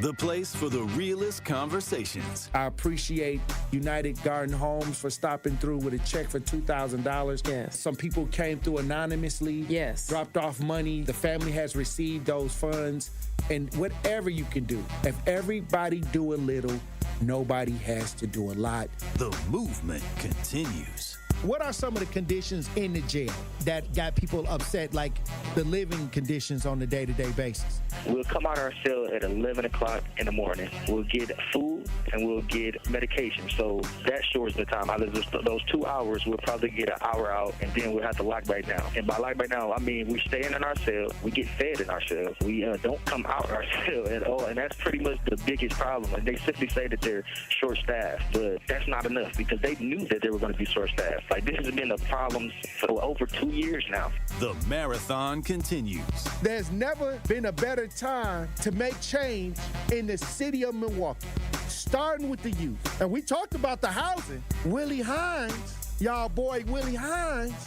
the place for the realest conversations. I appreciate United Garden Homes for stopping through with a check for $2,000. Yes. Some people came through anonymously. Yes. Dropped off money. The family has received those funds. And whatever you can do, if everybody do a little, nobody has to do a lot. The movement continues. What are some of the conditions in the jail that got people upset, like the living conditions on a day-to-day basis? We'll come out our cell at 11 o'clock in the morning. We'll get food and we'll get medication. So that shortens the time. Out of those 2 hours, we'll probably get an hour out, and then we'll have to lock back down. And by lock back down, I mean we stay in our cell. We get fed in our cell. We don't come out our cell at all. And that's pretty much the biggest problem. And they simply say that they're short-staffed. But that's not enough because they knew that they were going to be short-staffed. Like, this has been a problem for over 2 years now. The marathon continues. There's never been a better time to make change in the city of Milwaukee, starting with the youth. And we talked about the housing. Willie Hines, y'all boy Willie Hines,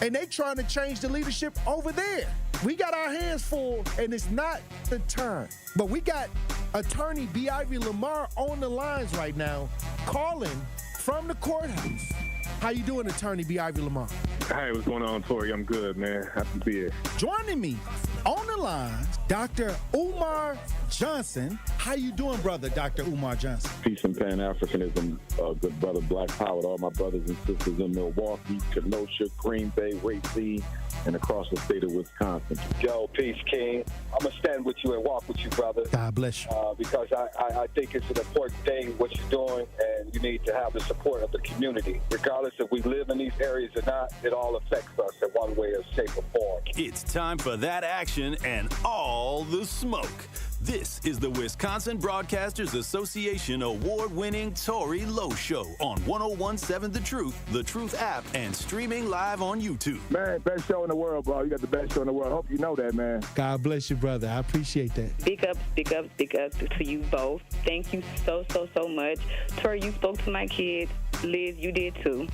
and they trying to change the leadership over there. We got our hands full, and it's not the time. But we got attorney B. Ivy Lamar on the lines right now, calling from the courthouse. How you doing, attorney B. Ivy Lamar? Hey, what's going on, Tory? I'm good, man. Happy to be here. Joining me on the line, Dr. Umar Johnson. How you doing, brother, Dr. Umar Johnson? Peace and Pan-Africanism, good brother, Black Power, to all my brothers and sisters in Milwaukee, Kenosha, Green Bay, Racine, and across the state of Wisconsin. Yo, peace, King. I'm going to stand with you and walk with you, brother. God bless you. Because I think it's an important thing, what you're doing, and you need to have the support of the community. Regardless if we live in these areas or not, it all affects us in one way or shape or form. It's time for that action and all the smoke. This is the Wisconsin Broadcasters Association award-winning Tory Lowe Show on 101.7 The Truth app, and streaming live on YouTube. Man, best show in the world, bro. You got the best show in the world. Hope you know that, man. God bless you, brother. I appreciate that. Big up to you both. Thank you so much. Tory, you spoke to my kids. Liz, you did too.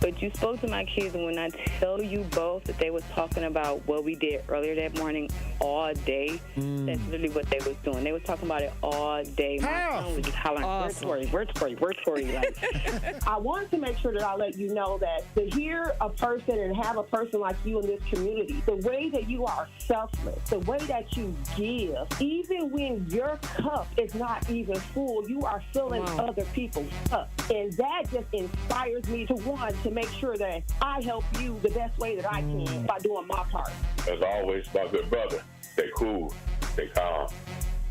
But you spoke to my kids, and when I tell you both that they was talking about what we did earlier that morning all day, that's literally what they was doing. They was talking about it all day. My son was just hollering, Awesome. where's Tory? Like, I wanted to make sure that I let you know that to hear a person and have a person like you in this community, the way that you are selfless, the way that you give, even when your cup is not even full, you are filling other people's cup. And that just inspires me to make sure that I help you the best way that I can by doing my part. As always, my good brother, stay cool, stay calm,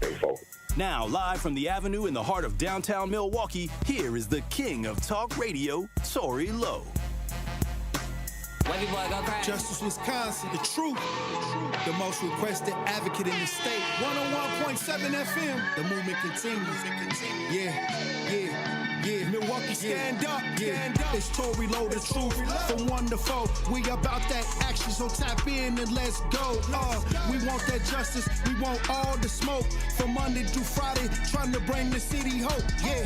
stay focused. Now, live from the Avenue in the heart of downtown Milwaukee, here is the king of talk radio, Tory Lowe. Justice Wisconsin, the truth, the most requested advocate in the state. 101.7 FM, the movement continues. Yeah. Milwaukee, stand up. It's Tory Lowe, the truth, from 1 to 4. We about that action, so tap in and let's go. We want that justice, we want all the smoke. From Monday through Friday, trying to bring the city hope. Yeah.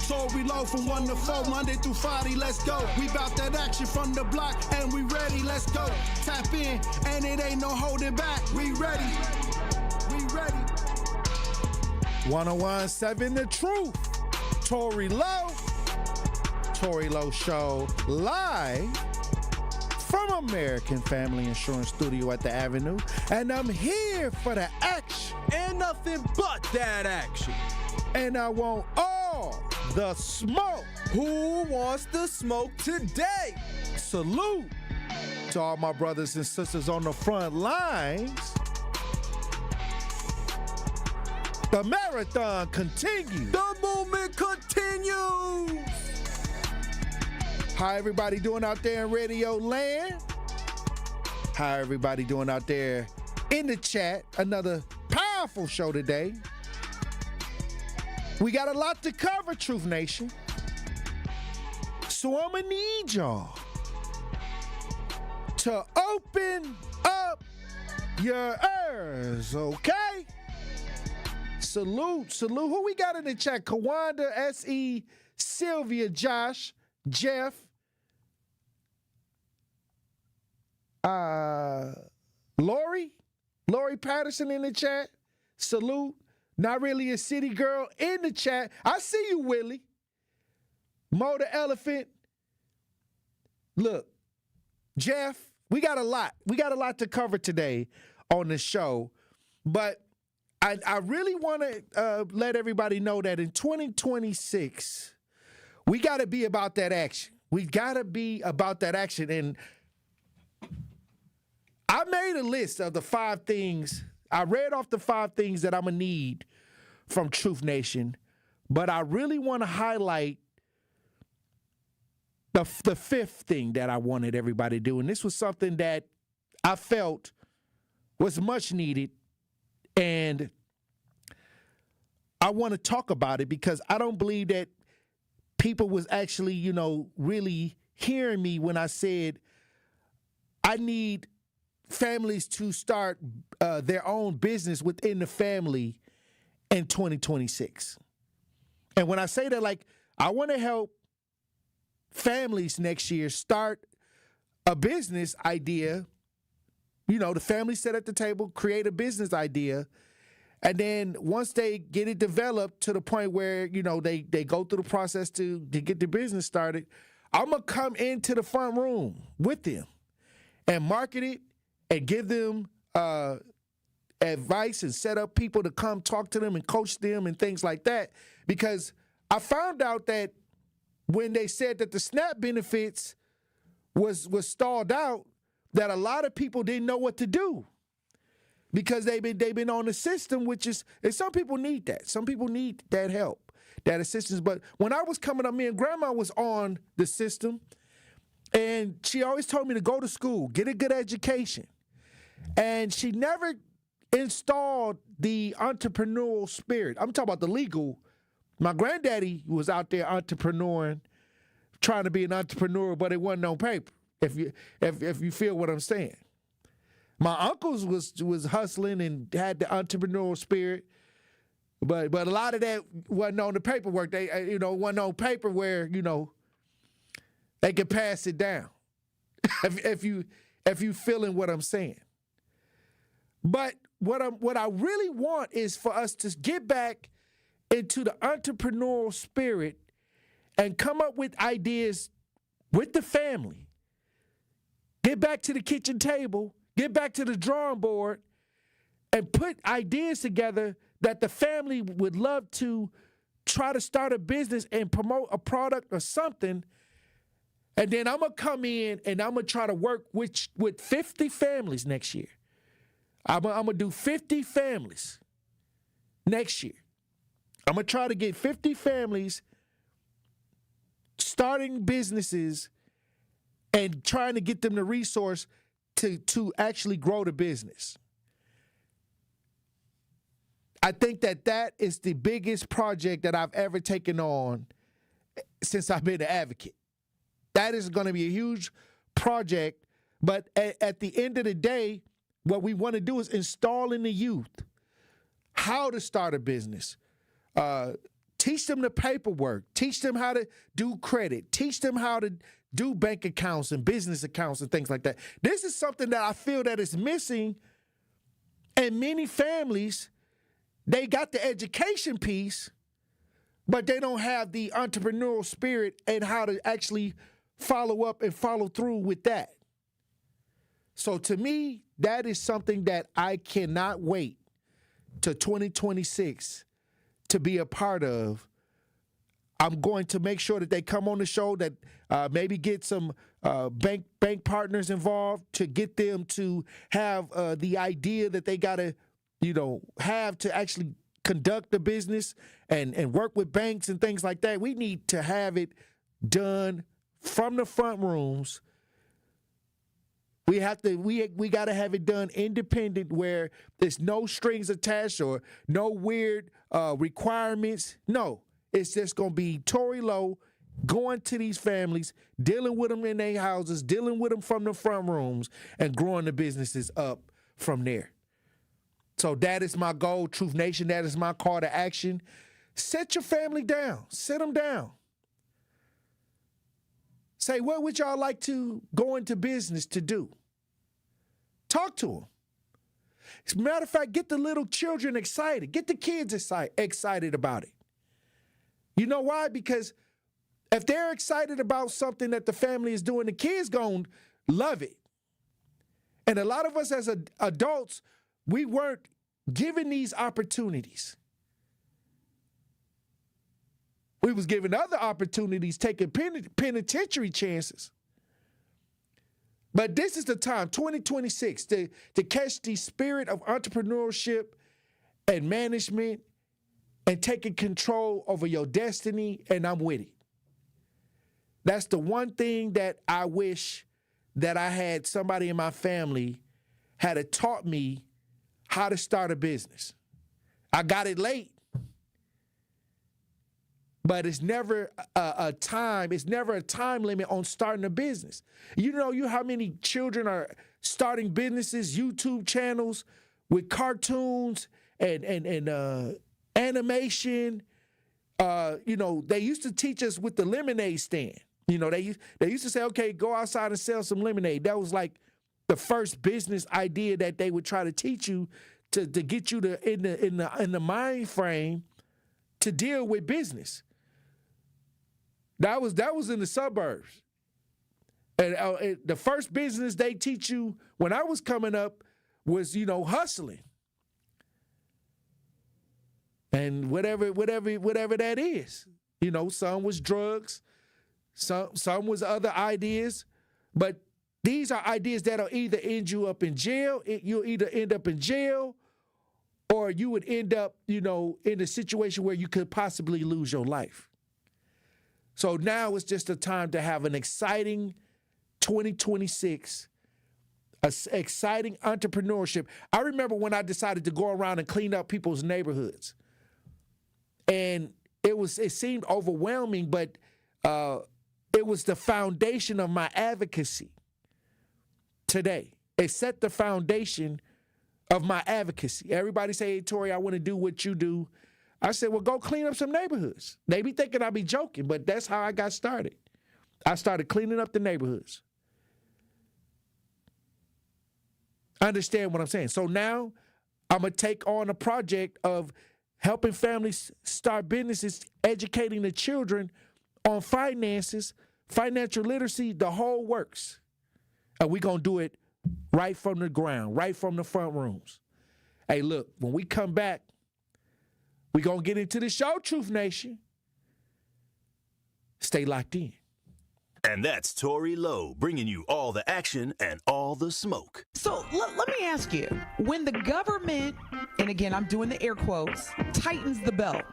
Tory Lowe from 1 to 4, Monday through Friday, let's go. We bout that action from the block, and we ready, let's go. Tap in, and it ain't no holding back. We ready. 101.7 The Truth. Tory Lowe Show, live from American Family Insurance Studio at the Avenue. And I'm here for the action. And nothing but that action. And I want all the smoke. Who wants the smoke today? Salute to all my brothers and sisters on the front lines. The marathon continues. The movement continues. How everybody doing out there in Radio Land? How everybody doing out there in the chat? Another powerful show today. We got a lot to cover, Truth Nation. So I'm gonna need y'all to open up your ears, okay? Salute. Who we got in the chat? Kawanda, S.E., Sylvia, Josh, Jeff, Lori Patterson in the chat. Salute. Not really a city girl in the chat. I see you, Willie. Mo the Elephant. Look, Jeff, we got a lot. We got a lot to cover today on the show. But I really want to let everybody know that in 2026, we got to be about that action. We got to be about that action. And I made a list of the 5 things. I read off the 5 things that I'm going to need from Truth Nation. But I really want to highlight the 5th thing that I wanted everybody to do. And this was something that I felt was much needed. And I want to talk about it because I don't believe that people was actually, really hearing me when I said I need families to start their own business within the family in 2026. And when I say that, I want to help families next year start a business idea. The family sit at the table, create a business idea. And then once they get it developed to the point where, they go through the process to get the business started, I'm going to come into the front room with them and market it and give them advice and set up people to come talk to them and coach them and things like that. Because I found out that when they said that the SNAP benefits was stalled out, that a lot of people didn't know what to do. Because they've been on the system, and some people need that. Some people need that help, that assistance. But when I was coming up, me and Grandma was on the system, and she always told me to go to school, get a good education. And she never installed the entrepreneurial spirit. I'm talking about the legal. My granddaddy was out there entrepreneuring, trying to be an entrepreneur, but it wasn't on paper, if you feel what I'm saying. My uncles was hustling and had the entrepreneurial spirit, but a lot of that wasn't on the paperwork. They wasn't on paper where they could pass it down. if you feeling what I'm saying. But what I really want is for us to get back into the entrepreneurial spirit and come up with ideas with the family. Get back to the kitchen table. Get back to the drawing board and put ideas together that the family would love to try to start a business and promote a product or something. And then I'm going to come in and I'm going to try to work with 50 families next year. I'm going to do 50 families next year. I'm going to try to get 50 families starting businesses and trying to get them the resource to actually grow the business. I think that is the biggest project that I've ever taken on since I've been an advocate. That is going to be a huge project, but at the end of the day, what we want to do is install in the youth how to start a business. Teach them the paperwork. Teach them how to do credit. Teach them how to do bank accounts and business accounts and things like that. This is something that I feel that is missing in many families. They got the education piece, but they don't have the entrepreneurial spirit and how to actually follow up and follow through with that. So to me, that is something that I cannot wait to 2026 to be a part of. I'm going to make sure that they come on the show, that maybe get some bank partners involved to get them to have the idea that they got to, have to actually conduct the business and work with banks and things like that. We need to have it done from the front rooms. We got to have it done independent where there's no strings attached or no weird requirements. No. It's just going to be Tory Lowe going to these families, dealing with them in their houses, dealing with them from the front rooms, and growing the businesses up from there. So that is my goal, Truth Nation. That is my call to action. Set your family down. Sit them down. Say, what would y'all like to go into business to do? Talk to them. As a matter of fact, get the little children excited. Get the kids excited about it. You know why? Because if they're excited about something that the family is doing, the kids going to love it. And a lot of us as adults, we weren't given these opportunities. We was given other opportunities, taking penitentiary chances. But this is the time, 2026, to catch the spirit of entrepreneurship and management and taking control over your destiny, and I'm with it. That's the one thing that I wish that I had somebody in my family had taught me how to start a business. I got it late. But it's never a time limit on starting a business. You know how many children are starting businesses, YouTube channels with cartoons and animation. They used to teach us with the lemonade stand. They used to say, okay, go outside and sell some lemonade. That was like the first business idea that they would try to teach you to get you in the mind frame to deal with business. That was in the suburbs. And the first business they teach you when I was coming up was, hustling. And whatever that is. Some was drugs, some was other ideas, but these are ideas that'll either end you up in jail, you'll either end up in jail, or you would end up, in a situation where you could possibly lose your life. So now it's just a time to have an exciting 2026, exciting entrepreneurship. I remember when I decided to go around and clean up people's neighborhoods. And it seemed overwhelming, but it was the foundation of my advocacy today. It set the foundation of my advocacy. Everybody say, hey, Tory, I want to do what you do. I said, well, go clean up some neighborhoods. They be thinking I be joking, but that's how I got started. I started cleaning up the neighborhoods. Understand what I'm saying? So now I'm going to take on a project of helping families start businesses, educating the children on finances, financial literacy, the whole works. And we're going to do it right from the ground, right from the front rooms. Hey, look, when we come back, we're going to get into the show, Truth Nation. Stay locked in. And that's Tory Lowe, bringing you all the action and all the smoke. So let me ask you, when the government, and again, I'm doing the air quotes, tightens the belt,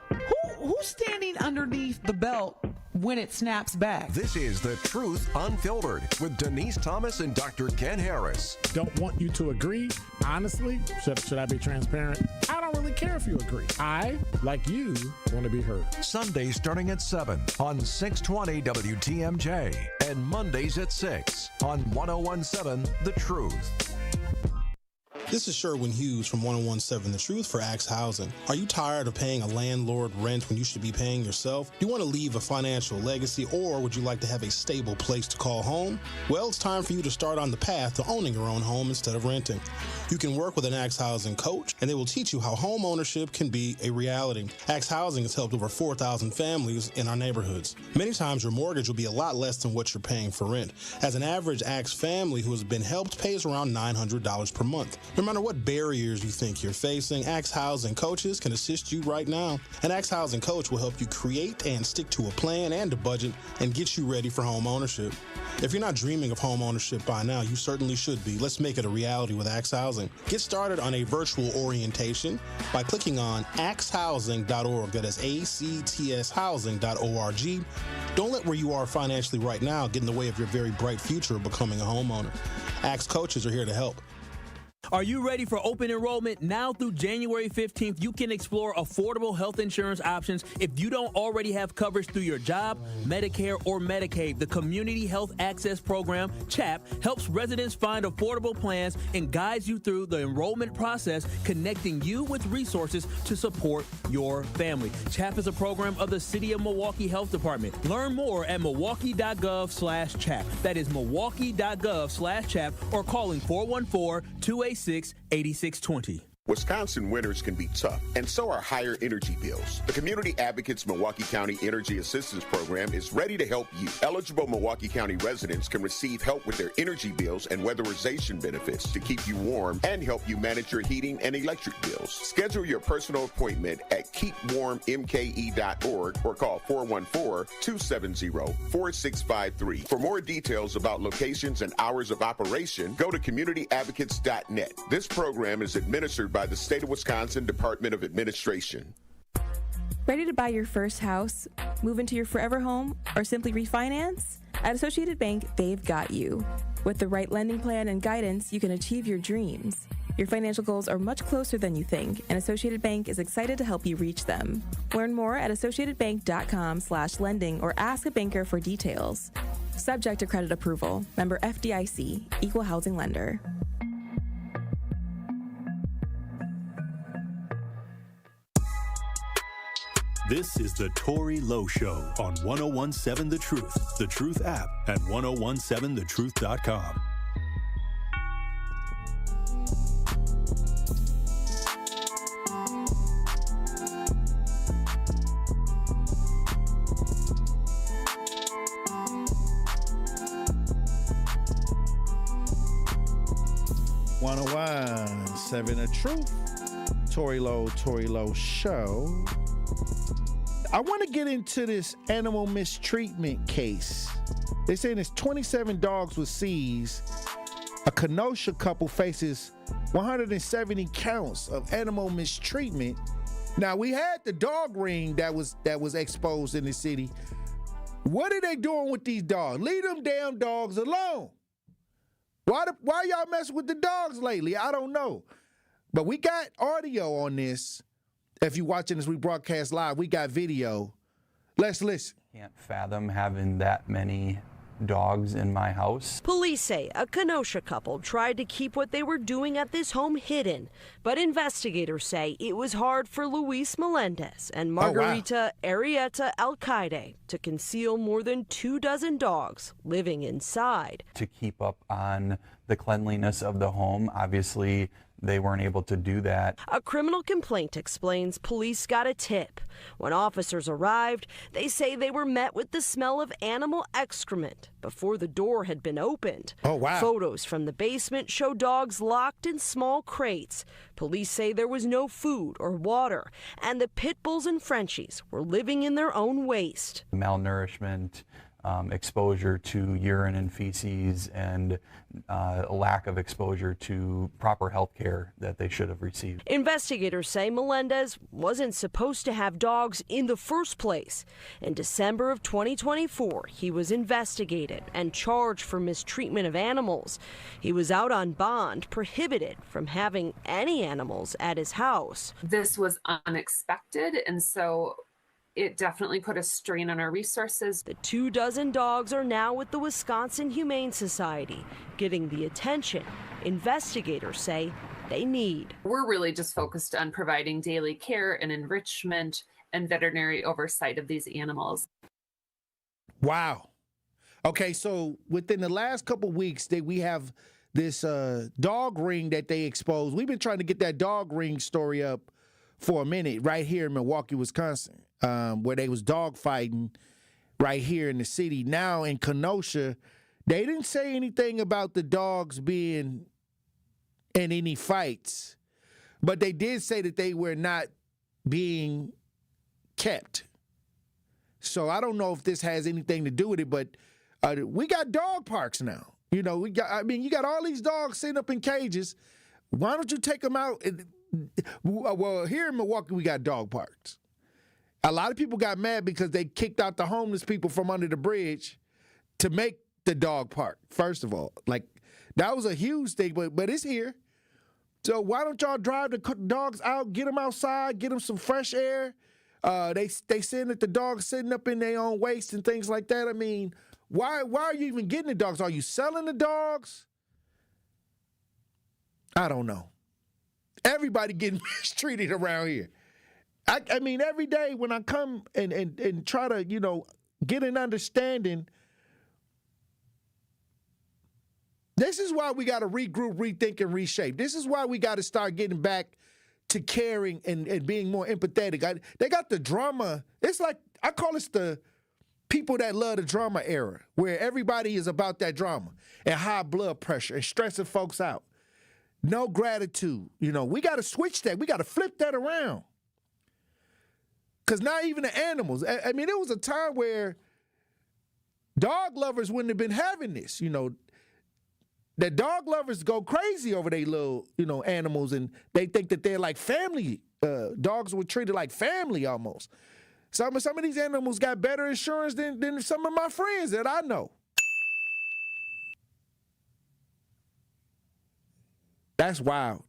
who's standing underneath the belt when it snaps back? This is The Truth Unfiltered with Denise Thomas and Dr. Ken Harris. Don't want you to agree. Honestly, should I be transparent? I don't really care if you agree. I, like you, want to be heard. Sundays starting at 7 on 620 WTMJ and Mondays at 6 on 1017 The Truth. This is Sherwin Hughes from 1017 The Truth for Axe Housing. Are you tired of paying a landlord rent when you should be paying yourself? Do you want to leave a financial legacy, or would you like to have a stable place to call home? Well, it's time for you to start on the path to owning your own home instead of renting. You can work with an Axe Housing coach, and they will teach you how home ownership can be a reality. Axe Housing has helped over 4,000 families in our neighborhoods. Many times your mortgage will be a lot less than what you're paying for rent. As an average Axe family who has been helped pays around $900 per month. No matter what barriers you think you're facing, Axe Housing coaches can assist you right now. An Axe Housing coach will help you create and stick to a plan and a budget and get you ready for home ownership. If you're not dreaming of home ownership by now, you certainly should be. Let's make it a reality with Axe Housing. Get started on a virtual orientation by clicking on axehousing.org. That is ACTS housing.org. Don't let where you are financially right now get in the way of your very bright future of becoming a homeowner. Axe coaches are here to help. Are you ready for open enrollment? Now through January 15th, you can explore affordable health insurance options if you don't already have coverage through your job, Medicare, or Medicaid. The Community Health Access Program, CHAP, helps residents find affordable plans and guides you through the enrollment process, connecting you with resources to support your family. CHAP is a program of the City of Milwaukee Health Department. Learn more at milwaukee.gov/CHAP. That is milwaukee.gov/CHAP, or calling 414-287 286-8620. Wisconsin winters can be tough, and so are higher energy bills. The Community Advocates Milwaukee County Energy Assistance Program is ready to help you. Eligible Milwaukee County residents can receive help with their energy bills and weatherization benefits to keep you warm and help you manage your heating and electric bills. Schedule your personal appointment at keepwarmmke.org or call 414-270-4653. For more details about locations and hours of operation, go to communityadvocates.net. This program is administered by the State of Wisconsin Department of Administration. Ready to buy your first house, move into your forever home, or simply refinance? At Associated Bank, they've got you. With the right lending plan and guidance, you can achieve your dreams. Your financial goals are much closer than you think, and Associated Bank is excited to help you reach them. Learn more at associatedbank.com/lending or ask a banker for details. Subject to credit approval. Member FDIC. Equal housing lender. This is the Tory Lowe Show on 1017 The Truth app, at 1017thetruth.com. Seven The Truth. Tory Lowe Show. I want to get into this animal mistreatment case. They're saying it's 27 dogs were seized. A Kenosha couple faces 170 counts of animal mistreatment. Now, we had the dog ring that was exposed in the city. What are they doing with these dogs? Leave them damn dogs alone. Why y'all messing with the dogs lately? I don't know. But we got audio on this. If you're watching this, we broadcast live. We got video. Let's listen. Can't fathom having that many dogs in my house. Police say a Kenosha couple tried to keep what they were doing at this home hidden, but investigators say it was hard for Luis Melendez and Margarita Arrieta Alcaide to conceal more than 24 dogs living inside. To keep up on the cleanliness of the home, obviously they weren't able to do that. A criminal complaint explains police got a tip. When officers arrived, they say they were met with the smell of animal excrement before the door had been opened. Oh, wow. Photos from the basement show dogs locked in small crates. Police say there was no food or water, and the pit bulls and Frenchies were living in their own waste. Malnourishment, exposure to urine and feces, and a lack of exposure to proper health care that they should have received. Investigators say Melendez wasn't supposed to have dogs in the first place. In December of 2024, he was investigated and charged for mistreatment of animals. He was out on bond, prohibited from having any animals at his house. This was unexpected, and so it definitely put a strain on our resources. The 24 dogs are now with the Wisconsin Humane Society, getting the attention investigators say they need. We're really just focused on providing daily care and enrichment and veterinary oversight of these animals. Wow. Okay, so within the last couple of weeks, we have this dog ring that they exposed. We've been trying to get that dog ring story up for a minute right here in Milwaukee, Wisconsin, where they was dog fighting right here in the city. Now in Kenosha, they didn't say anything about the dogs being in any fights, but they did say that they were not being kept. So I don't know if this has anything to do with it, but we got dog parks now. You know, you got all these dogs sitting up in cages. Why don't you take them out? Well, here in Milwaukee, we got dog parks. A lot of people got mad because they kicked out the homeless people from under the bridge to make the dog park, first of all. Like, that was a huge thing, but it's here. So why don't y'all drive the dogs out, get them outside, get them some fresh air? They saying that the dogs sitting up in their own waste and things like that. I mean, why are you even getting the dogs? Are you selling the dogs? I don't know. Everybody getting mistreated around here. I mean, every day when I come and try to, get an understanding, This is why we got to regroup, rethink, and reshape. This is why we got to start getting back to caring and being more empathetic. They got the drama. It's like, I call this the people that love the drama era, where everybody is about that drama and high blood pressure and stressing folks out. No gratitude. We got to switch that. We got to flip that around. Because not even the animals. I mean, there was a time where dog lovers wouldn't have been having this. That dog lovers go crazy over their little, animals, and they think that they're like family. Dogs were treated like family almost. Some of these animals got better insurance than some of my friends that I know. That's wild.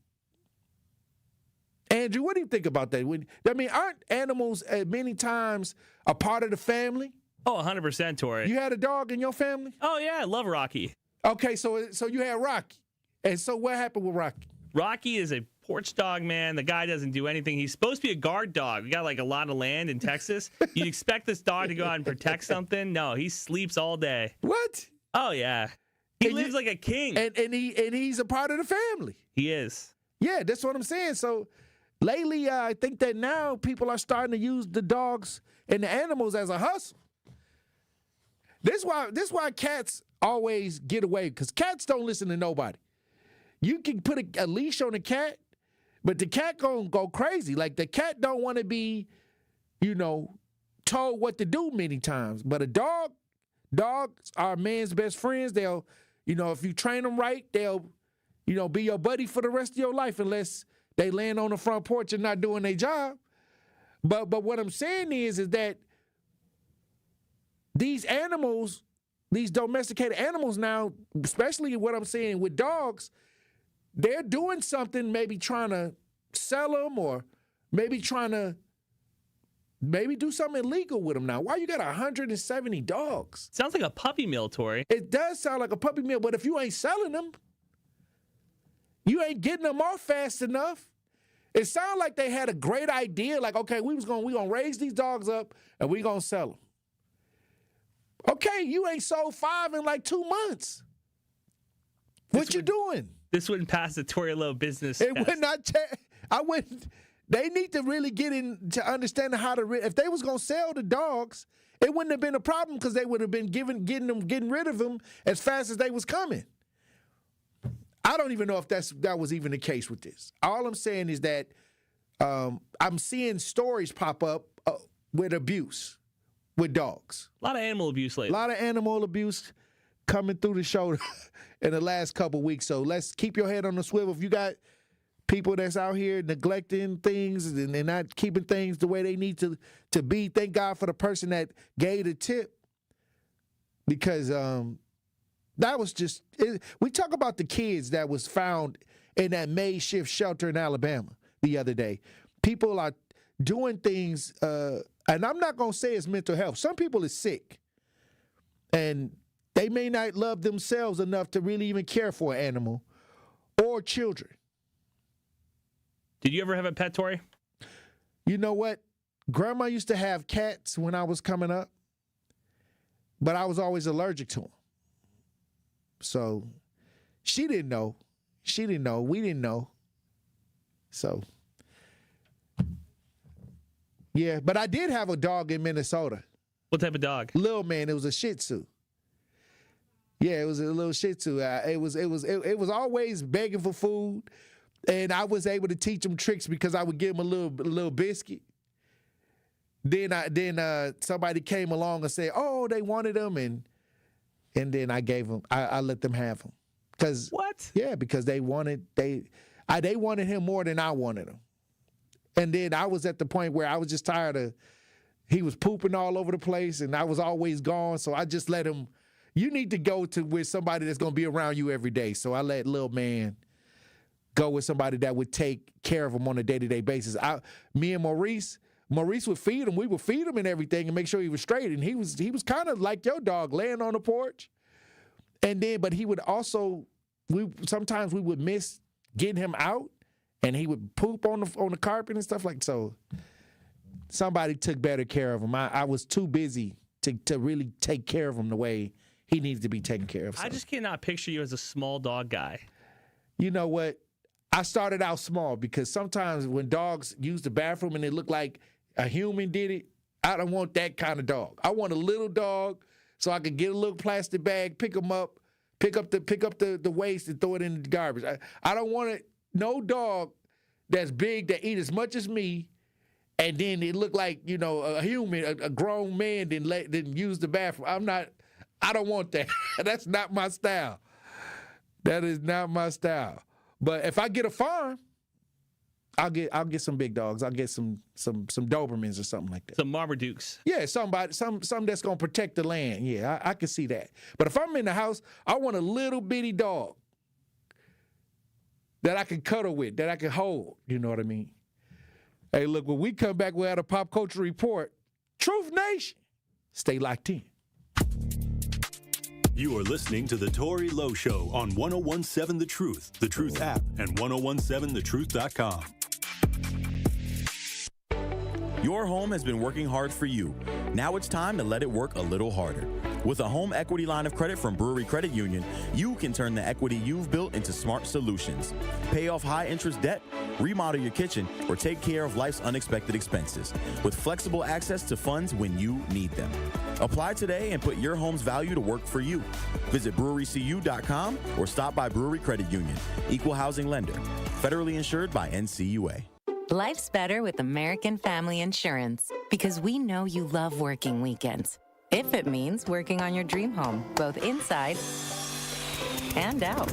Andrew, what do you think about that? Aren't animals many times a part of the family? Oh, 100%, Tory. You had a dog in your family? Oh, yeah, I love Rocky. Okay, so you had Rocky. And so what happened with Rocky? Rocky is a porch dog, man. The guy doesn't do anything. He's supposed to be a guard dog. We got like a lot of land in Texas. You'd expect this dog to go out and protect something. No, he sleeps all day. What? Oh, yeah. He lives like a king. And he's a part of the family. He is. Yeah, that's what I'm saying. So lately, I think that now people are starting to use the dogs and the animals as a hustle. This why cats always get away, because cats don't listen to nobody. You can put a leash on a cat, but the cat gonna go crazy. Like, the cat don't want to be, told what to do many times. But a dogs are man's best friends. They'll, if you train them right, they'll, be your buddy for the rest of your life, unless they land on the front porch and not doing their job. But what I'm saying is that these animals, these domesticated animals now, especially what I'm saying with dogs, they're doing something, maybe trying to sell them, or maybe trying to do something illegal with them now. Why you got 170 dogs? Sounds like a puppy mill, Tory. It does sound like a puppy mill, but if you ain't selling them, you ain't getting them off fast enough. It sounds like they had a great idea, like, okay, we gonna raise these dogs up and we gonna sell them. Okay, you ain't sold 5 in like 2 months. What you doing? This wouldn't pass the Tory Lowe business It test. would not. I wouldn't. They need to really get into understanding how to. If they was gonna sell the dogs, it wouldn't have been a problem, because they would have been getting rid of them as fast as they was coming. I don't even know if that was even the case with this. All I'm saying is that I'm seeing stories pop up with abuse with dogs. A lot of animal abuse lately. A lot of animal abuse coming through the show in the last couple weeks. So let's keep your head on the swivel. If you got people that's out here neglecting things and not keeping things the way they need to be, thank God for the person that gave the tip, because that was just we talk about the kids that was found in that makeshift shelter in Alabama the other day. People are doing things, and I'm not going to say it's mental health. Some people are sick, and they may not love themselves enough to really even care for an animal or children. Did you ever have a pet, Tory? You know what? Grandma used to have cats when I was coming up, but I was always allergic to them. So she didn't know. She didn't know. We didn't know. So, yeah, but I did have a dog in Minnesota. What type of dog? Little man. It was a Shih Tzu. Yeah, it was a little Shih Tzu. It was always begging for food, and I was able to teach him tricks because I would give him a little biscuit. Then somebody came along and said, "Oh, they wanted him," and then I gave them. I let them have him. Cause what? Yeah, because they wanted him more than I wanted him. And then I was at the point where I was just tired of. He was pooping all over the place, and I was always gone. So I just let him. You need to go to with somebody that's gonna be around you every day. So I let little man go with somebody that would take care of him on a day-to-day basis. Me and Maurice would feed him. We would feed him and everything and make sure he was straight. And he was kind of like your dog, laying on the porch. And then, but he would also, sometimes we would miss getting him out, and he would poop on the carpet and stuff like so. Somebody took better care of him. I was too busy to really take care of him the way he needs to be taken care of. I just cannot picture you as a small dog guy. You know what? I started out small because sometimes when dogs use the bathroom and they look like a human did it, I don't want that kind of dog. I want a little dog so I can get a little plastic bag, pick them up, pick up the waste and throw it in the garbage. I don't want no dog that's big that eat as much as me, and then it look like, you know, a human, a grown man didn't use the bathroom. I don't want that. That's not my style. That is not my style. But if I get a farm, I'll get some big dogs. I'll get some Dobermans or something like that. Some Marmadukes. Yeah, some that's gonna protect the land. Yeah, I can see that. But if I'm in the house, I want a little bitty dog that I can cuddle with, that I can hold. You know what I mean? Hey, look, when we come back, we'll have a pop culture report. Truth Nation, stay locked in. You are listening to The Tory Lowe Show on 101.7 The Truth app, and 1017thetruth.com. Your home has been working hard for you. Now it's time to let it work a little harder. With a home equity line of credit from Brewery Credit Union, you can turn the equity you've built into smart solutions. Pay off high-interest debt, remodel your kitchen, or take care of life's unexpected expenses with flexible access to funds when you need them. Apply today and put your home's value to work for you. Visit brewerycu.com or stop by Brewery Credit Union. Equal housing lender. Federally insured by NCUA. Life's better with American Family Insurance because we know you love working weekends. If it means working on your dream home, both inside and out.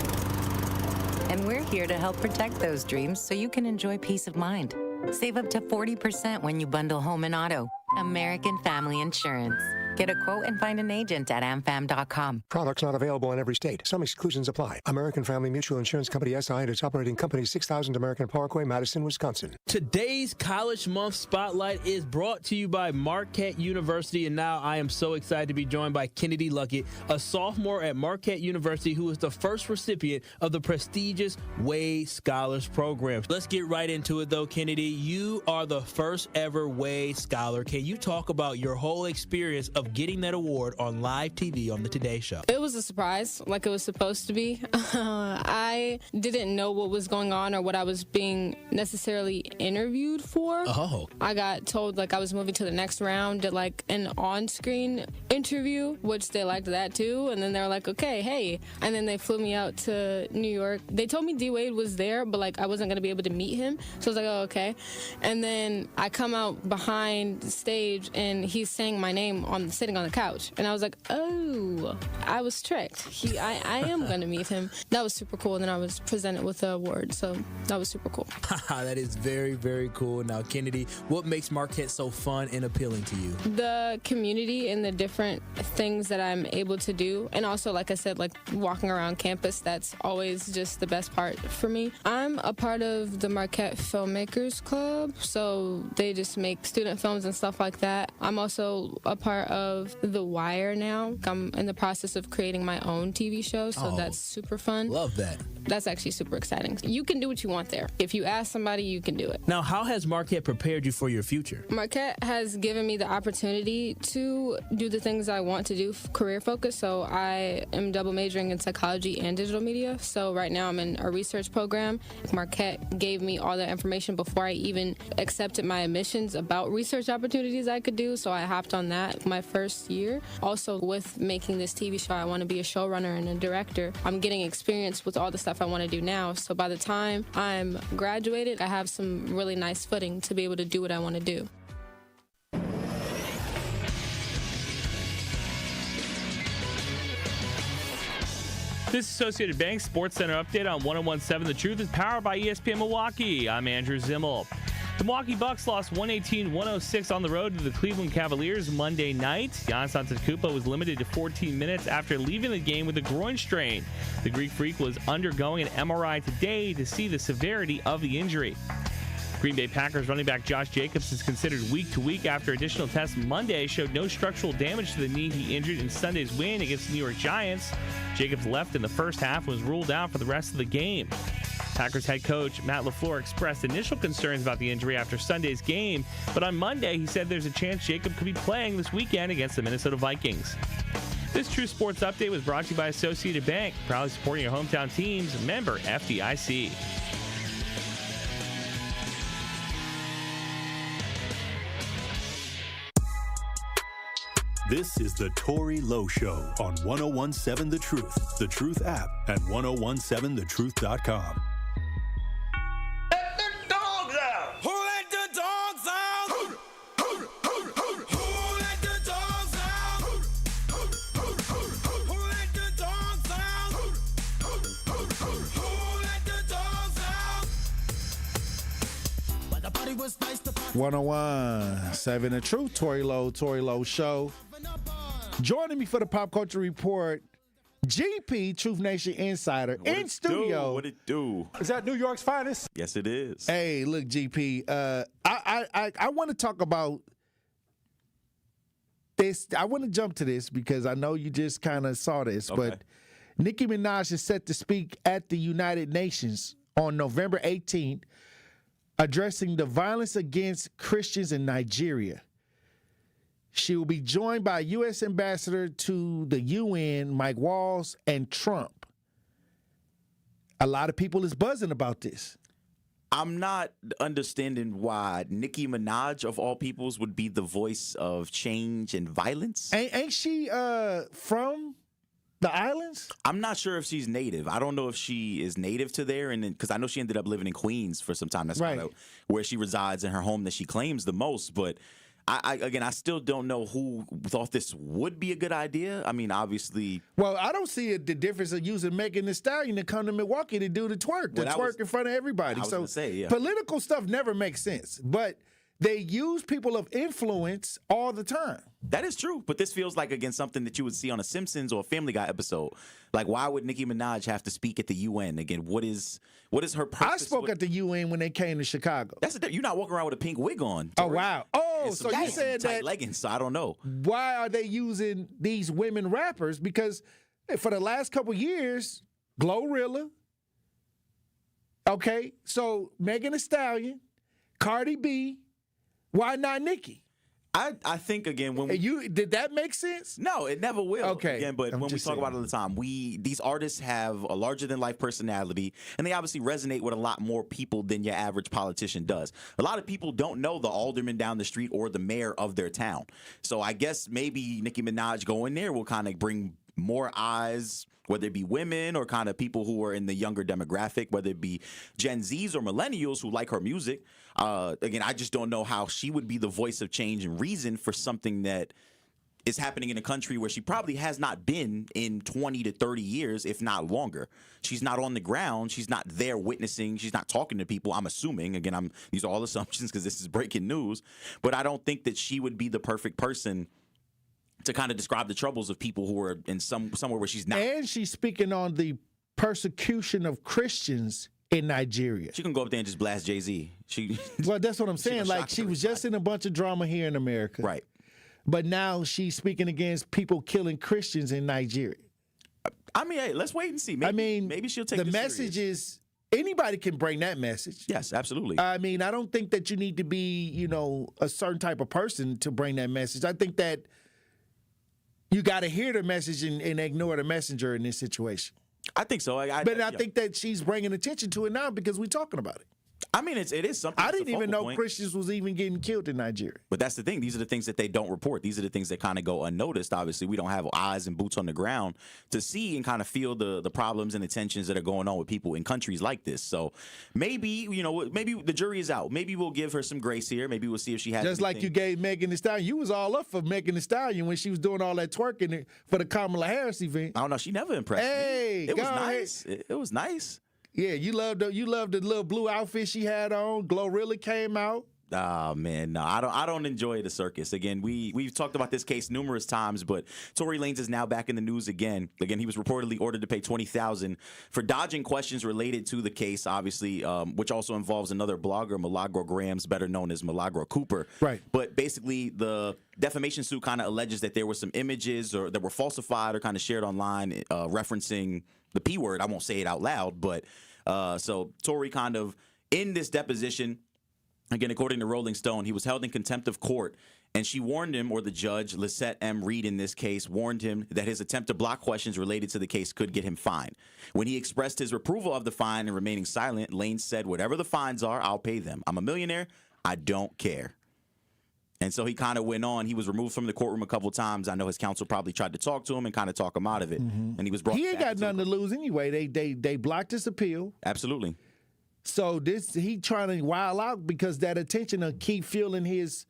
And we're here to help protect those dreams so you can enjoy peace of mind. Save up to 40% when you bundle home and auto. American Family Insurance. Get a quote and find an agent at amfam.com. Products not available in every state. Some exclusions apply. American Family Mutual Insurance Company, SI, and its operating company, 6000 American Parkway, Madison, Wisconsin. Today's College Month Spotlight is brought to you by Marquette University, and now I am so excited to be joined by Kennedy Luckett, a sophomore at Marquette University who is the first recipient of the prestigious Way Scholars Program. Let's get right into it, though, Kennedy. You are the first ever Way Scholar. Can you talk about your whole experience of getting that award on live TV on the Today Show? It was a surprise, like it was supposed to be. I didn't know what was going on or what I was being necessarily interviewed for. Oh. I got told like I was moving to the next round, did like an on-screen interview, which they liked that too. And then they were like, okay, hey. And then they flew me out to New York. They told me D Wade was there, but like I wasn't going to be able to meet him. So I was like, oh, okay. And then I come out behind the stage and he's saying my name sitting on the couch. And I was like, oh, I was tricked. I am going to meet him. That was super cool. And then I was presented with the award. So that was super cool. That is very, very cool. Now, Kennedy, what makes Marquette so fun and appealing to you? The community and the different things that I'm able to do. And also, like I said, like walking around campus, that's always just the best part for me. I'm a part of the Marquette Filmmakers Club. So they just make student films and stuff like that. I'm also a part of The Wire now. I'm in the process of creating my own TV show, so that's super fun. Love that. That's actually super exciting. You can do what you want there. If you ask somebody, you can do it. Now, how has Marquette prepared you for your future? Marquette has given me the opportunity to do the things I want to do, career focus. So I am double majoring in psychology and digital media. So right now I'm in a research program. Marquette gave me all the information before I even accepted my admissions about research opportunities I could do. So I hopped on that my first year. Also, with making this TV show, I want to be a showrunner and a director. I'm getting experience with all the stuff I want to do now. So by the time I'm graduated, I have some really nice footing to be able to do what I want to do. This Associated Bank Sports Center update on 1017 The Truth is powered by ESPN Milwaukee. I'm Andrew Zimmel. The Milwaukee Bucks lost 118-106 on the road to the Cleveland Cavaliers Monday night. Giannis Antetokounmpo was limited to 14 minutes after leaving the game with a groin strain. The Greek Freak was undergoing an MRI today to see the severity of the injury. Green Bay Packers running back Josh Jacobs is considered week to week after additional tests Monday showed no structural damage to the knee he injured in Sunday's win against the New York Giants. Jacobs left in the first half and was ruled out for the rest of the game. Packers head coach Matt LaFleur expressed initial concerns about the injury after Sunday's game, but on Monday he said there's a chance Jacob could be playing this weekend against the Minnesota Vikings. This True Sports Update was brought to you by Associated Bank, proudly supporting your hometown teams. Member FDIC. This is the Tory Lowe Show on 1017 The Truth app, and 1017thetruth.com. Was nice to 1017 The Truth, Tory Lowe Show. Joining me for the Pop Culture Report, GP, Truth Nation Insider, in studio. What it do? Is that New York's finest? Yes, it is. Hey, look, GP, I want to talk about this. I want to jump to this because I know you just kind of saw this, but Nicki Minaj is set to speak at the United Nations on November 18th, addressing the violence against Christians in Nigeria. She will be joined by U.S. Ambassador to the UN, Mike Walls, and Trump. A lot of people is buzzing about this. I'm not understanding why Nicki Minaj, of all peoples, would be the voice of change and violence. Ain't she from the islands? I'm not sure if she's native. I don't know if she is native to there, and because I know she ended up living in Queens for some time. That's kind of where she resides in her home that she claims the most. But I still don't know who thought this would be a good idea. I mean, obviously. Well, I don't see the difference of using Megan Thee Stallion to come to Milwaukee to do the twerk, in front of everybody. Political stuff never makes sense, but they use people of influence all the time. That is true, but this feels like, again, something that you would see on a Simpsons or a Family Guy episode. Like, why would Nicki Minaj have to speak at the UN? Again, what is her purpose? I spoke at the UN when they came to Chicago. You're not walking around with a pink wig on. Tory. Oh, wow. Oh, so you said that. Leggings, so I don't know. Why are they using these women rappers? Because for the last couple years, Glorilla, okay, so Megan Thee Stallion, Cardi B, why not Nicki? I think, again, when did that make sense? No, it never will. Okay. Again, but when we talk about it all the time, these artists have a larger than life personality, and they obviously resonate with a lot more people than your average politician does. A lot of people don't know the alderman down the street or the mayor of their town. So I guess maybe Nicki Minaj going there will kind of bring more eyes, whether it be women or kind of people who are in the younger demographic, whether it be Gen Zs or millennials who like her music. Again, I just don't know how she would be the voice of change and reason for something that is happening in a country where she probably has not been in 20 to 30 years, if not longer. She's not on the ground. She's not there witnessing. She's not talking to people, I'm assuming. Again, these are all assumptions because this is breaking news. But I don't think that she would be the perfect person to kind of describe the troubles of people who are in somewhere where she's not. And she's speaking on the persecution of Christians in Nigeria. She can go up there and just blast Jay-Z. Well, that's what I'm saying. Like, she was just in a bunch of drama here in America. Right. But now she's speaking against people killing Christians in Nigeria. I mean, hey, let's wait and see. Maybe she'll take the message is anybody can bring that message. Yes, absolutely. I mean, I don't think that you need to be, a certain type of person to bring that message. I think that you got to hear the message and ignore the messenger in this situation. I think so. I think that she's bringing attention to it now because we're talking about it. I mean, it is something. I didn't even know Christians was even getting killed in Nigeria. But that's the thing. These are the things that they don't report. These are the things that kind of go unnoticed. Obviously, we don't have eyes and boots on the ground to see and kind of feel the problems and the tensions that are going on with people in countries like this. So maybe, maybe the jury is out. Maybe we'll give her some grace here. Maybe we'll see if she has just anything. Like you gave Megan Thee Stallion. You was all up for Megan Thee Stallion when she was doing all that twerking for the Kamala Harris event. I don't know. She never impressed me. It was nice. It was nice. Yeah, you loved the little blue outfit she had on. Glorilla came out. Oh man, no, I don't enjoy the circus. Again, we've talked about this case numerous times, but Tory Lanez is now back in the news again. Again, he was reportedly ordered to pay $20,000 for dodging questions related to the case, obviously, which also involves another blogger, Milagro Grams, better known as Milagro Cooper. Right. But basically, the defamation suit kind of alleges that there were some images or that were falsified or kind of shared online, referencing the P word. I won't say it out loud, but so Tory kind of in this deposition. Again, according to Rolling Stone, he was held in contempt of court And she warned him, or the judge, Lisette M. Reed in this case, warned him that his attempt to block questions related to the case could get him fined. When he expressed his approval of the fine and remaining silent, Lane said, "Whatever the fines are, I'll pay them. I'm a millionaire. I don't care." And so he kind of went on. He was removed from the courtroom a couple times. I know his counsel probably tried to talk to him and kind of talk him out of it. And he was brought He ain't back got nothing to lose anyway. They blocked his appeal. Absolutely. So he trying to wild out because that attention will keep fueling his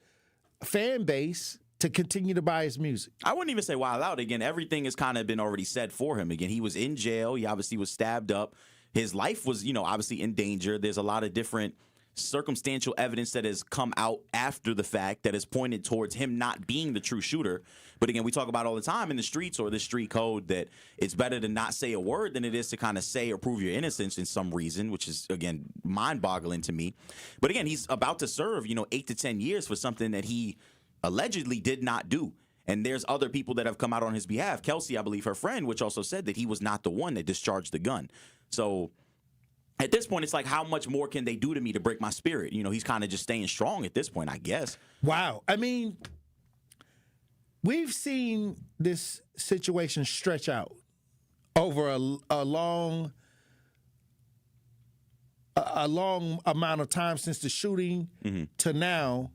fan base to continue to buy his music. I wouldn't even say wild out. Again, everything has kind of been already said for him. Again, he was in jail. He obviously was stabbed up. His life was, obviously in danger. There's a lot of different circumstantial evidence that has come out after the fact that has pointed towards him not being the true shooter. But again, we talk about all the time in the streets or the street code that it's better to not say a word than it is to kind of say or prove your innocence in some reason, which is, again, mind-boggling to me. But again, he's about to serve, 8 to 10 years for something that he allegedly did not do. And there's other people that have come out on his behalf. Kelsey, I believe, her friend, which also said that he was not the one that discharged the gun. So at this point, it's like, how much more can they do to me to break my spirit? He's kind of just staying strong at this point, I guess. Wow. I mean, we've seen this situation stretch out over a long amount of time since the shooting to now.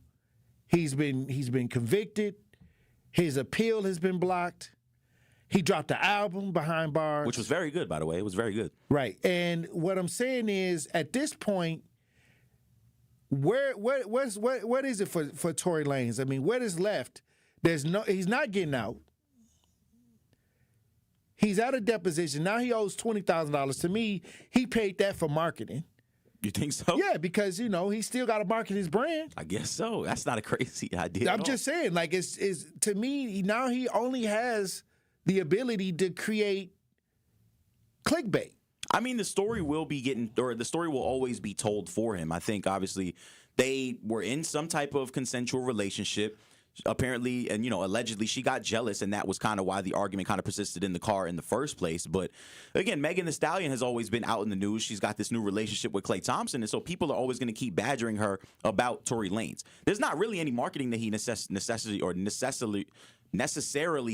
He's been convicted. His appeal has been blocked. He dropped the album Behind Bars, which was very good, by the way. It was very good. Right. And what I'm saying is, at this point, what is it for Tory Lanez? I mean, what is left? He's not getting out. He's at a deposition. Now he owes $20,000. To me, he paid that for marketing. You think so? Yeah, because he still got to market his brand. I guess so. That's not a crazy idea. I'm just saying, like, it's to me, now he only has the ability to create clickbait. I mean, the story will always be told for him. I think, obviously, they were in some type of consensual relationship. Apparently, and allegedly, she got jealous, and that was kind of why the argument kind of persisted in the car in the first place. But again, Megan Thee Stallion has always been out in the news. She's got this new relationship with Klay Thompson, and so people are always going to keep badgering her about Tory Lanez. There's not really any marketing that he necessarily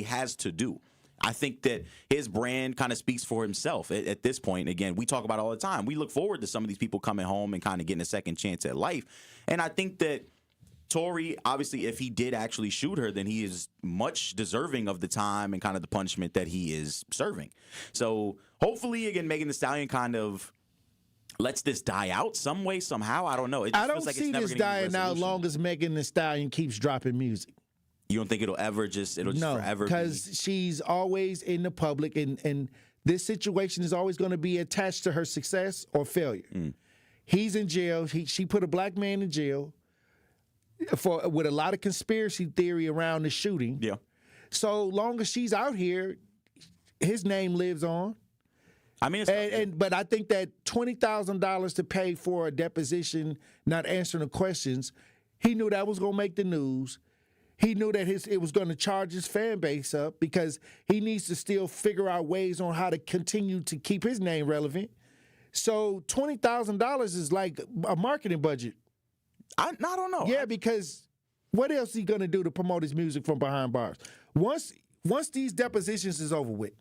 has to do. I think that his brand kind of speaks for himself at this point. Again, we talk about it all the time. We look forward to some of these people coming home and kind of getting a second chance at life, and I think that Tory, obviously, if he did actually shoot her, then he is much deserving of the time and kind of the punishment that he is serving. So hopefully, again, Megan Thee Stallion kind of lets this die out some way, somehow. I don't know. I don't see this dying out long as Megan Thee Stallion keeps dropping music. You don't think it'll just forever be? Because she's always in the public, and this situation is always going to be attached to her success or failure. He's in jail. She put a black man in jail with a lot of conspiracy theory around the shooting. Yeah. So long as she's out here, his name lives on. I mean, but I think that $20,000 to pay for a deposition, not answering the questions, he knew that was going to make the news. He knew that it was going to charge his fan base up because he needs to still figure out ways on how to continue to keep his name relevant. So $20,000 is like a marketing budget. I don't know. Yeah, because what else is he going to do to promote his music from Behind Bars? Once these depositions is over with,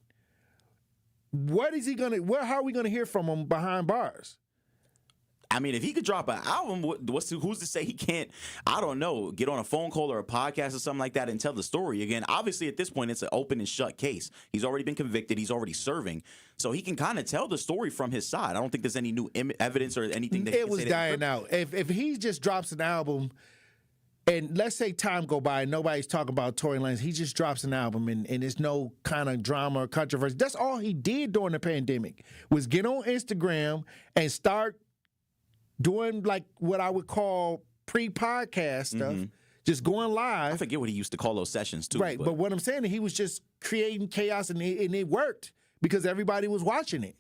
how are we going to hear from him Behind Bars? I mean, if he could drop an album, who's to say he can't, I don't know, get on a phone call or a podcast or something like that and tell the story? Again, obviously, at this point, it's an open and shut case. He's already been convicted. He's already serving. So he can kind of tell the story from his side. I don't think there's any new evidence or anything that he it was dying out. If he just drops an album, and let's say time go by and nobody's talking about Tory Lanez, he just drops an album and there's no kind of drama or controversy. That's all he did during the pandemic, was get on Instagram and start doing like what I would call pre-podcast stuff, just going live. I forget what he used to call those sessions too. Right, but what I'm saying is he was just creating chaos, and it worked because everybody was watching it.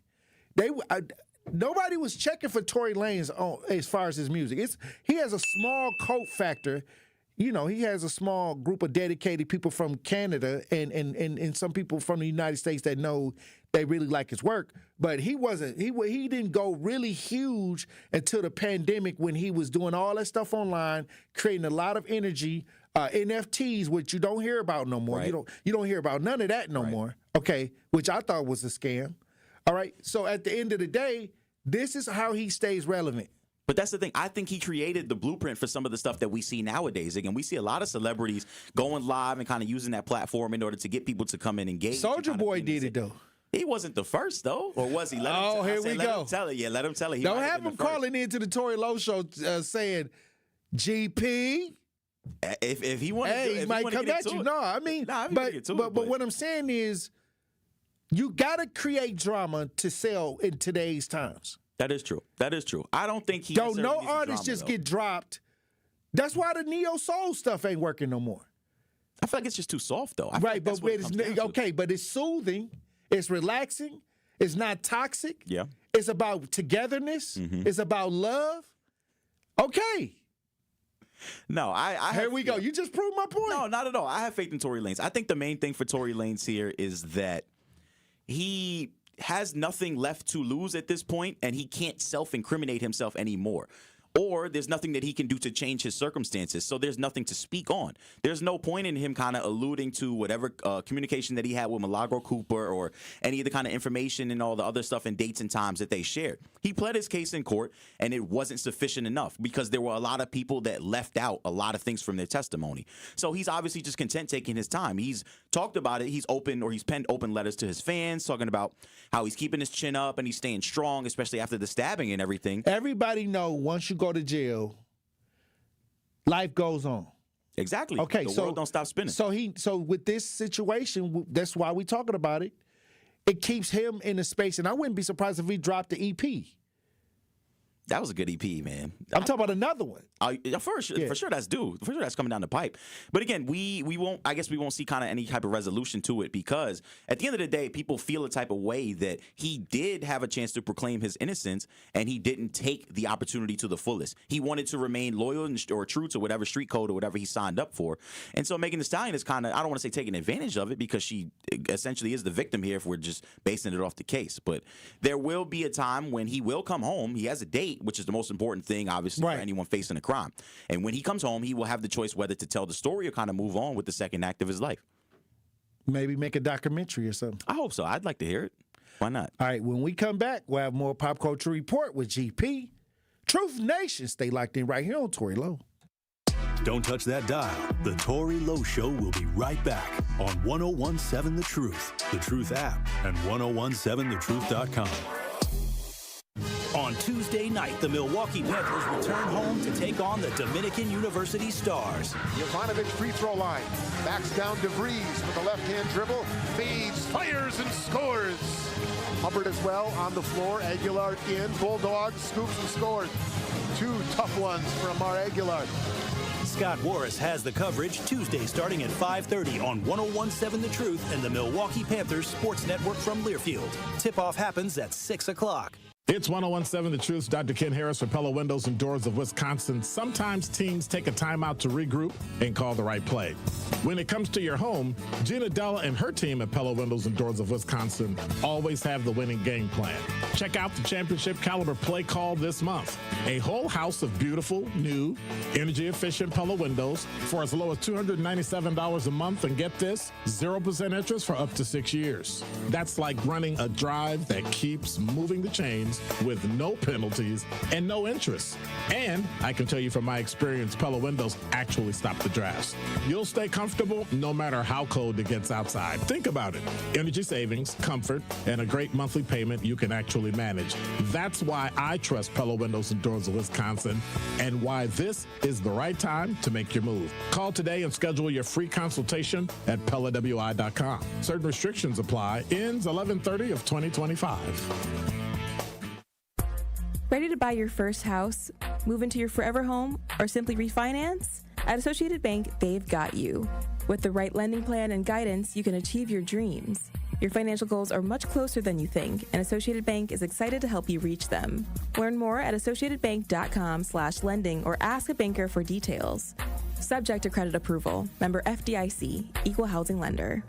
Nobody was checking for Tory Lanez as far as his music. He has a small cult factor. He has a small group of dedicated people from Canada and some people from the United States that know they really like his work. But he didn't go really huge until the pandemic, when he was doing all that stuff online, creating a lot of energy NFTs, which you don't hear about no more. Right. You don't hear about none of that no more. Okay, which I thought was a scam. All right. So at the end of the day, this is how he stays relevant. But that's the thing. I think he created the blueprint for some of the stuff that we see nowadays. Again, we see a lot of celebrities going live and kind of using that platform in order to get people to come and engage. Soulja Boy did it, though. He wasn't the first, though. Or was he? Let him here we let go. him tell it. Yeah, let him tell it. He Don't might have been him the first. calling into the Tory Lowe show saying, GP. If he wanted to, he might come at you. No, I mean, but what I'm saying is, you got to create drama to sell in today's times. That is true. That is true. I don't think he. Don't no necessarily needs the artists drama, just though. get dropped. That's why the neo soul stuff ain't working no more. I feel like it's just too soft, though. I feel Right, like that's but what it comes down to. okay, but it's soothing, it's relaxing, it's not toxic. Yeah. It's about togetherness. It's about love. Okay. No, Here we go. You just proved my point. No, not at all. I have faith in Tory Lanez. I think the main thing for Tory Lanez here is that he has nothing left to lose at this point, and he can't self-incriminate himself anymore. Or there's nothing that he can do to change his circumstances, so there's nothing to speak on. There's no point in him kind of alluding to whatever communication that he had with Milagro Cooper or any of the kind of information and all the other stuff and dates and times that they shared. He pled his case in court, and it wasn't sufficient enough because there were a lot of people that left out a lot of things from their testimony. So he's obviously just content taking his time. He's talked about it. He's penned open letters to his fans talking about how he's keeping his chin up and he's staying strong, especially after the stabbing and everything. Everybody know once you go to jail, life goes on. Exactly. Okay, the world don't stop spinning. So with this situation, that's why we're talking about it. It keeps him in a space, and I wouldn't be surprised if he dropped the EP. That was a good EP, man. I'm talking about another one. For sure that's due. For sure that's coming down the pipe. But again, we won't. I guess we won't see kind of any type of resolution to it because at the end of the day, people feel a type of way that he did have a chance to proclaim his innocence and he didn't take the opportunity to the fullest. He wanted to remain loyal or true to whatever street code or whatever he signed up for. And so Megan Thee Stallion is kind of, I don't want to say taking advantage of it because she essentially is the victim here if we're just basing it off the case. But there will be a time when he will come home. He has a date, which is the most important thing, obviously, for anyone facing a crime. And when he comes home, he will have the choice whether to tell the story or kind of move on with the second act of his life. Maybe make a documentary or something. I hope so. I'd like to hear it. Why not? All right, when we come back, we'll have more Pop Culture Report with GP. Truth Nation, stay locked in right here on Tory Lowe. Don't touch that dial. The Tory Lowe Show will be right back on 1017 The Truth, The Truth app, and 1017thetruth.com. On Tuesday night, the Milwaukee Panthers return home to take on the Dominican University Stars. Jovanovic free throw line. Backs down DeVries with a left-hand dribble. Feeds, fires, and scores. Hubbard as well on the floor. Aguilar in. Bulldog scoops and scores. Two tough ones for Amar Aguilar. Scott Warris has the coverage Tuesday starting at 5:30 on 1017 The Truth and the Milwaukee Panthers Sports Network from Learfield. Tip-off happens at 6 o'clock. It's 1017 The Truth. Dr. Ken Harris for Pella Windows and Doors of Wisconsin. Sometimes teams take a timeout to regroup and call the right play. When it comes to your home, Gina Della and her team at Pella Windows and Doors of Wisconsin always have the winning game plan. Check out the championship caliber play call this month. A whole house of beautiful, new, energy-efficient Pella windows for as low as $297 a month. And get this, 0% interest for up to 6 years. That's like running a drive that keeps moving the chains with no penalties and no interest. And I can tell you from my experience, Pella Windows actually stop the drafts. You'll stay comfortable no matter how cold it gets outside. Think about it. Energy savings, comfort, and a great monthly payment you can actually manage. That's why I trust Pella Windows and Doors of Wisconsin and why this is the right time to make your move. Call today and schedule your free consultation at PellaWI.com. Certain restrictions apply. Ends 11/30 of 2025. Ready to buy your first house, move into your forever home, or simply refinance? At Associated Bank, they've got you. With the right lending plan and guidance, you can achieve your dreams. Your financial goals are much closer than you think, and Associated Bank is excited to help you reach them. Learn more at associatedbank.com/lending or ask a banker for details. Subject to credit approval. Member FDIC, Equal Housing Lender.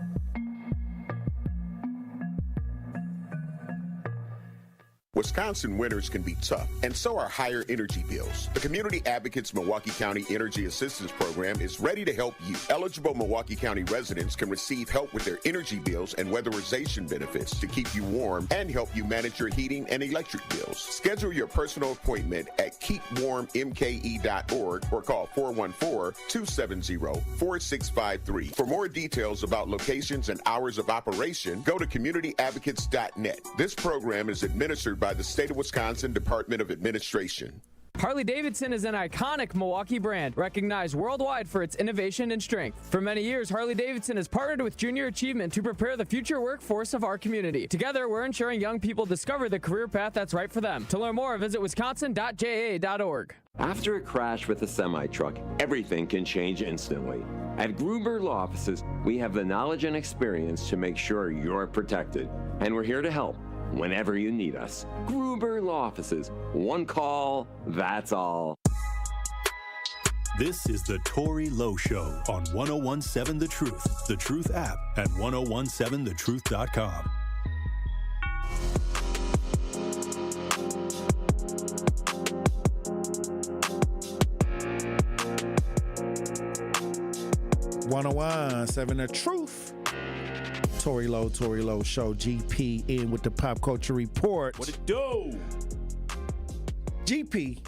Wisconsin winters can be tough, and so are higher energy bills. The Community Advocates Milwaukee County Energy Assistance Program is ready to help you. Eligible Milwaukee County residents can receive help with their energy bills and weatherization benefits to keep you warm and help you manage your heating and electric bills. Schedule your personal appointment at keepwarmmke.org or call 414-270-4653. For more details about locations and hours of operation, go to communityadvocates.net. This program is administered by the State of Wisconsin Department of Administration. Harley-Davidson is an iconic Milwaukee brand, recognized worldwide for its innovation and strength. For many years, Harley-Davidson has partnered with Junior Achievement to prepare the future workforce of our community. Together, we're ensuring young people discover the career path that's right for them. To learn more, visit wisconsin.ja.org. After a crash with a semi-truck, everything can change instantly. At Gruber Law Offices, we have the knowledge and experience to make sure you're protected. And we're here to help whenever you need us. Gruber Law Offices. One call, that's all. This is the Tory Lowe Show on 1017 The Truth, The Truth app, and 1017thetruth.com. Seven The Truth. Tory Lowe Show. GP in with the Pop Culture Report. What it do? GP,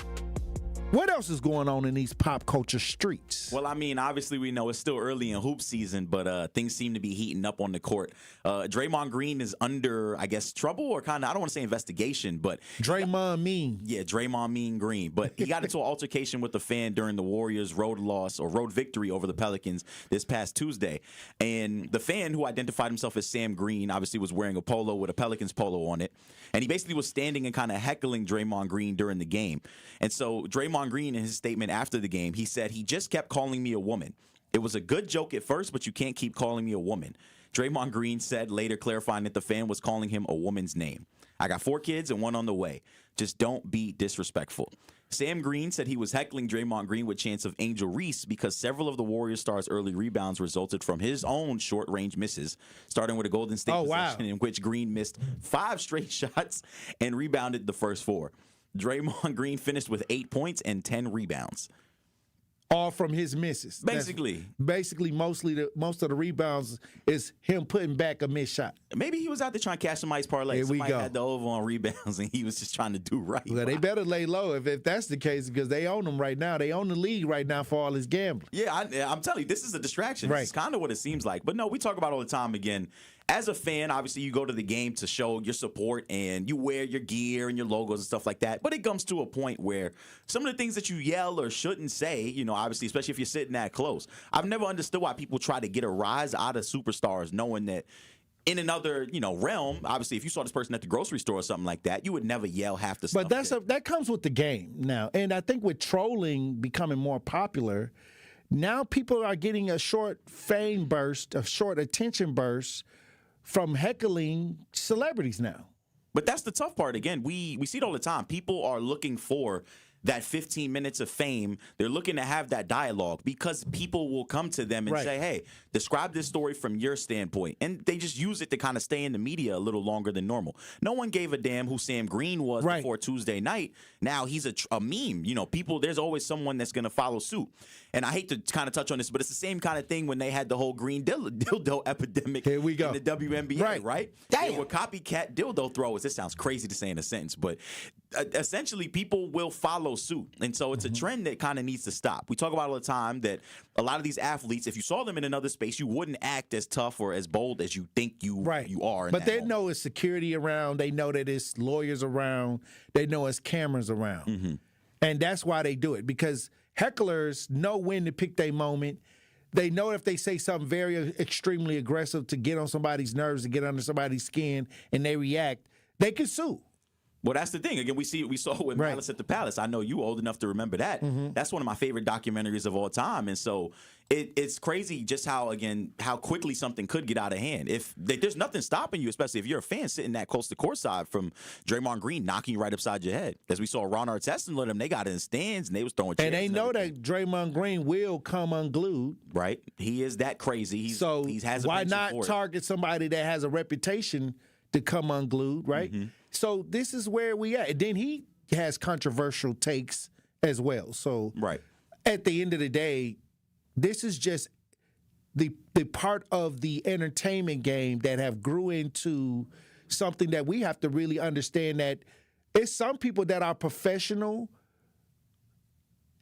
what else is going on in these pop culture streets? Well, I mean, obviously we know it's still early in hoop season, but things seem to be heating up on the court. Draymond Green is under, I guess, trouble or kind of, I don't want to say investigation, but Draymond Mean. Yeah, Draymond Mean Green. But he got into an altercation with a fan during the Warriors' road victory over the Pelicans this past Tuesday. And the fan, who identified himself as Sam Green, obviously was wearing a polo with a Pelicans polo on it. And he basically was standing and kind of heckling Draymond Green during the game. And so Draymond Green, in his statement after the game, he said, "He just kept calling me a woman. It was a good joke at first, but you can't keep calling me a woman." Draymond Green said later, clarifying that the fan was calling him a woman's name. "I got 4 kids and 1 on the way. Just don't be disrespectful." Sam Green said he was heckling Draymond Green with chants of Angel Reese because several of the Warriors star's early rebounds resulted from his own short-range misses, starting with a Golden State possession in which Green missed 5 straight shots and rebounded the first 4. Draymond Green finished with 8 points and 10 rebounds. All from his misses. Basically, most of the rebounds is him putting back a missed shot. Maybe he was out there trying to cash somebody's parlay. Somebody had the over on rebounds, and he was just trying to do right. Well, they better lay low if that's the case, because they own him right now. They own the league right now for all his gambling. Yeah, I'm telling you, this is a distraction. Right. It's kind of what it seems like. But no, we talk about it all the time again. As a fan, obviously, you go to the game to show your support and you wear your gear and your logos and stuff like that. But it comes to a point where some of the things that you yell or shouldn't say, obviously, especially if you're sitting that close. I've never understood why people try to get a rise out of superstars knowing that in another, realm, obviously, if you saw this person at the grocery store or something like that, you would never yell half the stuff. But that comes with the game now. And I think with trolling becoming more popular, now people are getting a short fame burst, a short attention burst from heckling celebrities now. But that's the tough part. Again, we see it all the time. People are looking for that 15 minutes of fame. They're looking to have that dialogue because people will come to them and say, "Hey, describe this story from your standpoint." And they just use it to kind of stay in the media a little longer than normal. No one gave a damn who Sam Green was before Tuesday night. Now he's a meme. People, there's always someone that's going to follow suit. And I hate to kind of touch on this, but it's the same kind of thing when they had the whole green dildo epidemic in the WNBA, right? They were copycat dildo throwers. This sounds crazy to say in a sentence, but essentially people will follow suit. And so it's a trend that kind of needs to stop. We talk about all the time that a lot of these athletes, if you saw them in another space, you wouldn't act as tough or as bold as you think you are. But they know it's security around. They know that it's lawyers around. They know it's cameras around. Mm-hmm. And that's why they do it, because hecklers know when to pick their moment. They know if they say something very extremely aggressive to get on somebody's nerves, to get under somebody's skin, and they react, they can sue. Well, that's the thing. Again, we saw with Malice at the Palace. I know you old enough to remember that. Mm-hmm. That's one of my favorite documentaries of all time. And so it's crazy just how quickly something could get out of hand. If there's nothing stopping you, especially if you're a fan sitting that close to courtside, from Draymond Green knocking you right upside your head. As we saw Ron Artest and them, they got in the stands and they was throwing chairs. And they know that Draymond Green will come unglued. Right. He is that crazy. He has a why not target somebody that has a reputation to come unglued, right? Mm-hmm. So this is where we at. And then he has controversial takes as well. So at the end of the day, this is just the part of the entertainment game that have grew into something that we have to really understand, that it's some people that are professional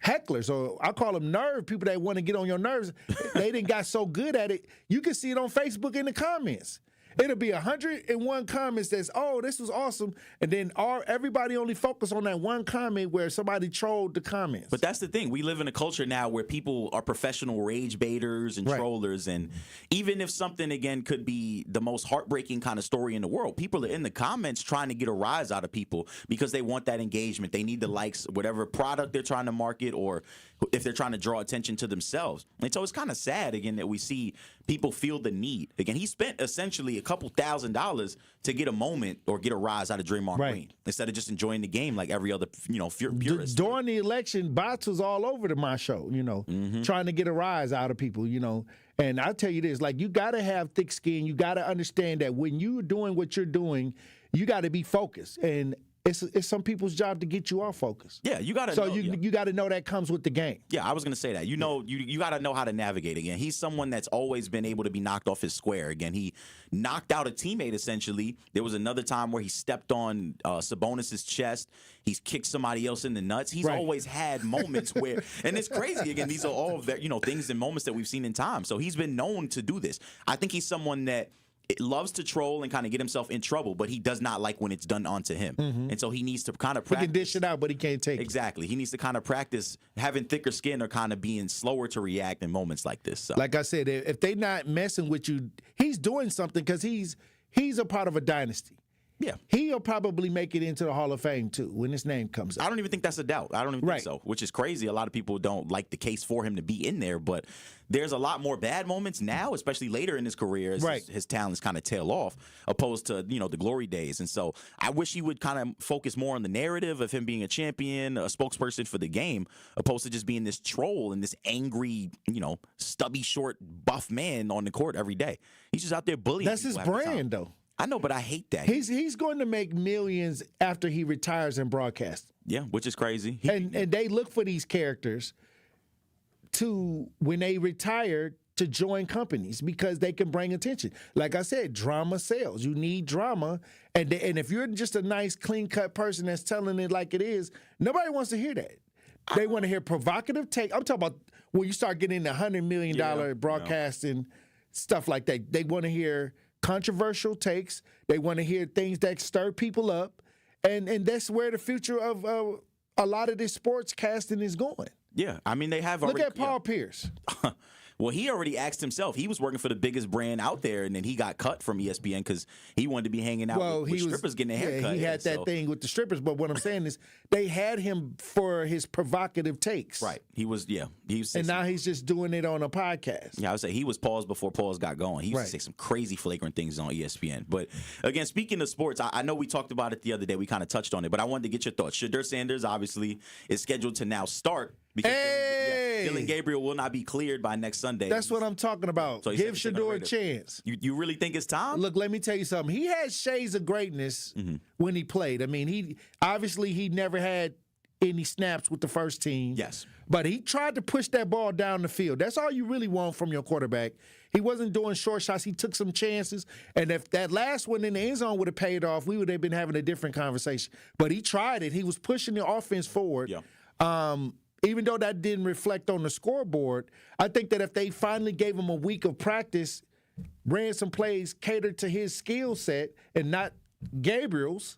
hecklers, or I call them nerve people that want to get on your nerves. They didn't got so good at it. You can see it on Facebook in the comments. It'll be 101 comments that's, oh, this was awesome. And then everybody only focus on that one comment where somebody trolled the comments. But that's the thing. We live in a culture now where people are professional rage baiters and trollers. And even if something, again, could be the most heartbreaking kind of story in the world, people are in the comments trying to get a rise out of people because they want that engagement. They need the likes, whatever product they're trying to market, or if they're trying to draw attention to themselves. And so it's kind of sad, again, that we see people feel the need. Again, he spent essentially a couple $1,000s to get a moment or get a rise out of Draymond Green instead of just enjoying the game like every other, purist. During the election, bots was all over my show, trying to get a rise out of people, And I'll tell you this, like, you got to have thick skin. You got to understand that when you're doing what you're doing, you got to be focused. And it's some people's job to get you off focus. Yeah, you got to. So you got to know that comes with the game. Yeah, I was going to say that. You got to know how to navigate. Again, he's someone that's always been able to be knocked off his square. Again, he knocked out a teammate essentially. There was another time where he stepped on Sabonis's chest. He's kicked somebody else in the nuts. He's always had moments where, and it's crazy. Again, these are all things and moments that we've seen in time. So he's been known to do this. I think he's someone that loves to troll and kind of get himself in trouble, but he does not like when it's done onto him. And so he needs to kind of practice. He can dish it out, but he can't take it. Exactly. He needs to kind of practice having thicker skin or kind of being slower to react in moments like this. So. Like I said, if they not messing with you, he's doing something because he's a part of a dynasty. Yeah. He'll probably make it into the Hall of Fame, too, when his name comes up. I don't even think that's a doubt. I don't even think so, which is crazy. A lot of people don't like the case for him to be in there, but there's a lot more bad moments now, especially later in his career, as his talents kind of tail off, opposed to, the glory days. And so I wish he would kind of focus more on the narrative of him being a champion, a spokesperson for the game, opposed to just being this troll and this angry, stubby, short, buff man on the court every day. He's just out there bullying. That's his brand, though. I know, but I hate that. He's going to make millions after he retires in broadcasting. Yeah, which is crazy. And they look for these characters to, when they retire, to join companies because they can bring attention. Like I said, drama sells. You need drama. And if you're just a nice, clean-cut person that's telling it like it is, nobody wants to hear that. They want to hear provocative take. I'm talking about when you start getting the $100 million broadcasting, stuff like that. They want to hear controversial takes. They want to hear things that stir people up. And that's where the future of a lot of this sports casting is going. Yeah, I mean, they have already... Look at Paul Pierce. Well, he already asked himself. He was working for the biggest brand out there, and then he got cut from ESPN because he wanted to be hanging out with strippers getting their hair cut. He had that thing with the strippers, but what I'm saying is they had him for his provocative takes. Right. He was, and now he's just doing it on a podcast. Yeah, I would say he was paused before pause got going. He used to say some crazy flagrant things on ESPN. But, again, speaking of sports, I know we talked about it the other day. We kind of touched on it, but I wanted to get your thoughts. Shedeur Sanders, obviously, is scheduled to now start. Because Dylan Gabriel will not be cleared by next Sunday. That's what I'm talking about. So give Shedeur a chance. You really think it's time? Look, let me tell you something. He had shades of greatness when he played. I mean, he never had any snaps with the first team. Yes. But he tried to push that ball down the field. That's all you really want from your quarterback. He wasn't doing short shots. He took some chances. And if that last one in the end zone would have paid off, we would have been having a different conversation. But he tried it. He was pushing the offense forward. Yeah. Even though that didn't reflect on the scoreboard, I think that if they finally gave him a week of practice, ran some plays catered to his skill set and not Gabriel's,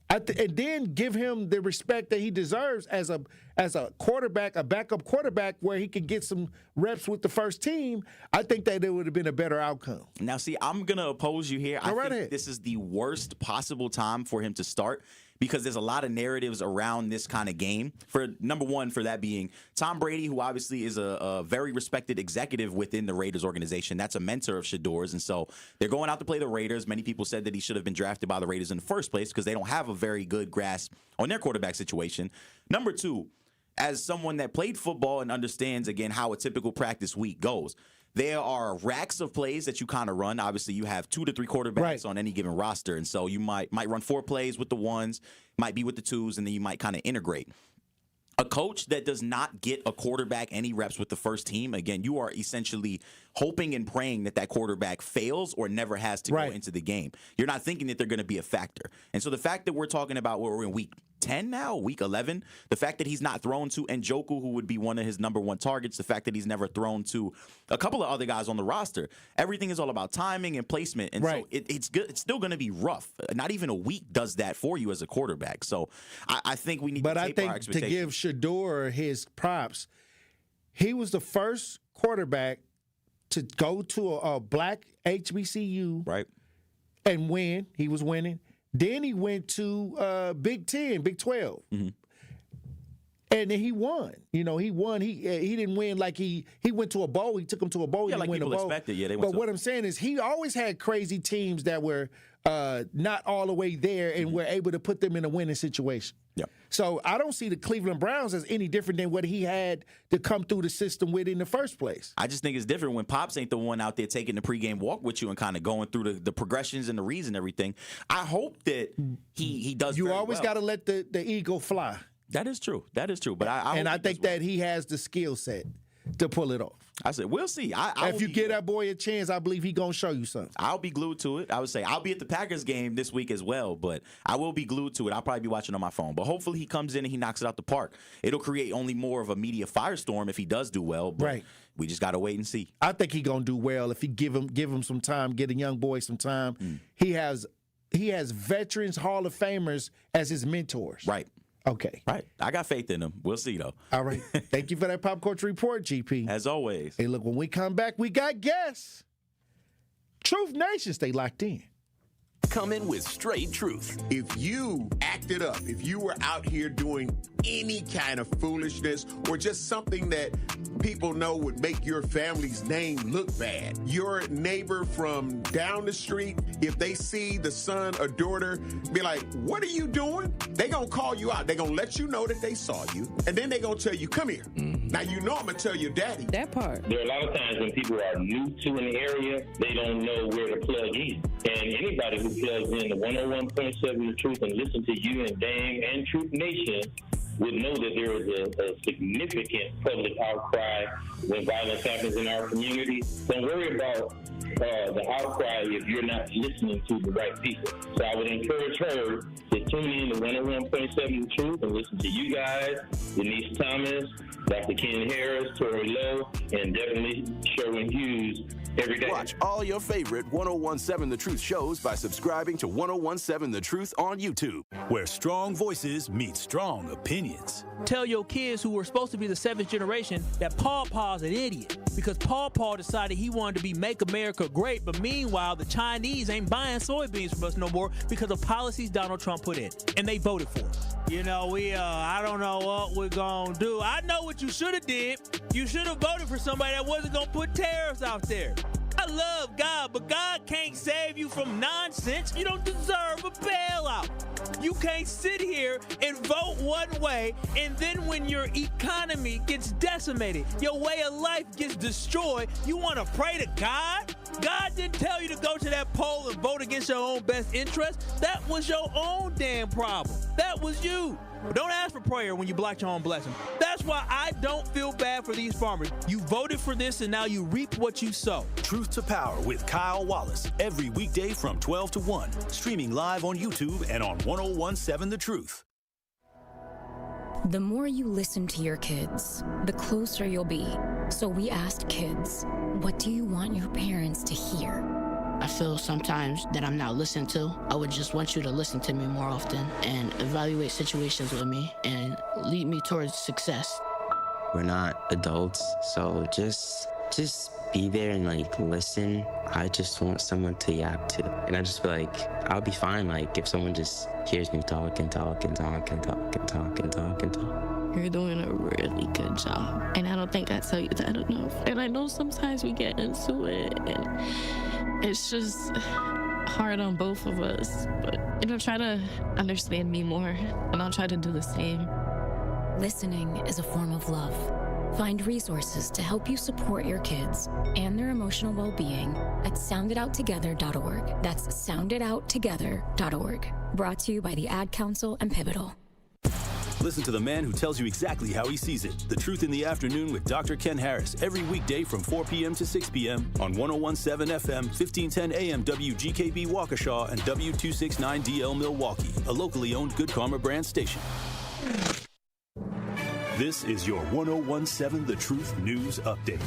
and then give him the respect that he deserves as a quarterback, a backup quarterback, where he could get some reps with the first team, I think that it would have been a better outcome. Now, see, I'm going to oppose you here. I think this is the worst possible time for him to start, because there's a lot of narratives around this kind of game. For number one, for that being Tom Brady, who obviously is a very respected executive within the Raiders organization. That's a mentor of Shedeur's. And so they're going out to play the Raiders. Many people said that he should have been drafted by the Raiders in the first place because they don't have a very good grasp on their quarterback situation. Number two, as someone that played football and understands, again, how a typical practice week goes, there are racks of plays that you kind of run. Obviously, you have 2 to 3 quarterbacks on any given roster, and so you might run 4 plays with the ones, might be with the 2s, and then you might kind of integrate. A coach that does not get a quarterback any reps with the first team, again, you are essentially hoping and praying that quarterback fails or never has to go into the game. You're not thinking that they're going to be a factor. And so the fact that we're talking about we're in week 10 now, week 11, the fact that he's not thrown to Njoku, who would be one of his number 1 targets, the fact that he's never thrown to a couple of other guys on the roster, everything is all about timing and placement. And so it's good. It's still going to be rough. Not even a week does that for you as a quarterback. So I think we need to taper our expectations. But I think to give Shedeur his props, he was the first quarterback to go to a black HBCU and win. He was winning. Then he went to Big 10, Big 12. And then he won. He won. He didn't win like he went to a bowl. He took him to a bowl. Yeah, he like win people a bowl. expected. Yeah, but what I'm saying is he always had crazy teams that were not all the way there and were able to put them in a winning situation. Yeah. So I don't see the Cleveland Browns as any different than what he had to come through the system with in the first place. I just think it's different when Pops ain't the one out there taking the pregame walk with you and kind of going through the progressions and the reads and everything. I hope that he does. You always got to let the ego fly. That is true. That is true. But I think that he has the skill set to pull it off. I said, we'll see. If you give that boy a chance, I believe he's going to show you something. I'll be glued to it. I would say I'll be at the Packers game this week as well, but I will be glued to it. I'll probably be watching on my phone. But hopefully he comes in and he knocks it out the park. It'll create only more of a media firestorm if he does do well. But we just got to wait and see. I think he's going to do well if you give him some time, get a young boy some time. He has veterans Hall of Famers as his mentors. Right. Okay. Right. I got faith in him. We'll see, though. All right. Thank you for that Pop Culture Report, GP. As always. Hey, look, when we come back, we got guests. Truth Nation, stay locked in. Come in with straight truth. If you acted up, if you were out here doing any kind of foolishness or just something that people know would make your family's name look bad, your neighbor from down the street, if they see the son or daughter, be like, what are you doing? They gonna call you out. They gonna let you know that they saw you, and then they gonna tell you, come here. Now you know I'm gonna tell your daddy. That part. There are a lot of times when people are new to an area, they don't know where to plug in. And anybody who plugs in the 101.7 The Truth and listen to you and Dame and Truth Nation would know that there is a significant public outcry when violence happens in our community. Don't worry about the outcry if you're not listening to the right people. So I would encourage her to tune in to 101.7 The Truth and listen to you guys, Denise Thomas, Dr. Ken Harris, Tory Lowe, and definitely Sherwin Hughes every day. Watch all your favorite 1017 The Truth shows by subscribing to 1017 The Truth on YouTube, where strong voices meet strong opinions. Tell your kids who were supposed to be the 7th generation that Paw Paw's an idiot because Paw Paw decided he wanted to be Make America Great, but meanwhile the Chinese ain't buying soybeans from us no more because of policies Donald Trump put in, and they voted for us. I don't know what we're gonna do. I know what you should have did. You should have voted for somebody that wasn't gonna put tariffs out there. I love God, but God can't save you from nonsense. You don't deserve a bailout. You can't sit here and vote one way, and then when your economy gets decimated, your way of life gets destroyed, you want to pray to God? God didn't tell you to go to that poll and vote against your own best interest. That was your own damn problem. That was you. But don't ask for prayer when you block your own blessing. That's why I don't feel bad for these farmers. You voted for this, and now you reap what you sow. Truth to Power with Kyle Wallace, every weekday from 12 to 1. Streaming live on YouTube and on 1017 The Truth. The more you listen to your kids, the closer you'll be. So we asked kids, what do you want your parents to hear? I feel sometimes that I'm not listened to. I would just want you to listen to me more often and evaluate situations with me and lead me towards success. We're not adults, so just be there and listen. I just want someone to yap to. And I just feel like I'll be fine if someone just hears me talk and talk and talk and talk and talk and talk and talk. You're doing a really good job. And I don't think I tell you that enough. And I know sometimes we get into it and it's just hard on both of us. But, try to understand me more and I'll try to do the same. Listening is a form of love. Find resources to help you support your kids and their emotional well-being at sounditouttogether.org. That's sounditouttogether.org. Brought to you by the Ad Council and Pivotal. Listen to the man who tells you exactly how he sees it. The Truth in the Afternoon with Dr. Ken Harris every weekday from 4 p.m. to 6 p.m. on 101.7 FM, 1510 AM WGKB Waukesha and W269DL Milwaukee, a locally owned Good Karma brand station. This is your 101.7 The Truth News Update.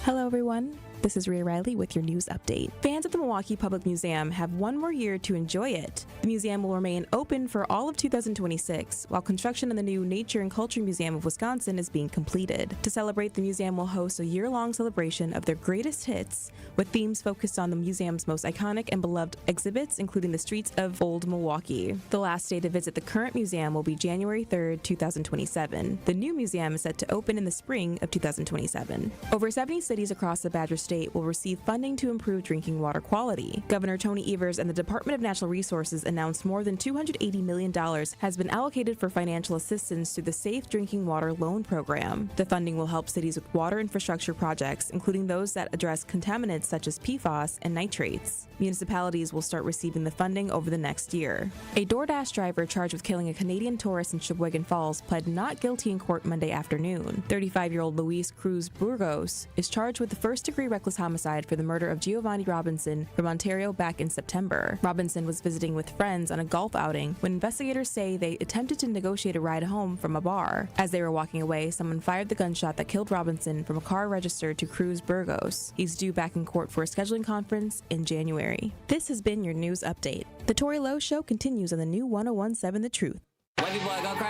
Hello, everyone. This is Rhea Riley with your news update. Fans of the Milwaukee Public Museum have one more year to enjoy it. The museum will remain open for all of 2026, while construction on the new Nature and Culture Museum of Wisconsin is being completed. To celebrate, the museum will host a year-long celebration of their greatest hits, with themes focused on the museum's most iconic and beloved exhibits, including the streets of Old Milwaukee. The last day to visit the current museum will be January 3rd, 2027. The new museum is set to open in the spring of 2027. Over 70 cities across the Badger State will receive funding to improve drinking water quality. Governor Tony Evers and the Department of Natural Resources announced more than $280 million has been allocated for financial assistance through the Safe Drinking Water Loan Program. The funding will help cities with water infrastructure projects, including those that address contaminants such as PFAS and nitrates. Municipalities will start receiving the funding over the next year. A DoorDash driver charged with killing a Canadian tourist in Sheboygan Falls pled not guilty in court Monday afternoon. 35-year-old Luis Cruz Burgos is charged with the first-degree reckless homicide for the murder of Giovanni Robinson from Ontario back in September. Robinson was visiting with friends on a golf outing when investigators say they attempted to negotiate a ride home from a bar. As they were walking away, someone fired the gunshot that killed Robinson from a car registered to Cruz Burgos. He's due back in court for a scheduling conference in January. This has been your news update. The Tory Lowe Show continues on the new 101.7 The Truth.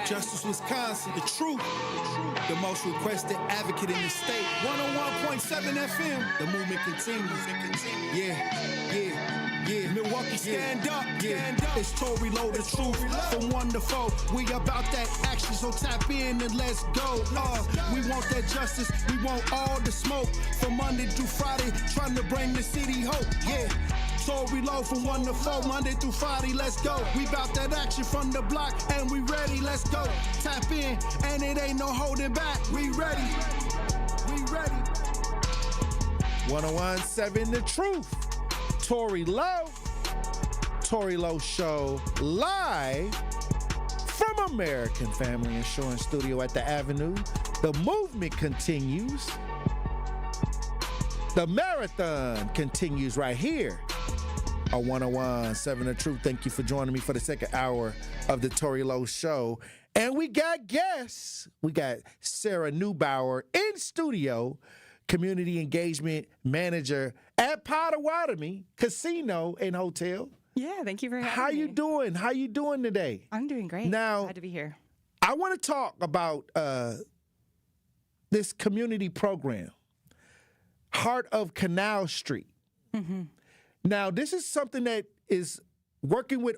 Justice Wisconsin, the truth, the most requested advocate in the state. 101.7 FM, the movement continues. Yeah. Milwaukee, stand up, stand up. It's Tory Lowe, the truth, from 1 to 4. We about that action, so tap in and let's go. We want that justice, we want all the smoke. From Monday through Friday, trying to bring the city hope. Yeah. Tory Lowe from 1 to 4, Monday through Friday, let's go. We bout that action from the block, and we ready, let's go. Tap in, and it ain't no holding back. We ready. 101.7 The Truth. Tory Lowe Show, live from American Family Insurance Studio at the Avenue. The movement continues. The marathon continues right here on 101.7 The Truth. Thank you for joining me for the second hour of the Tory Lowe Show. And we got guests. We got Sarah Neubauer in studio, Community Engagement Manager at Potawatomi Casino and Hotel. Yeah, thank you for having me. How you doing? How you doing today? I'm doing great. Now, glad to be here. I want to talk about this community program, Heart of Canal Street. Mm-hmm. Now, this is something that is working with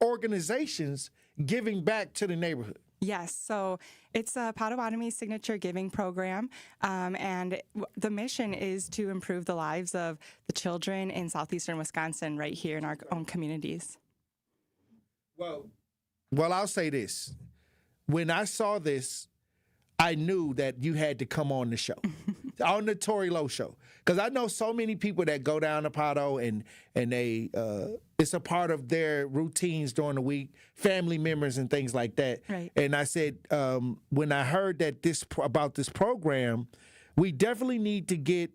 organizations giving back to the neighborhood. Yes, so it's a Potawatomi signature giving program, and the mission is to improve the lives of the children in southeastern Wisconsin right here in our own communities. Well, I'll say this. When I saw this, I knew that you had to come on the show, on the Tory Lowe Show. Because I know so many people that go down to Potto and they it's a part of their routines during the week, family members and things like that. Right. And I said, when I heard that about this program, we definitely need to get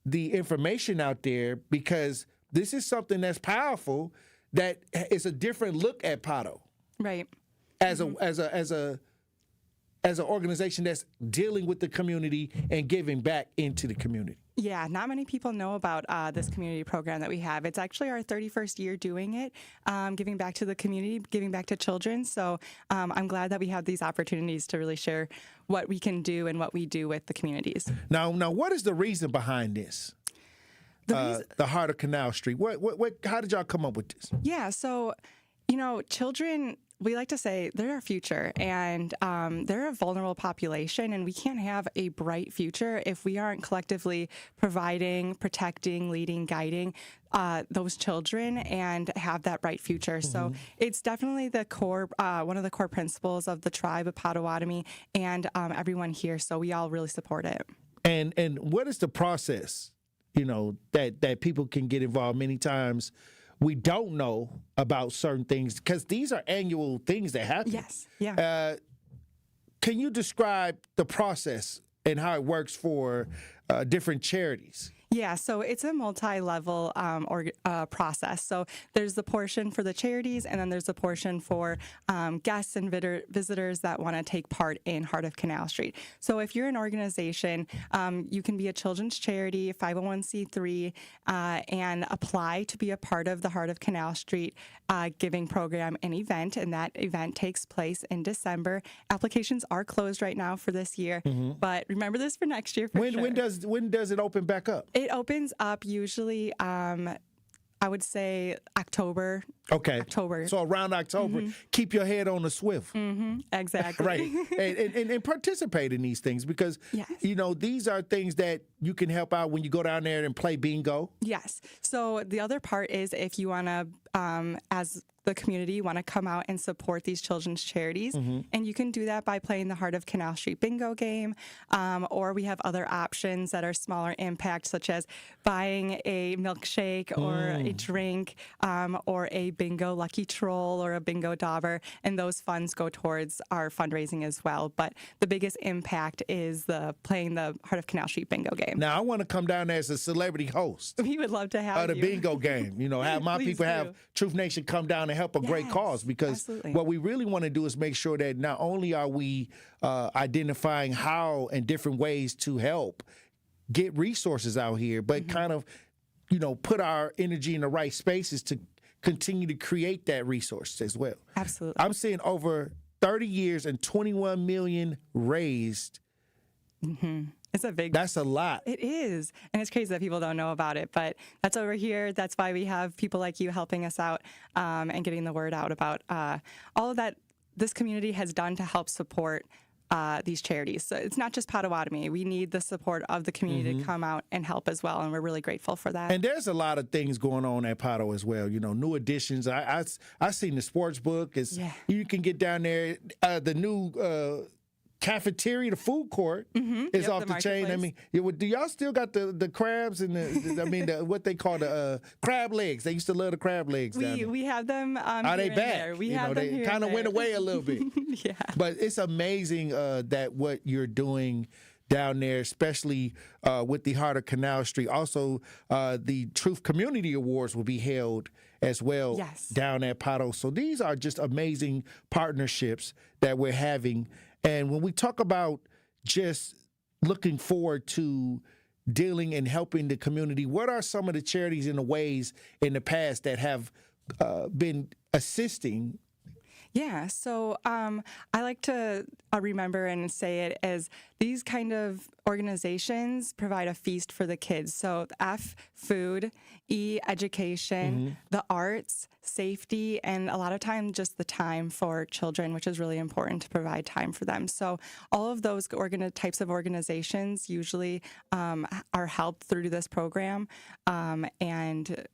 the information out there because this is something that's powerful, that is a different look at Potto. Right. As an organization that's dealing with the community and giving back into the community. Yeah, not many people know about this community program that we have. It's actually our 31st year doing it, giving back to the community, giving back to children. So I'm glad that we have these opportunities to really share what we can do and what we do with the communities. Now, what is the reason behind this? The Heart of Canal Street. How did y'all come up with this? Yeah, so, children we like to say they're our future, and they're a vulnerable population, and we can't have a bright future if we aren't collectively providing, protecting, leading, guiding those children and have that bright future. So it's definitely the core, one of the core principles of the tribe of Potawatomi and everyone here. So we all really support it. And what is the process, that people can get involved? Many times we don't know about certain things because these are annual things that happen. Yes. Yeah. Can you describe the process and how it works for different charities? Yeah, so it's a multi-level process. So there's the portion for the charities, and then there's a portion for guests and visitors that want to take part in Heart of Canal Street. So if you're an organization, you can be a children's charity, 501c3, and apply to be a part of the Heart of Canal Street giving program and event, and that event takes place in December. Applications are closed right now for this year, but remember this for next year. When does it open back up? It opens up usually, I would say October. Okay. October. So around October, keep your head on the swift. Exactly. Right. And participate in these things because, these are things that you can help out when you go down there and play bingo. Yes. So the other part is if you want to, as the community, want to come out and support these children's charities. And you can do that by playing the Heart of Canal Street bingo game. Or we have other options that are smaller impact, such as buying a milkshake or a drink or a bingo lucky troll or a bingo dauber. And those funds go towards our fundraising as well. But the biggest impact is playing the Heart of Canal Street bingo game. Now, I want to come down there as a celebrity host. We would love to have the bingo game. Have my people have Truth Nation come down and help a great cause, because what we really want to do is make sure that not only are we identifying how and different ways to help get resources out here, but kind of, put our energy in the right spaces to continue to create that resource as well. Absolutely. I'm seeing over 30 years and 21 million raised. It's that's a lot. It is. And it's crazy that people don't know about it, but that's over here. That's why we have people like you helping us out and getting the word out about all of that this community has done to help support these charities. So it's not just Potawatomi. We need the support of the community to come out and help as well, and we're really grateful for that. And there's a lot of things going on at Potto as well. New additions. I seen the sports book. You can get down there. The new cafeteria, the food court is off the chain. I mean, do y'all still got the crabs and what they call the crab legs? They used to love the crab legs. We have them. Are they back? There. We have them. They kind of went away a little bit. Yeah. But it's amazing that what you're doing down there, especially with the Heart of Canal Street. Also, the Truth Community Awards will be held as well down at Potto. So these are just amazing partnerships that we're having. And when we talk about just looking forward to dealing and helping the community, what are some of the charities and the ways in the past that have been assisting? Yeah, so I like to remember and say it as these kind of organizations provide a feast for the kids. So F, food, E, education, the arts, safety, and a lot of times just the time for children, which is really important to provide time for them. So all of those types of organizations usually are helped through this program and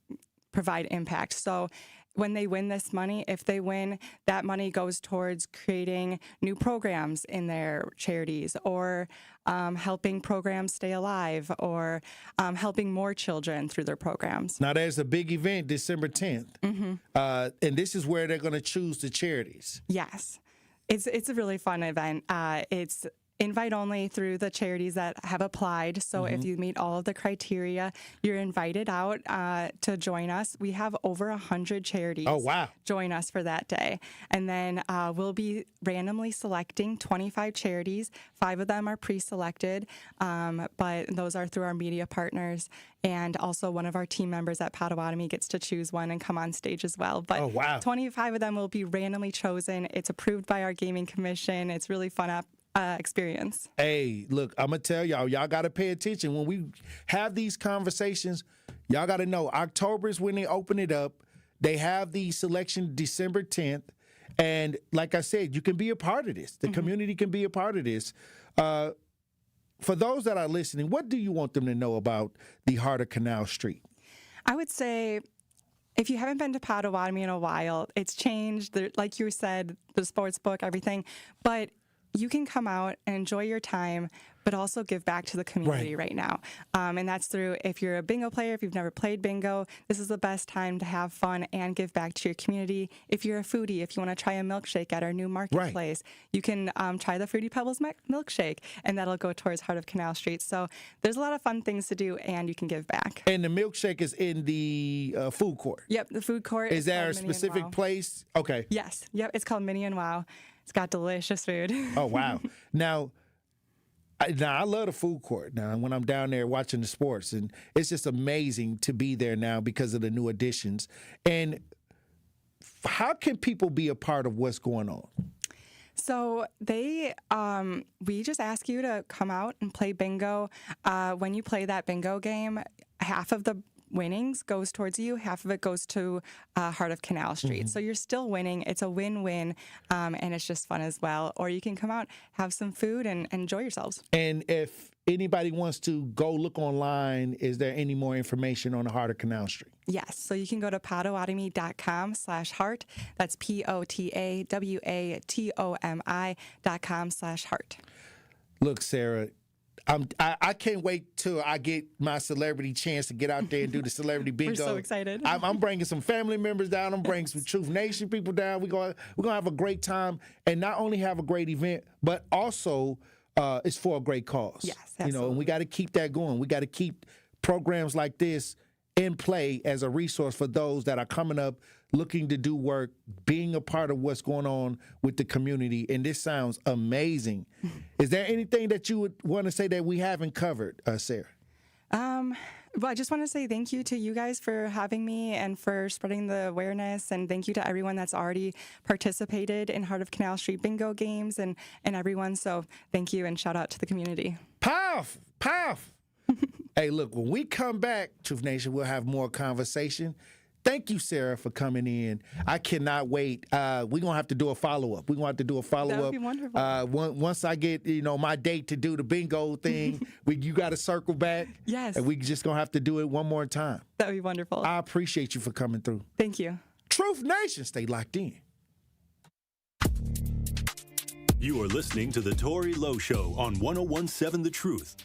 provide impact. So when they win this money, if they win, that money goes towards creating new programs in their charities or helping programs stay alive or helping more children through their programs. Now, there's a big event December 10th, and this is where they're going to choose the charities. Yes. It's a really fun event. It's invite only through the charities that have applied. So if you meet all of the criteria, you're invited out to join us. We have over 100 charities join us for that day. And then we'll be randomly selecting 25 charities. 5 of them are pre-selected, but those are through our media partners. And also one of our team members at Potawatomi gets to choose one and come on stage as well. But 25 of them will be randomly chosen. It's approved by our gaming commission. It's really fun experience. Hey, look, I'm going to tell y'all got to pay attention. When we have these conversations, y'all got to know October is when they open it up. They have the selection December 10th. And like I said, you can be a part of this. The community can be a part of this. For those that are listening, what do you want them to know about the Heart of Canal Street? I would say, if you haven't been to Potawatomi in a while, it's changed. Like you said, the sports book, everything. But you can come out and enjoy your time, but also give back to the community right now. And that's through, if you're a bingo player, if you've never played bingo, this is the best time to have fun and give back to your community. If you're a foodie, if you want to try a milkshake at our new marketplace, you can try the Fruity Pebbles milkshake, and that'll go towards Heart of Canal Street. So there's a lot of fun things to do, and you can give back. And the milkshake is in the food court? Yep, the food court. Is there a specific place? Okay. Yes. Yep, it's called Minnie and Wow. It's got delicious food. Oh, wow. Now, I love the food court now when I'm down there watching the sports, and it's just amazing to be there now because of the new additions. And how can people be a part of what's going on? So we just ask you to come out and play bingo. When you play that bingo game, half of the winnings goes towards you, half of it goes to Heart of Canal Street. So you're still winning. It's a win-win, and it's just fun as well. Or you can come out, have some food, and enjoy yourselves. And if anybody wants to go look online, is there any more information on the Heart of Canal Street? Yes. So you can go to potawatomi.com/heart. That's POTAWATOMI.com/heart. Look, Sarah, I can't wait till I get my celebrity chance to get out there and do the celebrity bingo. We're so excited. I'm bringing some family members down. I'm bringing some Truth Nation people down. We're gonna have a great time, and not only have a great event, but also it's for a great cause. Yes, absolutely. And we got to keep that going. We got to keep programs like this in play as a resource for those that are coming up, looking to do work, being a part of what's going on with the community. And this sounds amazing. Is there anything that you would want to say that we haven't covered, Sarah? Well, I just want to say thank you to you guys for having me and for spreading the awareness, and thank you to everyone that's already participated in Heart of Canal Street bingo games and everyone. So thank you, and shout out to the community. Powerful. Hey, look, when we come back, Truth Nation, we'll have more conversation. Thank you, Sarah, for coming in. I cannot wait. We're going to have to do a follow-up. That would be wonderful. Once I get, my date to do the bingo thing, you got to circle back. Yes. And we just going to have to do it one more time. That would be wonderful. I appreciate you for coming through. Thank you. Truth Nation, stay locked in. You are listening to The Tory Lowe Show on 1017 The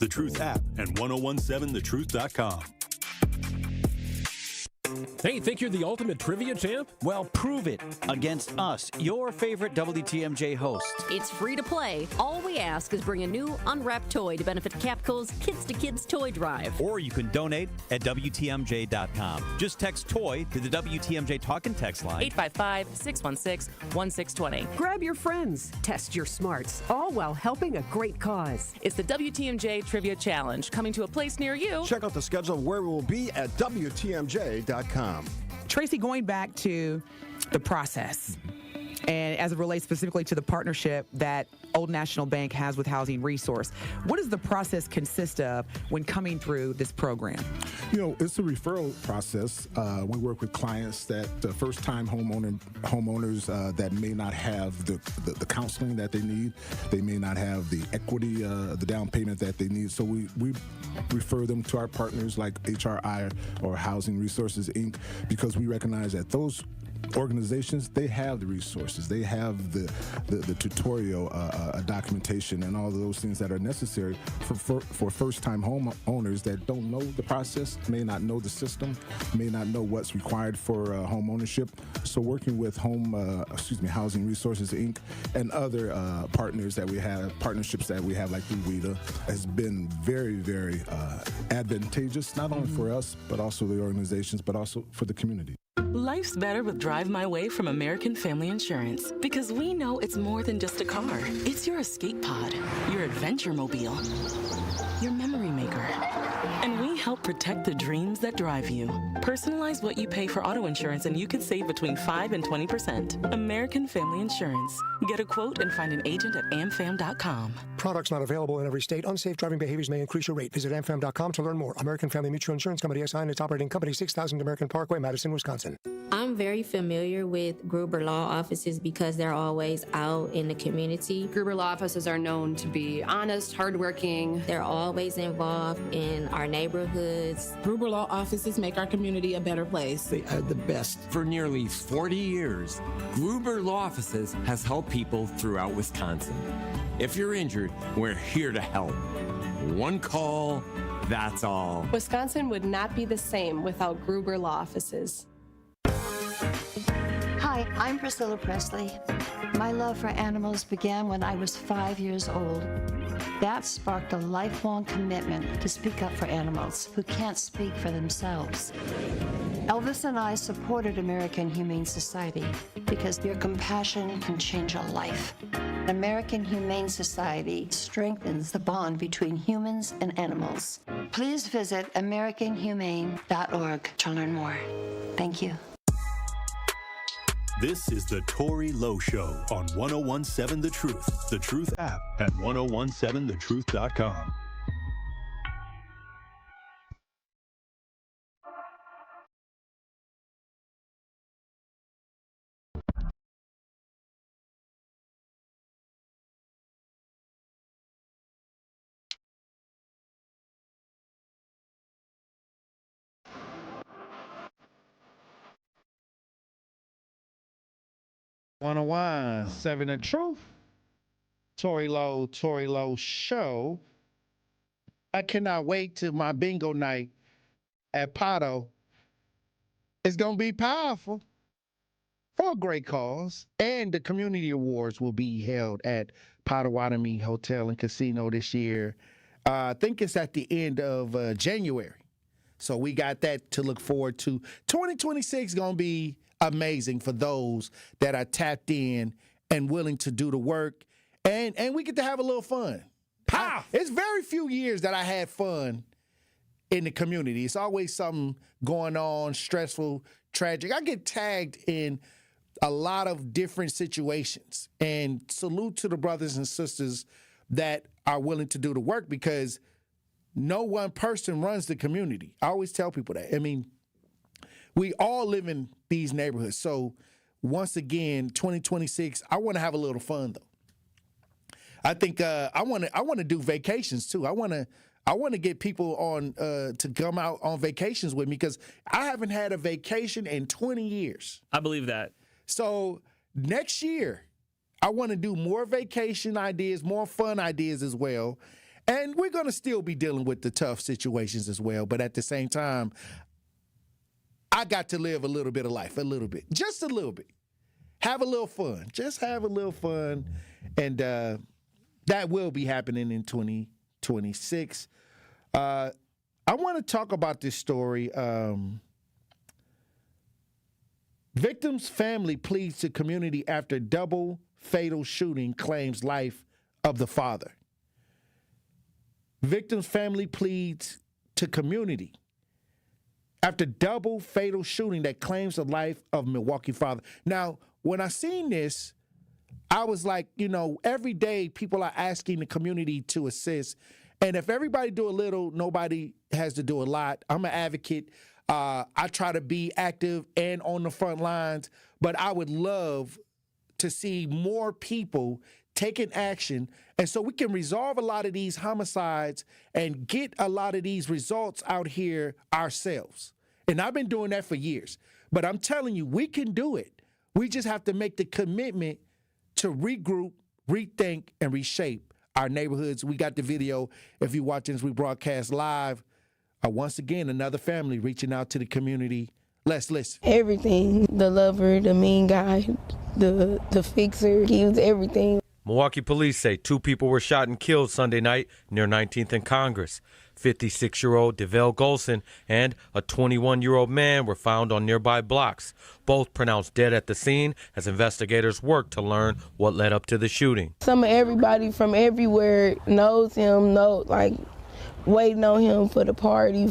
Truth app, and 1017thetruth.com. Hey, think you're the ultimate trivia champ? Well, prove it against us, your favorite WTMJ hosts. It's free to play. All we ask is bring a new unwrapped toy to benefit Capco's Kids to Kids Toy Drive. Or you can donate at WTMJ.com. Just text TOY to the WTMJ talk and text line. 855-616-1620. Grab your friends. Test your smarts. All while helping a great cause. It's the WTMJ Trivia Challenge, coming to a place near you. Check out the schedule of where we will be at WTMJ.com. Tracy, going back to the process, and as it relates specifically to the partnership that Old National Bank has with Housing Resource, what does the process consist of when coming through this program? It's a referral process. We work with clients that first-time homeowners that may not have the counseling that they need. They may not have the equity, the down payment that they need. So we refer them to our partners like HRI or Housing Resources, Inc., because we recognize that those organizations, they have the resources, they have the tutorial documentation and all of those things that are necessary for first-time homeowners that don't know the process, may not know the system, may not know what's required for home ownership. So working with Housing Resources, Inc. and other partnerships that we have like through WIDA has been very, very advantageous, not only for us, but also the organizations, but also for the community. Life's better with Drive My Way from American Family Insurance, because we know it's more than just a car. It's your escape pod, your adventure mobile, your memory maker. And we help protect the dreams that drive you. Personalize what you pay for auto insurance and you could save between 5 and 20%. American Family Insurance. Get a quote and find an agent at amfam.com. Products not available in every state. Unsafe driving behaviors may increase your rate. Visit amfam.com to learn more. American Family Mutual Insurance Company, SI, and its operating company, 6000 American Parkway, Madison, Wisconsin. I'm very familiar with Gruber Law Offices because they're always out in the community. Gruber Law Offices are known to be honest, hardworking. They're always involved in our neighborhoods. Gruber Law Offices make our community a better place. They are the best. For nearly 40 years, Gruber Law Offices has helped people throughout Wisconsin. If you're injured, we're here to help. One call, that's all. Wisconsin would not be the same without Gruber Law Offices. Hi, I'm Priscilla Presley. My love for animals began when I was 5 years old. That sparked a lifelong commitment to speak up for animals who can't speak for themselves. Elvis and I supported American Humane Society because your compassion can change a life. American Humane Society strengthens the bond between humans and animals. Please visit AmericanHumane.org to learn more. Thank you. This is the Tory Lowe Show on 1017 The Truth, The Truth app at 1017thetruth.com. Seven The Truth. Tory Lowe Show. I cannot wait till my bingo night at Pato. It's going to be powerful for a great cause. And the community awards will be held at Potawatomi Hotel and Casino this year. I think it's at the end of January. So we got that to look forward to. 2026 is going to be amazing for those that are tapped in and willing to do the work. And we get to have a little fun. It's very few years that I had fun in the community. It's always something going on, stressful, tragic. I get tagged in a lot of different situations. And salute to the brothers and sisters that are willing to do the work, because no one person runs the community. I always tell people that. I mean, we all live in these neighborhoods. So once again, 2026, I want to have a little fun though. I think I want to do vacations too. I want to get people on to come out on vacations with me, because I haven't had a vacation in 20 years. I believe that. So next year, I want to do more vacation ideas, more fun ideas as well. And we're going to still be dealing with the tough situations as well. But at the same time, I got to live a little bit of life, just a little bit. Have a little fun. Just have a little fun. And that will be happening in 2026. I want to talk about this story. Victim's family pleads to community after double fatal shooting claims life of the father. Victim's family pleads to community after double fatal shooting that claims the life of Milwaukee father. Now, when I seen this, I was like, every day people are asking the community to assist. And if everybody do a little, nobody has to do a lot. I'm an advocate. I try to be active and on the front lines, but I would love to see more people taking action, and so we can resolve a lot of these homicides and get a lot of these results out here ourselves. And I've been doing that for years. But I'm telling you, we can do it. We just have to make the commitment to regroup, rethink, and reshape our neighborhoods. We got the video. If you're watching this, we broadcast live. Once again, another family reaching out to the community. Let's listen. Everything. The lover, the mean guy, the fixer. He was everything. Milwaukee police say 2 people were shot and killed Sunday night near 19th and Congress. 56-year-old DeVale Golson and a 21-year-old man were found on nearby blocks. Both pronounced dead at the scene as investigators work to learn what led up to the shooting. Some of everybody from everywhere knows him, waiting on him for the party,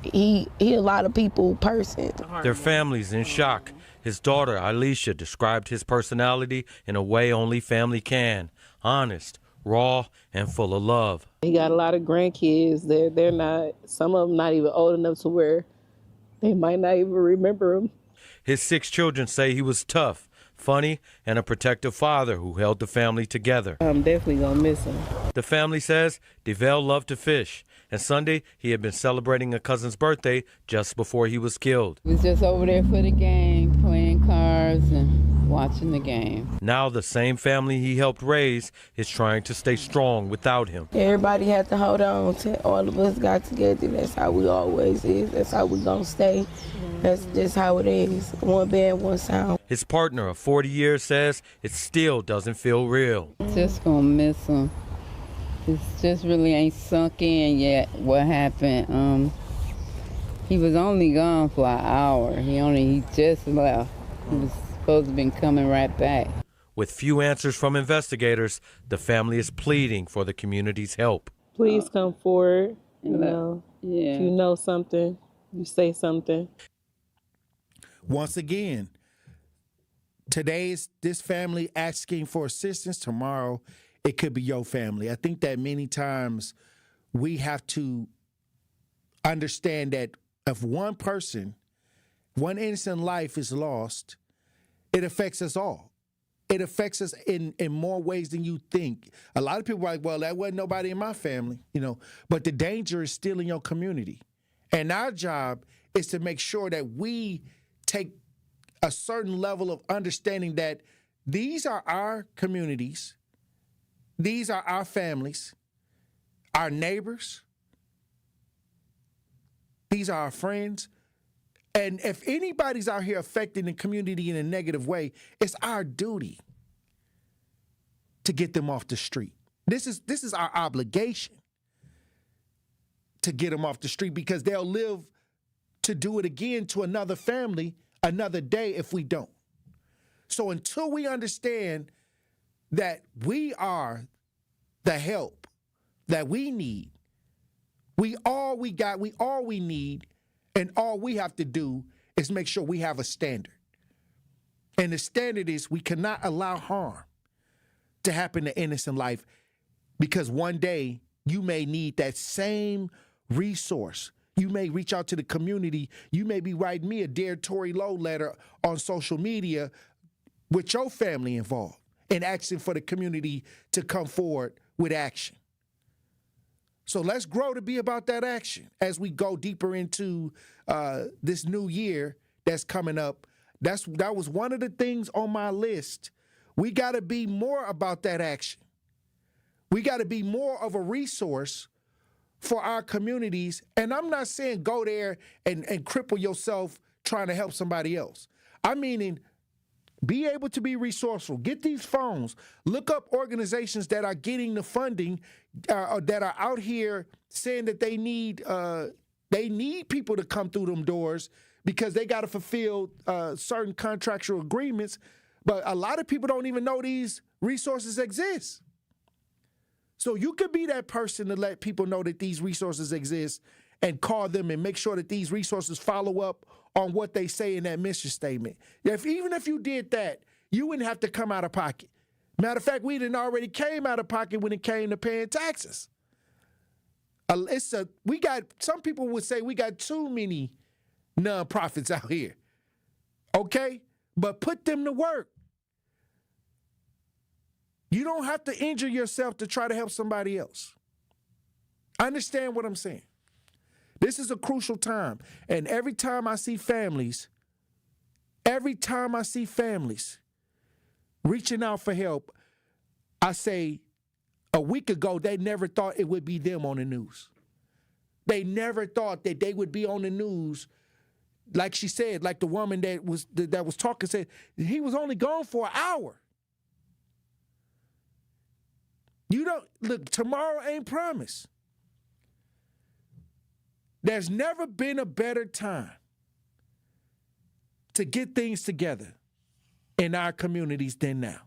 he a lot of people person. Their family's in shock. His daughter, Alicia, described his personality in a way only family can. Honest, raw, and full of love. He got a lot of grandkids. They're not, some of them not even old enough to where they might not even remember him. His 6 children say he was tough, funny, and a protective father who held the family together. I'm definitely going to miss him. The family says DeVale loved to fish, and Sunday he had been celebrating a cousin's birthday just before he was killed. He was just over there for the game, playing cards and watching the game. Now the same family he helped raise is trying to stay strong without him. Everybody had to hold on to all of us got together. That's how we always is. That's how we gonna stay. That's just how it is. One band, one sound. His partner of 40 years says it still doesn't feel real. Just gonna miss him. It just really ain't sunk in yet what happened. He was only gone for an hour. He just left. He was supposed to have been coming right back. With few answers from investigators, the family is pleading for the community's help. Please come forward. If you know something, you say something. Once again, today is this family asking for assistance. Tomorrow, it could be your family. I think that many times we have to understand that if one person, one innocent life is lost, it affects us all. It affects us in more ways than you think. A lot of people are like, well, that wasn't nobody in my family, but the danger is still in your community. And our job is to make sure that we take a certain level of understanding that these are our communities, these are our families, our neighbors, these are our friends. And if anybody's out here affecting the community in a negative way, it's our duty to get them off the street. This is our obligation to get them off the street, because they'll live to do it again to another family another day if we don't. So until we understand that we are the help that we need, we all we need, and all we have to do is make sure we have a standard. And the standard is we cannot allow harm to happen to innocent life, because one day you may need that same resource. You may reach out to the community. You may be writing me a Dear Tory Lowe letter on social media with your family involved and asking for the community to come forward with action. So let's grow to be about that action as we go deeper into this new year that's coming up. That was one of the things on my list. We got to be more about that action. We got to be more of a resource for our communities. And I'm not saying go there and cripple yourself trying to help somebody else. I mean, be able to be resourceful. Get these phones. Look up organizations that are getting the funding, that are out here saying that they need people to come through them doors because they got to fulfill certain contractual agreements. But a lot of people don't even know these resources exist. So you could be that person to let people know that these resources exist and call them and make sure that these resources follow up on what they say in that mission statement. Even if you did that, you wouldn't have to come out of pocket. Matter of fact, we didn't already came out of pocket when it came to paying taxes. Some people would say we got too many nonprofits out here. Okay? But put them to work. You don't have to injure yourself to try to help somebody else. Understand what I'm saying? This is a crucial time. And every time I see families reaching out for help, I say a week ago, they never thought it would be them on the news. They never thought that they would be on the news. Like she said, like the woman that was talking said, he was only gone for an hour. Look, tomorrow ain't promised. There's never been a better time to get things together in our communities than now.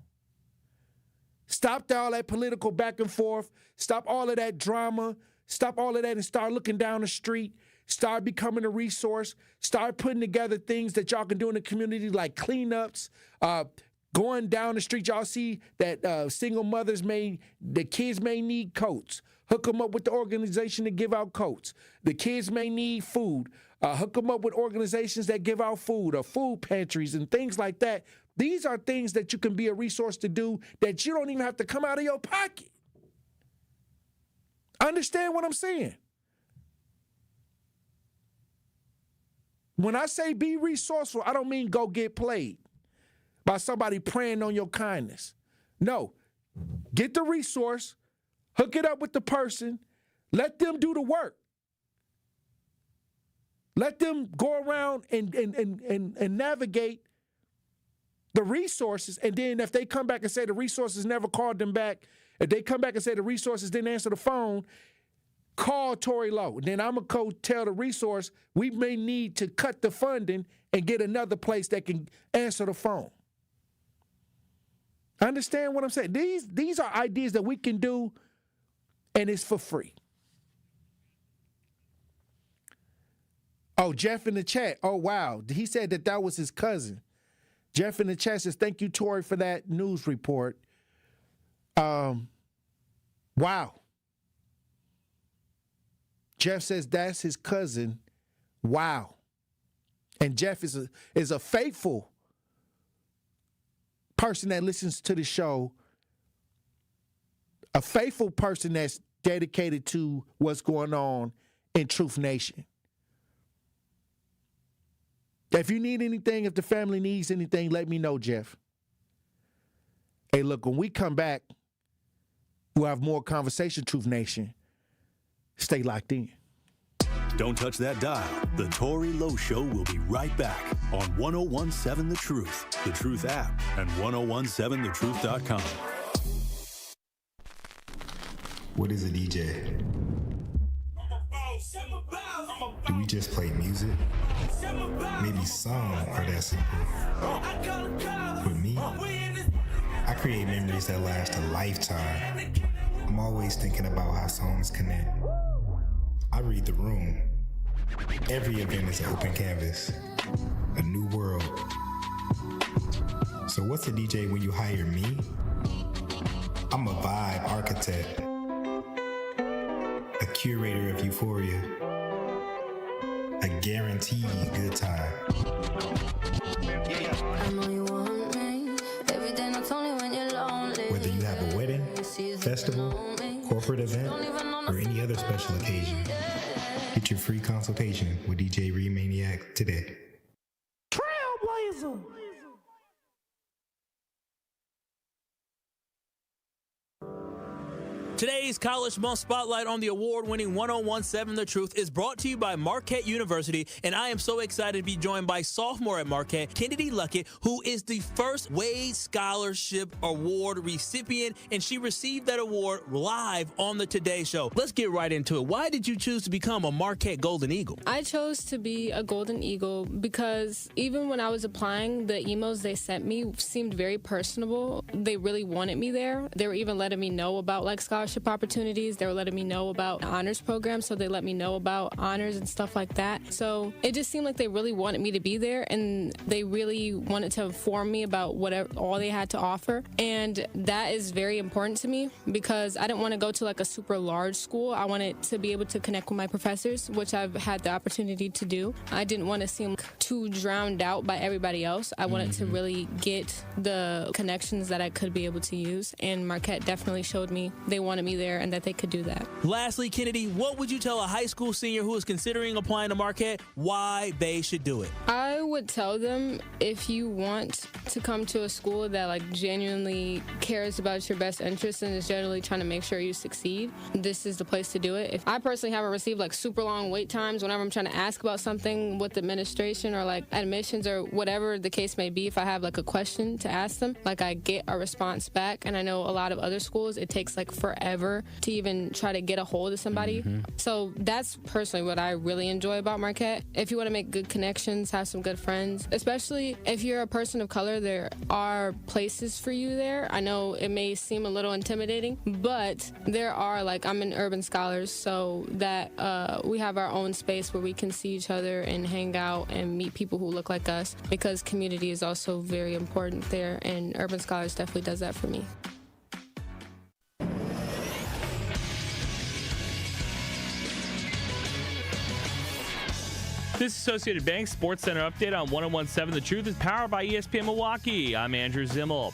Stop all that political back and forth. Stop all of that drama. Stop all of that and start looking down the street. Start becoming a resource. Start putting together things that y'all can do in the community like cleanups. Going down the street, y'all see that single mothers the kids may need coats. Hook them up with the organization to give out coats. The kids may need food. Hook them up with organizations that give out food or food pantries and things like that. These are things that you can be a resource to do that you don't even have to come out of your pocket. Understand what I'm saying? When I say be resourceful, I don't mean go get played by somebody preying on your kindness. No, get the resource, hook it up with the person, let them do the work. Let them go around and navigate the resources, and then if they come back and say the resources never called them back, if they come back and say the resources didn't answer the phone, call Tory Lowe. Then I'm going to go tell the resource we may need to cut the funding and get another place that can answer the phone. Understand what I'm saying? These are ideas that we can do, and it's for free. Oh, Jeff in the chat. Oh, wow. He said that was his cousin. Jeff in the chat says, thank you, Tory, for that news report. Wow. Jeff says that's his cousin. Wow. And Jeff is a faithful person that listens to the show, a faithful person that's dedicated to what's going on in Truth Nation. If you need anything, if the family needs anything, let me know, Jeff. Hey, look, when we come back, we'll have more conversation, Truth Nation. Stay locked in. Don't touch that dial. The Tory Lowe Show will be right back on 1017 The Truth, The Truth app, and 1017thetruth.com. What is a DJ? Do we just play music? Maybe some are that simple. For me, I create memories that last a lifetime. I'm always thinking about how songs connect. I read the room. Every event is an open canvas, a new world. So what's a DJ when you hire me? I'm a vibe architect, a curator of euphoria, a guaranteed good time. I know you want me. Every day, not only when you're lonely. Whether you have a wedding, festival, corporate event, or any other special occasion, get your free consultation with DJ Remaniac today. Trailblazer. Today's College Month Spotlight on the award-winning 1017 The Truth is brought to you by Marquette University, and I am so excited to be joined by sophomore at Marquette, Kennedy Luckett, who is the first Wade Scholarship Award recipient, and she received that award live on the Today Show. Let's get right into it. Why did you choose to become a Marquette Golden Eagle? I chose to be a Golden Eagle because even when I was applying, the emails they sent me seemed very personable. They really wanted me there. They were even letting me know about scholarship opportunities. They were letting me know about honors programs, so they let me know about honors and stuff like that. So it just seemed like they really wanted me to be there, and they really wanted to inform me about all they had to offer. And that is very important to me because I didn't want to go to a super large school. I wanted to be able to connect with my professors, which I've had the opportunity to do. I didn't want to seem too drowned out by everybody else. I wanted to really get the connections that I could be able to use, and Marquette definitely showed me they wanted me there and that they could do that. Lastly, Kennedy, what would you tell a high school senior who is considering applying to Marquette why they should do it? I would tell them if you want to come to a school that genuinely cares about your best interests and is generally trying to make sure you succeed, this is the place to do it. If I personally haven't received super long wait times whenever I'm trying to ask about something with administration or admissions or whatever the case may be, if I have a question to ask them, I get a response back. And I know a lot of other schools, it takes forever to even try to get a hold of somebody. So that's personally what I really enjoy about Marquette. If you want to make good connections, have some good friends, especially if you're a person of color. There are places for you there. I know it may seem a little intimidating, but there are, like, I'm in Urban Scholars, so that we have our own space where we can see each other and hang out and meet people who look like us, because community is also very important there, and Urban Scholars definitely does that for me. This Associated Bank Sports Center update on 101.7 The Truth is powered by ESPN Milwaukee. I'm Andrew Zimmel.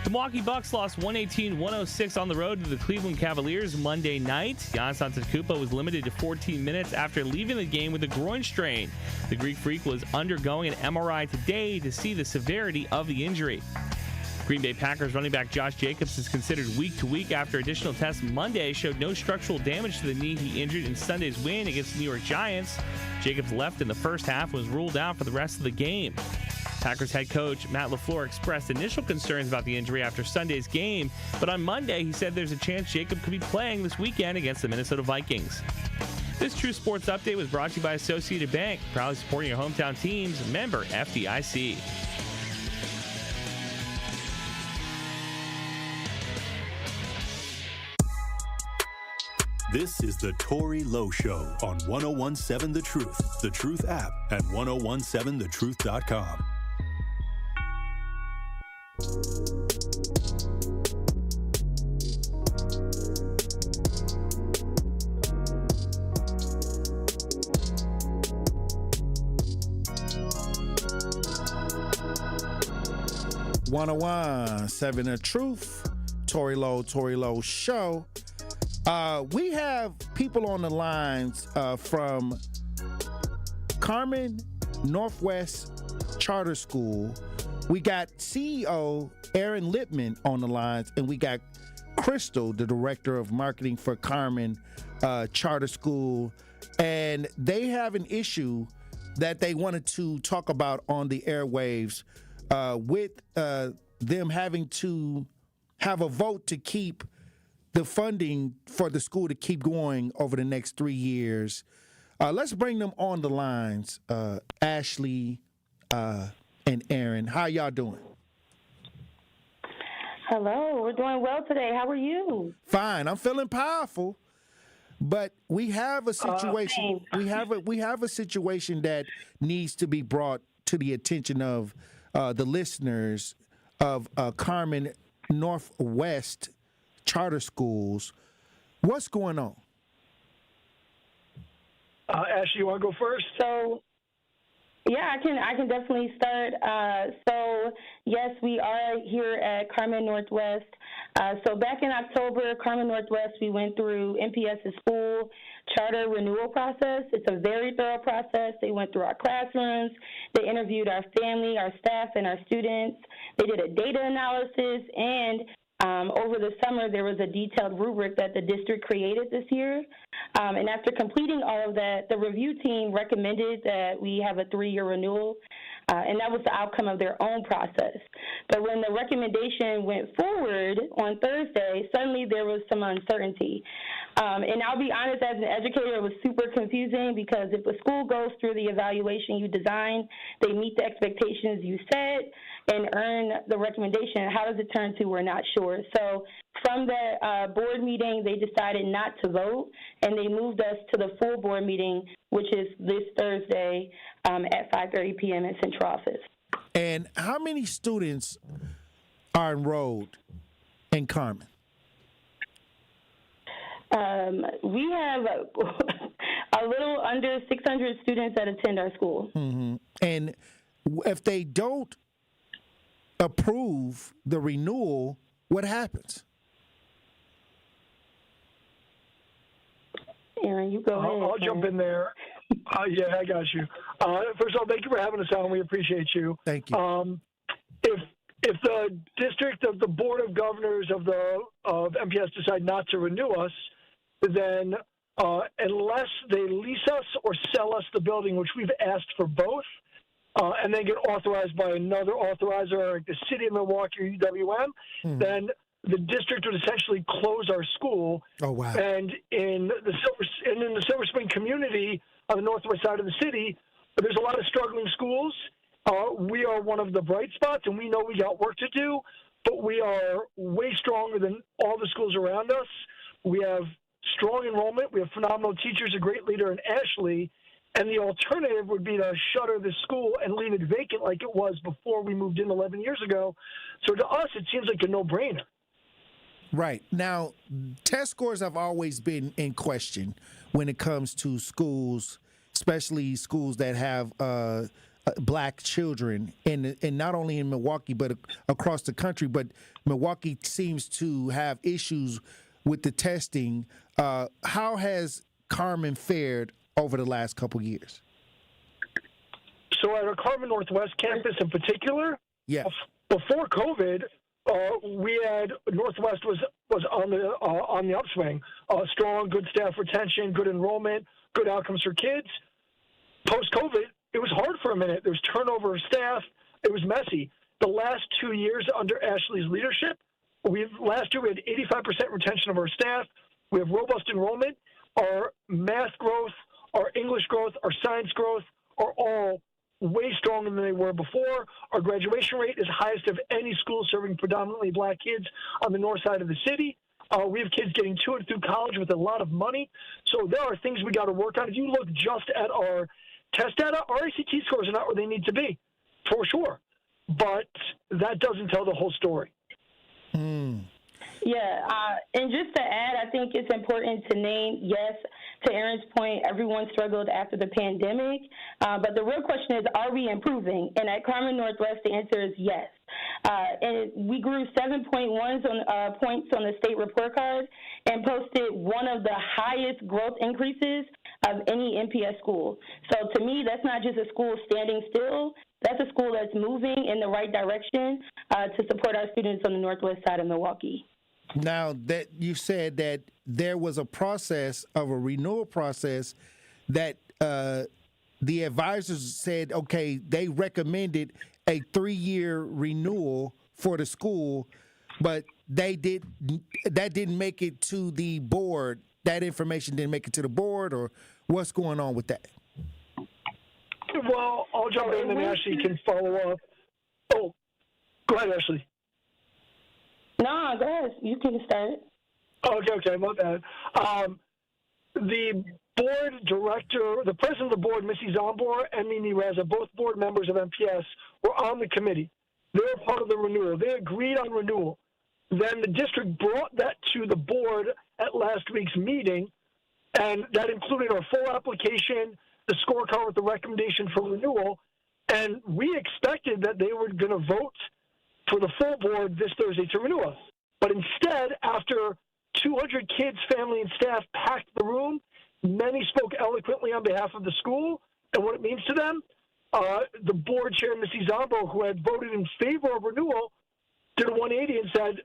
The Milwaukee Bucks lost 118-106 on the road to the Cleveland Cavaliers Monday night. Giannis Antetokounmpo was limited to 14 minutes after leaving the game with a groin strain. The Greek Freak was undergoing an MRI today to see the severity of the injury. Green Bay Packers running back Josh Jacobs is considered week to week after additional tests Monday showed no structural damage to the knee he injured in Sunday's win against the New York Giants. Jacobs left in the first half and was ruled out for the rest of the game. Packers head coach Matt LaFleur expressed initial concerns about the injury after Sunday's game, but on Monday he said there's a chance Jacob could be playing this weekend against the Minnesota Vikings. This True Sports Update was brought to you by Associated Bank, proudly supporting your hometown teams, member FDIC. This is the Tory Lowe Show on 101.7 The Truth app, and 1017thetruth.com. .7 The Truth, Tory Lowe Show. We have people on the lines from Carmen Northwest Charter School. We got CEO Aaron Lippman on the lines, and we got Crystal, the director of marketing for Carmen Charter School. And they have an issue that they wanted to talk about on the airwaves with them having to have a vote to keep the funding for the school to keep going over the next 3 years. Let's bring them on the lines, Ashley and Aaron. How y'all doing? Hello, we're doing well today. How are you? Fine. I'm feeling powerful, but we have a situation. We have a situation that needs to be brought to the attention of the listeners of Carmen Northwest Charter Schools. What's going on? Ashley, you want to go first? So, yeah, I can definitely start. So, yes, we are here at Carmen Northwest. So back in October, Carmen Northwest, we went through MPS's school charter renewal process. It's a very thorough process. They went through our classrooms. They interviewed our family, our staff, and our students. They did a data analysis, and over the summer, there was a detailed rubric that the district created this year. And after completing all of that, the review team recommended that we have a 3-year renewal, and that was the outcome of their own process. But when the recommendation went forward on Thursday, suddenly there was some uncertainty. And I'll be honest, as an educator, it was super confusing because if a school goes through the evaluation you designed, they meet the expectations you set, and earn the recommendation, how does it turn to we're not sure? So from that board meeting, they decided not to vote, and they moved us to the full board meeting, which is this Thursday at 5:30 p.m. in Central Office. And how many students are enrolled in Carmen? We have a little under 600 students that attend our school. Mm-hmm. And if they don't approve the renewal, what happens? Aaron, you go ahead. I'll jump in there. Yeah, I got you. First of all, thank you for having us on. We appreciate you. Thank you. If the district of the Board of Governors of MPS decide not to renew us, then unless they lease us or sell us the building, which we've asked for both, and then get authorized by another authorizer, like the city of Milwaukee or UWM, then the district would essentially close our school. Oh, wow. And in the Silver Spring community on the northwest side of the city, there's a lot of struggling schools, we are one of the bright spots, and we know we got work to do, but we are way stronger than all the schools around us. We have strong enrollment. We have phenomenal teachers, a great leader in Ashley, and the alternative would be to shutter the school and leave it vacant like it was before we moved in 11 years ago. So to us, it seems like a no-brainer. Right. Now, test scores have always been in question when it comes to schools, especially schools that have black children, and not only in Milwaukee but across the country. But Milwaukee seems to have issues with the testing. How has Carmen fared over the last couple years? So at our Carmen Northwest campus in particular, before COVID, we had Northwest was on the upswing. Strong, good staff retention, good enrollment, good outcomes for kids. Post-COVID, it was hard for a minute. There was turnover of staff. It was messy. The last 2 years under Ashley's leadership, last year we had 85% retention of our staff. We have robust enrollment. Our math growth, our English growth, our science growth are all way stronger than they were before. Our graduation rate is highest of any school serving predominantly black kids on the north side of the city. We have kids getting to and through college with a lot of money. So there are things we got to work on. If you look just at our test data, our ACT scores are not where they need to be, for sure. But that doesn't tell the whole story. Yeah, and just to add, I think it's important to name, yes, to Aaron's point, everyone struggled after the pandemic, but the real question is, are we improving? And at Carmen Northwest, the answer is yes. And we grew 7.1 points on the state report card and posted one of the highest growth increases of any MPS school. So to me, that's not just a school standing still. That's a school that's moving in the right direction to support our students on the northwest side of Milwaukee. Now, that you said that there was a process of a renewal process that the advisors said, okay, they recommended a 3-year renewal for the school, but that didn't make it to the board. That information didn't make it to the board, or what's going on with that? Well, I'll jump in and Ashley can follow up. Oh, go ahead, Ashley. No, go ahead. You can start. Okay, my bad. The board director, the president of the board, Missy Zombor, and Mimi Reza, both board members of MPS, were on the committee. They were part of the renewal. They agreed on renewal. Then the district brought that to the board at last week's meeting, and that included our full application, the scorecard with the recommendation for renewal, and we expected that they were going to vote for the full board this Thursday to renew us. But instead, after 200 kids, family, and staff packed the room, many spoke eloquently on behalf of the school and what it means to them. The board chair, Missy Zombo, who had voted in favor of renewal, did a 180 and said,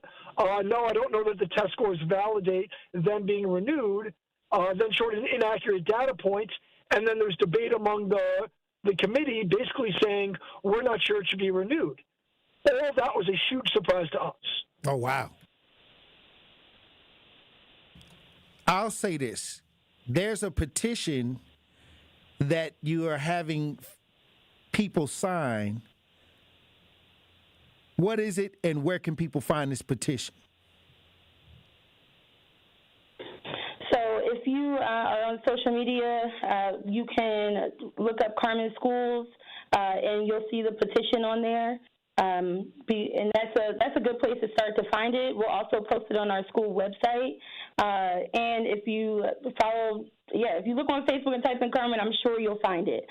no, I don't know that the test scores validate them being renewed, then showed an inaccurate data point, and then there's debate among the committee basically saying, we're not sure it should be renewed. All of that was a huge surprise to us. Oh, wow. I'll say this. There's a petition that you are having people sign. What is it, and where can people find this petition? So if you are on social media, you can look up Carmen Schools, and you'll see the petition on there. And that's a good place to start to find it. We'll also post it on our school website. And if you if you look on Facebook and type in Carmen, I'm sure you'll find it,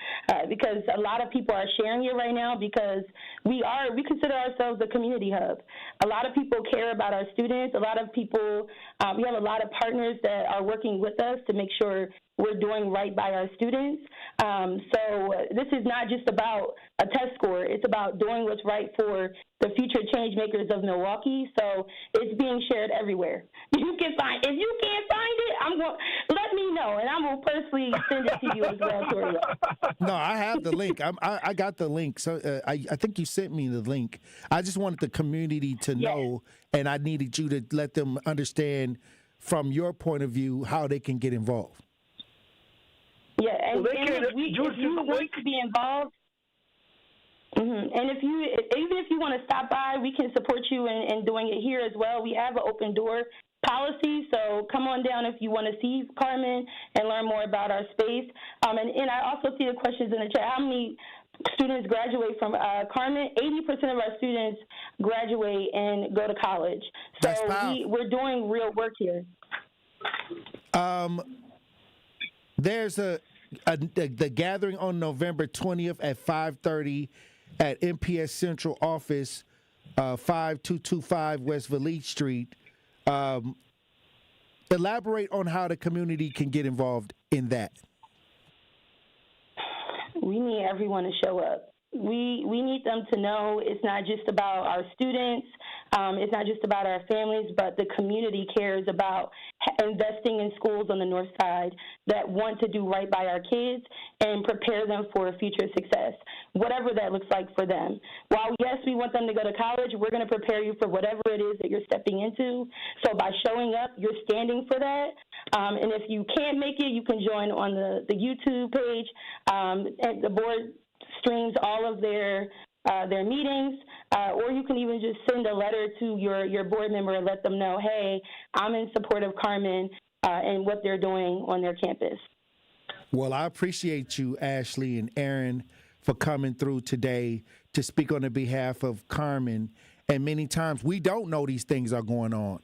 because a lot of people are sharing it right now, because we consider ourselves a community hub. A lot of people care about our students. A lot of people, we have a lot of partners that are working with us to make sure we're doing right by our students. So this is not just about a test score. It's about doing what's right for the future change makers of Milwaukee. So it's being shared everywhere. If you can't find it, let me know, and I will personally send it to you as well, Tory. No, I have the link. I got the link. So I think you sent me the link. I just wanted the community to know, and I needed you to let them understand from your point of view how they can get involved. Yeah, and if you want to be involved, And even if you want to stop by, we can support you in doing it here as well. We have an open door policy, so come on down if you want to see Carmen and learn more about our space. And I also see the questions in the chat. How many students graduate from Carmen? 80% of our students graduate and go to college. So we're doing real work here. There's the gathering on November 20th at 5:30 at MPS Central Office, 5225 West Valete Street. Elaborate on how the community can get involved in that. We need everyone to show up. We need them to know it's not just about our students, it's not just about our families, but the community cares about investing in schools on the north side that want to do right by our kids and prepare them for future success, whatever that looks like for them. While, yes, we want them to go to college, we're going to prepare you for whatever it is that you're stepping into. So by showing up, you're standing for that. And if you can't make it, you can join on the YouTube page. And the board streams all of their meetings, or you can even just send a letter to your board member and let them know, hey, I'm in support of Carmen and what they're doing on their campus. Well, I appreciate you, Ashley and Aaron, for coming through today to speak on the behalf of Carmen. And many times we don't know these things are going on.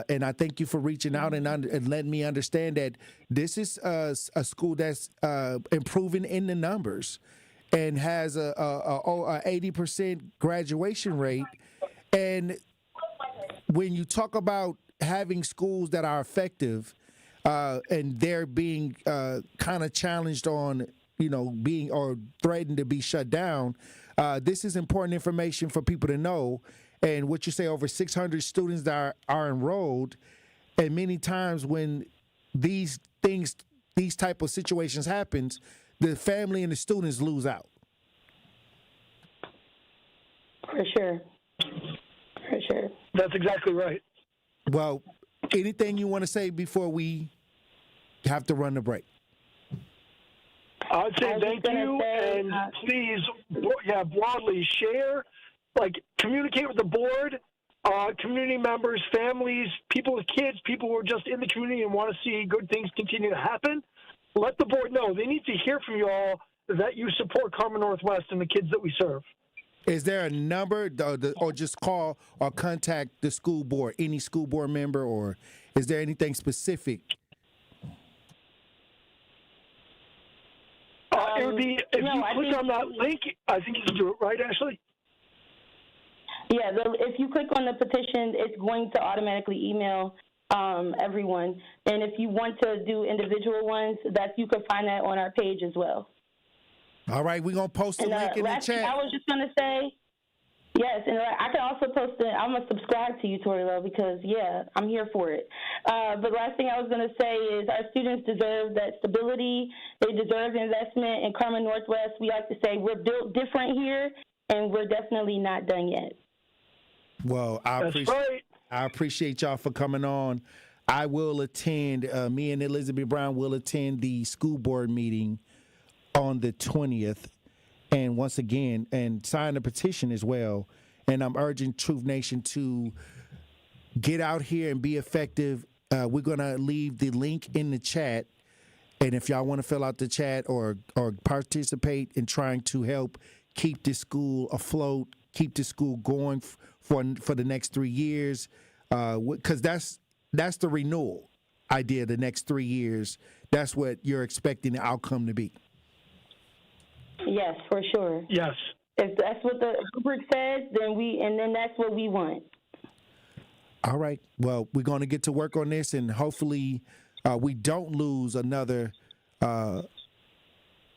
And I thank you for reaching out and letting me understand that this is a school that's improving in the numbers and has a 80% graduation rate. And when you talk about having schools that are effective and they're being kind of challenged on, being or threatened to be shut down, this is important information for people to know. And what you say, over 600 students that are enrolled, and many times when these type of situations happens, the family and the students lose out. For sure. That's exactly right. Well, anything you want to say before we have to run the break? I'd say thank you, and please, broadly share, communicate with the board, community members, families, people with kids, people who are just in the community and want to see good things continue to happen. Let the board know. They need to hear from you all that you support Carmen Northwest and the kids that we serve. Is there a number, or just call or contact the school board, any school board member, or is there anything specific? It would be, if you click on that link, I think you can do it, right, Ashley? Yeah, if you click on the petition, it's going to automatically email everyone. And if you want to do individual ones, you can find that on our page as well. All right, we're going to post the link in the chat. I was just going to say, yes, and I can also post it. I'm going to subscribe to you, Tory, Lowe, because, I'm here for it. But last thing I was going to say is our students deserve that stability. They deserve investment. In Carmen Northwest, we like to say we're built different here, and we're definitely not done yet. Well, I appreciate y'all for coming on. I will attend, me and Elizabeth Brown will attend the school board meeting on the 20th, and once again, and sign the petition as well. And I'm urging Truth Nation to get out here and be effective. We're going to leave the link in the chat, and if y'all want to fill out the chat or participate in trying to help keep this school afloat, keep the school going for the next 3 years, because that's the renewal idea. The next 3 years, that's what you're expecting the outcome to be. Yes, for sure. Yes. If that's what the rubric says, then that's what we want. All right. Well, we're going to get to work on this, and hopefully we don't lose another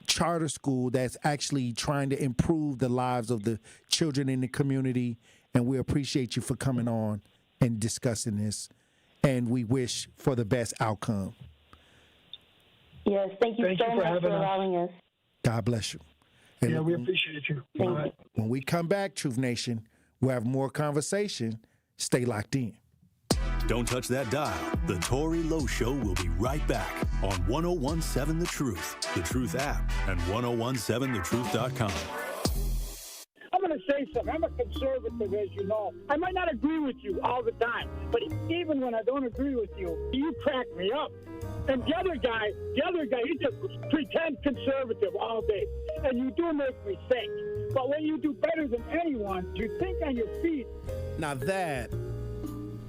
charter school that's actually trying to improve the lives of the children in the community. And we appreciate you for coming on and discussing this, and we wish for the best outcome. Yes, thank you so much for allowing us. God bless you. And we appreciate you. When we come back, Truth Nation, we'll have more conversation. Stay locked in. Don't touch that dial. The Tory Lowe Show will be right back on 1017 The Truth, The Truth app, and 1017thetruth.com. going to say something. I'm a conservative, as you know. I might not agree with you all the time, but even when I don't agree with you, you crack me up. And the other guy, he just pretend conservative all day. And you do make me think. But when you do better than anyone, you think on your feet. Now that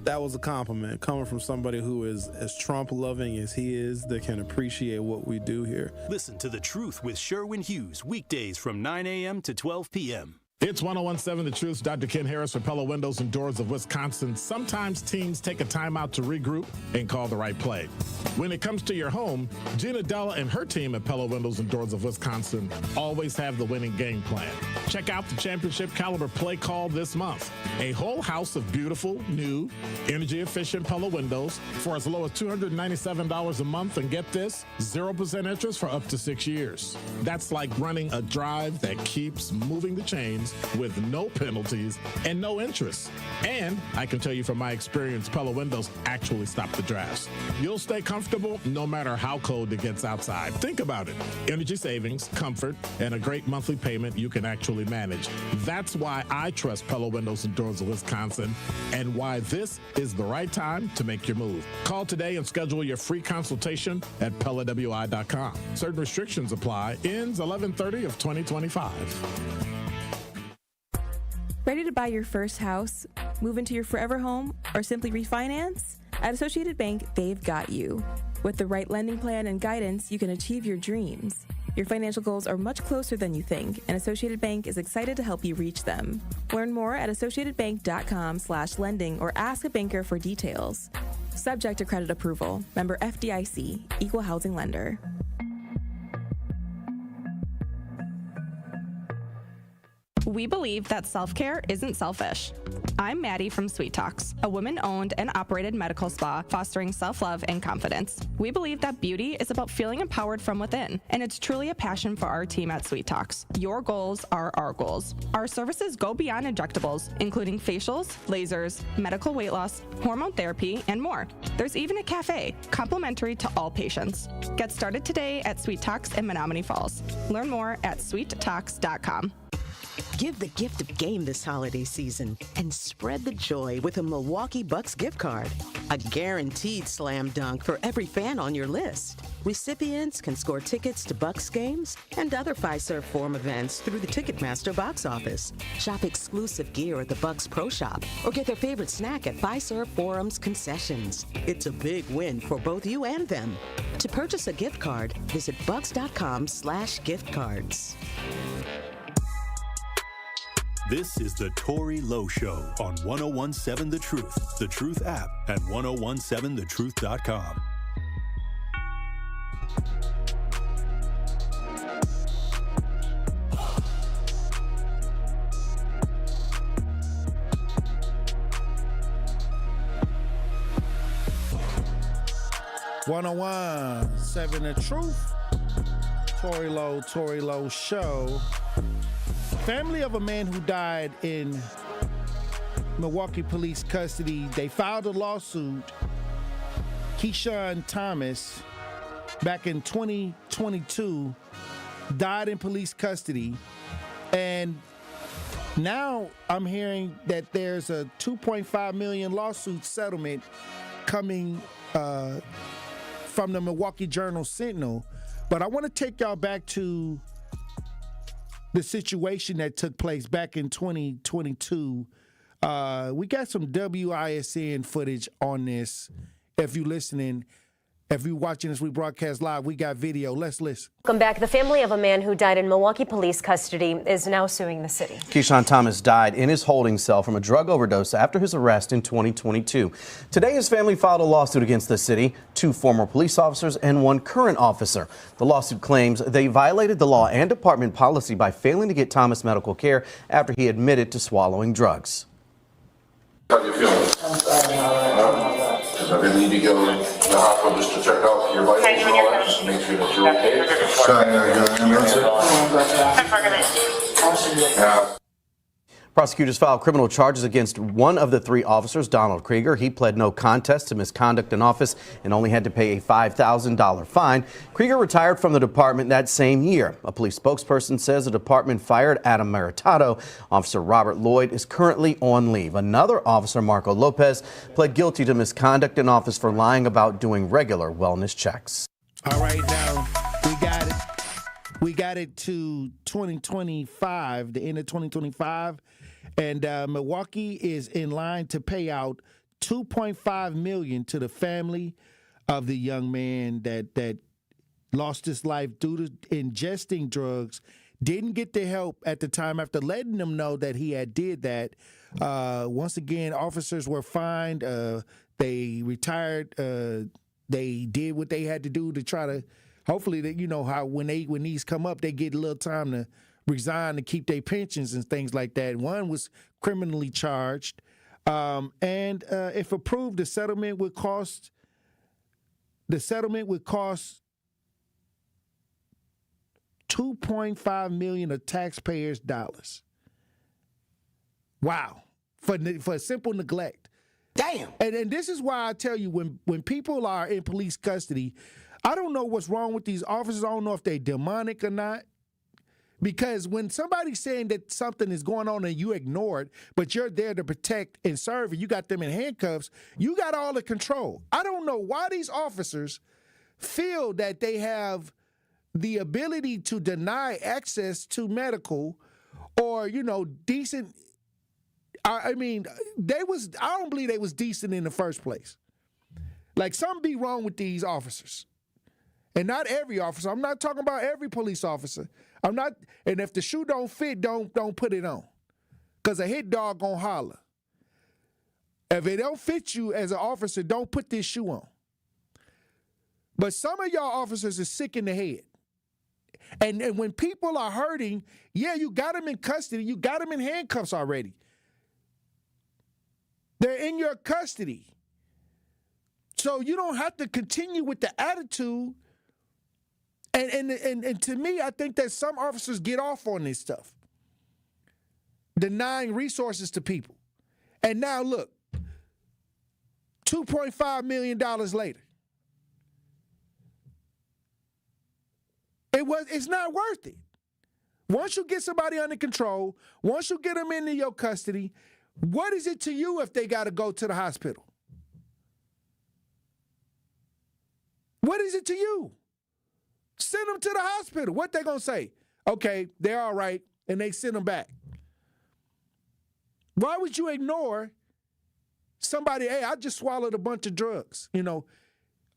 was a compliment coming from somebody who is as Trump-loving as he is, that can appreciate what we do here. Listen to The Truth with Sherwin Hughes, weekdays from 9 a.m. to 12 p.m. It's 101.7 The Truth. Dr. Ken Harris for Pella Windows and Doors of Wisconsin. Sometimes teams take a timeout to regroup and call the right play. When it comes to your home, Gina Della and her team at Pella Windows and Doors of Wisconsin always have the winning game plan. Check out the championship caliber play call this month. A whole house of beautiful, new, energy-efficient Pella windows for as low as $297 a month. And get this, 0% interest for up to 6 years. That's like running a drive that keeps moving the chains with no penalties and no interest. And I can tell you from my experience, Pella Windows actually stop the drafts. You'll stay comfortable no matter how cold it gets outside. Think about it. Energy savings, comfort, and a great monthly payment you can actually manage. That's why I trust Pella Windows and Doors of Wisconsin, and why this is the right time to make your move. Call today and schedule your free consultation at PellaWI.com. Certain restrictions apply. Ends 11/30 of 2025. Ready to buy your first house, move into your forever home, or simply refinance? At Associated Bank, they've got you. With the right lending plan and guidance, you can achieve your dreams. Your financial goals are much closer than you think, and Associated Bank is excited to help you reach them. Learn more at associatedbank.com/lending or ask a banker for details. Subject to credit approval. Member FDIC, Equal Housing Lender. We believe that self-care isn't selfish. I'm Maddie from Sweet Talks, a woman-owned and operated medical spa fostering self-love and confidence. We believe that beauty is about feeling empowered from within, and it's truly a passion for our team at Sweet Talks. Your goals are our goals. Our services go beyond injectables, including facials, lasers, medical weight loss, hormone therapy, and more. There's even a cafe, complimentary to all patients. Get started today at Sweet Talks in Menominee Falls. Learn more at sweettalks.com. Give the gift of game this holiday season and spread the joy with a Milwaukee Bucks gift card. A guaranteed slam dunk for every fan on your list. Recipients can score tickets to Bucks games and other Fiserv Forum events through the Ticketmaster box office. Shop exclusive gear at the Bucks Pro Shop or get their favorite snack at Fiserv Forum's concessions. It's a big win for both you and them. To purchase a gift card, visit bucks.com/giftcards. This is the Tory Lowe Show on 101.7 The Truth, The Truth app, at 1017thetruth.com. .7 The Truth. Tory Lowe Show. Family of a man who died in Milwaukee police custody, they filed a lawsuit. Keyshawn Thomas, back in 2022, died in police custody. And now I'm hearing that there's a $2.5 million lawsuit settlement coming from the Milwaukee Journal-Sentinel. But I want to take y'all back to the situation that took place back in 2022. We got some WISN footage on this. If you're listening, if you're watching this, we broadcast live, we got video. Let's listen. Welcome back. The family of a man who died in Milwaukee police custody is now suing the city. Keyshawn Thomas died in his holding cell from a drug overdose after his arrest in 2022. Today, his family filed a lawsuit against the city, 2 former police officers and 1 current officer. The lawsuit claims they violated the law and department policy by failing to get Thomas medical care after he admitted to swallowing drugs. How do you feel? I'm sorry. I really need to go to the hospital just to check out your vitals and all that, just to make sure that you're okay. Yeah. Prosecutors filed criminal charges against one of the three officers, Donald Krieger. He pled no contest to misconduct in office and only had to pay a $5,000 fine. Krieger retired from the department that same year. A police spokesperson says the department fired Adam Maritato. Officer Robert Lloyd is currently on leave. Another officer, Marco Lopez, pled guilty to misconduct in office for lying about doing regular wellness checks. All right, now we got it. We got it to 2025, the end of 2025. And Milwaukee is in line to pay out $2.5 million to the family of the young man that lost his life due to ingesting drugs. Didn't get the help at the time after letting them know that he had did that. Once again, officers were fined. They retired. They did what they had to do to try to. Hopefully, that how when these come up, they get a little time to resign to keep their pensions and things like that. One was criminally charged, and if approved, the settlement would cost $2.5 million of taxpayers' dollars. Wow, for simple neglect. Damn. And this is why I tell you, when people are in police custody, I don't know what's wrong with these officers. I don't know if they're demonic or not. Because when somebody's saying that something is going on and you ignore it, but you're there to protect and serve, and you got them in handcuffs, you got all the control. I don't know why these officers feel that they have the ability to deny access to medical or, decent. I don't believe they was decent in the first place. Like, something be wrong with these officers. And not every officer. I'm not talking about every police officer. And if the shoe don't fit, don't put it on. Because a hit dog gonna holler. If it don't fit you as an officer, don't put this shoe on. But some of y'all officers are sick in the head. And when people are hurting, yeah, you got them in custody. You got them in handcuffs already. They're in your custody. So you don't have to continue with the attitude. And to me, I think that some officers get off on this stuff, denying resources to people. And now look, $2.5 million later. It's not worth it. Once you get somebody under control, once you get them into your custody, what is it to you if they got to go to the hospital? What is it to you? Send them to the hospital. What they gonna say? Okay, they're all right, and they send them back. Why would you ignore somebody? Hey, I just swallowed a bunch of drugs.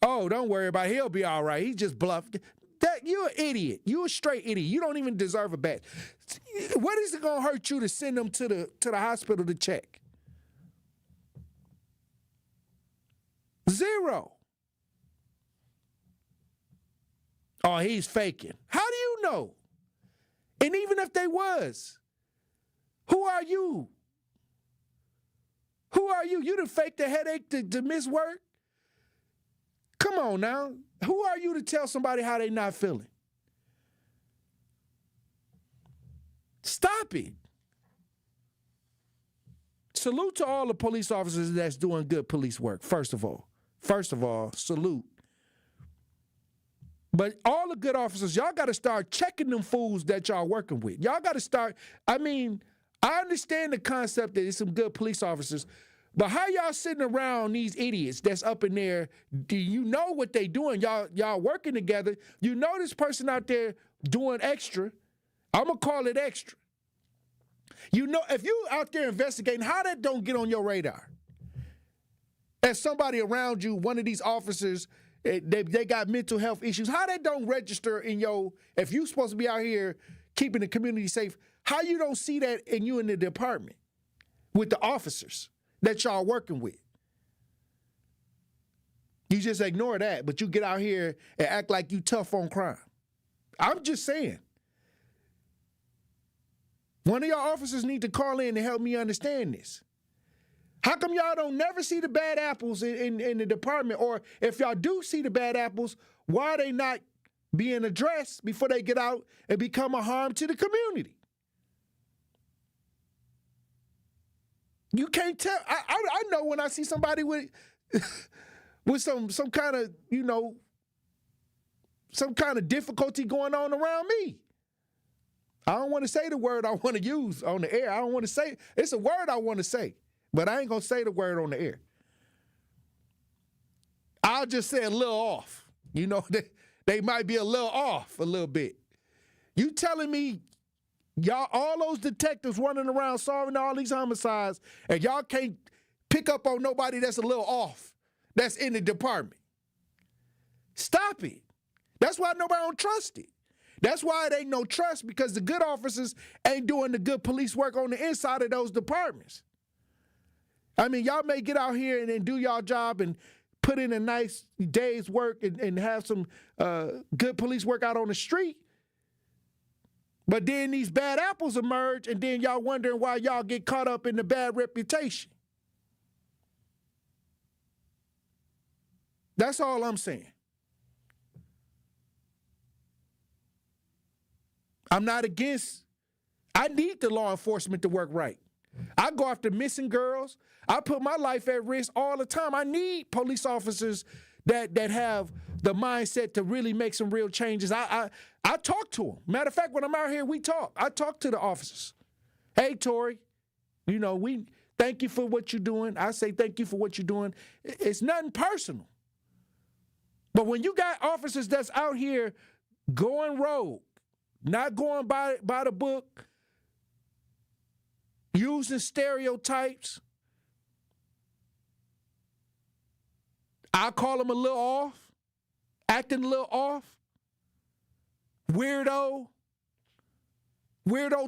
Oh, don't worry about it. He'll be all right. He just bluffed. That you're an idiot. You're a straight idiot. You don't even deserve a badge. What is it gonna hurt you to send them to the hospital to check? Zero. Oh, he's faking. How do you know? And even if they was, who are you? Who are you? You to fake the headache to miss work? Come on now. Who are you to tell somebody how they not feeling? Stop it. Salute to all the police officers that's doing good police work, first of all. Salute. But all the good officers, y'all got to start checking them fools that y'all working with. Y'all got to start, I understand the concept that there's some good police officers, but how y'all sitting around these idiots that's up in there? Do you know what they doing? Y'all working together. You know this person out there doing extra. I'm going to call it extra. If you out there investigating, how that don't get on your radar? As somebody around you, one of these officers, they got mental health issues. How that don't register in if you supposed to be out here keeping the community safe, how you don't see that in you in the department with the officers that y'all working with? You just ignore that, but you get out here and act like you tough on crime. I'm just saying. One of y'all officers need to call in and help me understand this. How come y'all don't never see the bad apples in the department? Or if y'all do see the bad apples, why are they not being addressed before they get out and become a harm to the community? You can't tell. I know when I see somebody with with some kind of, some kind of difficulty going on around me. I don't want to say the word I want to use on the air. I don't want to say, it's a word I want to say, but I ain't going to say the word on the air. I'll just say a little off. They might be a little off a little bit. You telling me y'all, all those detectives running around solving all these homicides, and y'all can't pick up on nobody that's a little off, that's in the department? Stop it. That's why nobody don't trust it. That's why it ain't no trust, because the good officers ain't doing the good police work on the inside of those departments. I mean, y'all may get out here and do y'all job and put in a nice day's work and have some good police work out on the street. But then these bad apples emerge, and then y'all wondering why y'all get caught up in the bad reputation. That's all I'm saying. I'm not against, I need the law enforcement to work right. I go after missing girls. I put my life at risk all the time. I need police officers that have the mindset to really make some real changes. I talk to them. Matter of fact, when I'm out here, we talk. I talk to the officers. Hey, Tory, we thank you for what you're doing. I say thank you for what you're doing. It's nothing personal. But when you got officers that's out here going rogue, not going by the book, using stereotypes, I call them a little off, acting a little off, weirdo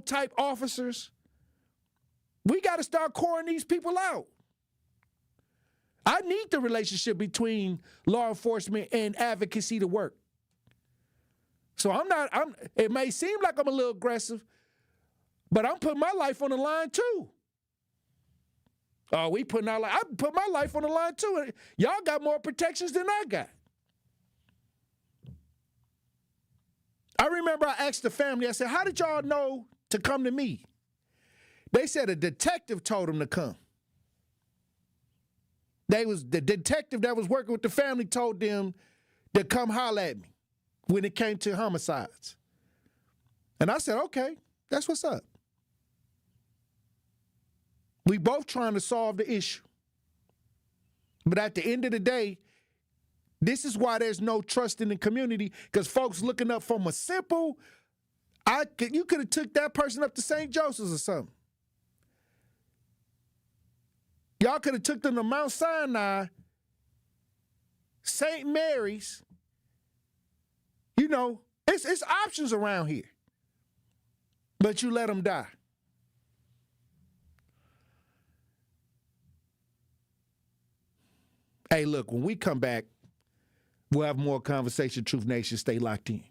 type officers. We got to start calling these people out. I need the relationship between law enforcement and advocacy to work. So it may seem like I'm a little aggressive, but I'm putting my life on the line too. I put my life on the line too. Y'all got more protections than I got. I remember I asked the family, I said, how did y'all know to come to me? They said a detective told them to come. The detective that was working with the family told them to come holler at me when it came to homicides. And I said, okay, that's what's up. We both trying to solve the issue. But at the end of the day, this is why there's no trust in the community, because folks looking up from a simple, you could have took that person up to St. Joseph's or something. Y'all could have took them to Mount Sinai, St. Mary's. It's options around here. But you let them die. Hey, look, when we come back, we'll have more conversation. Truth Nation, stay locked in.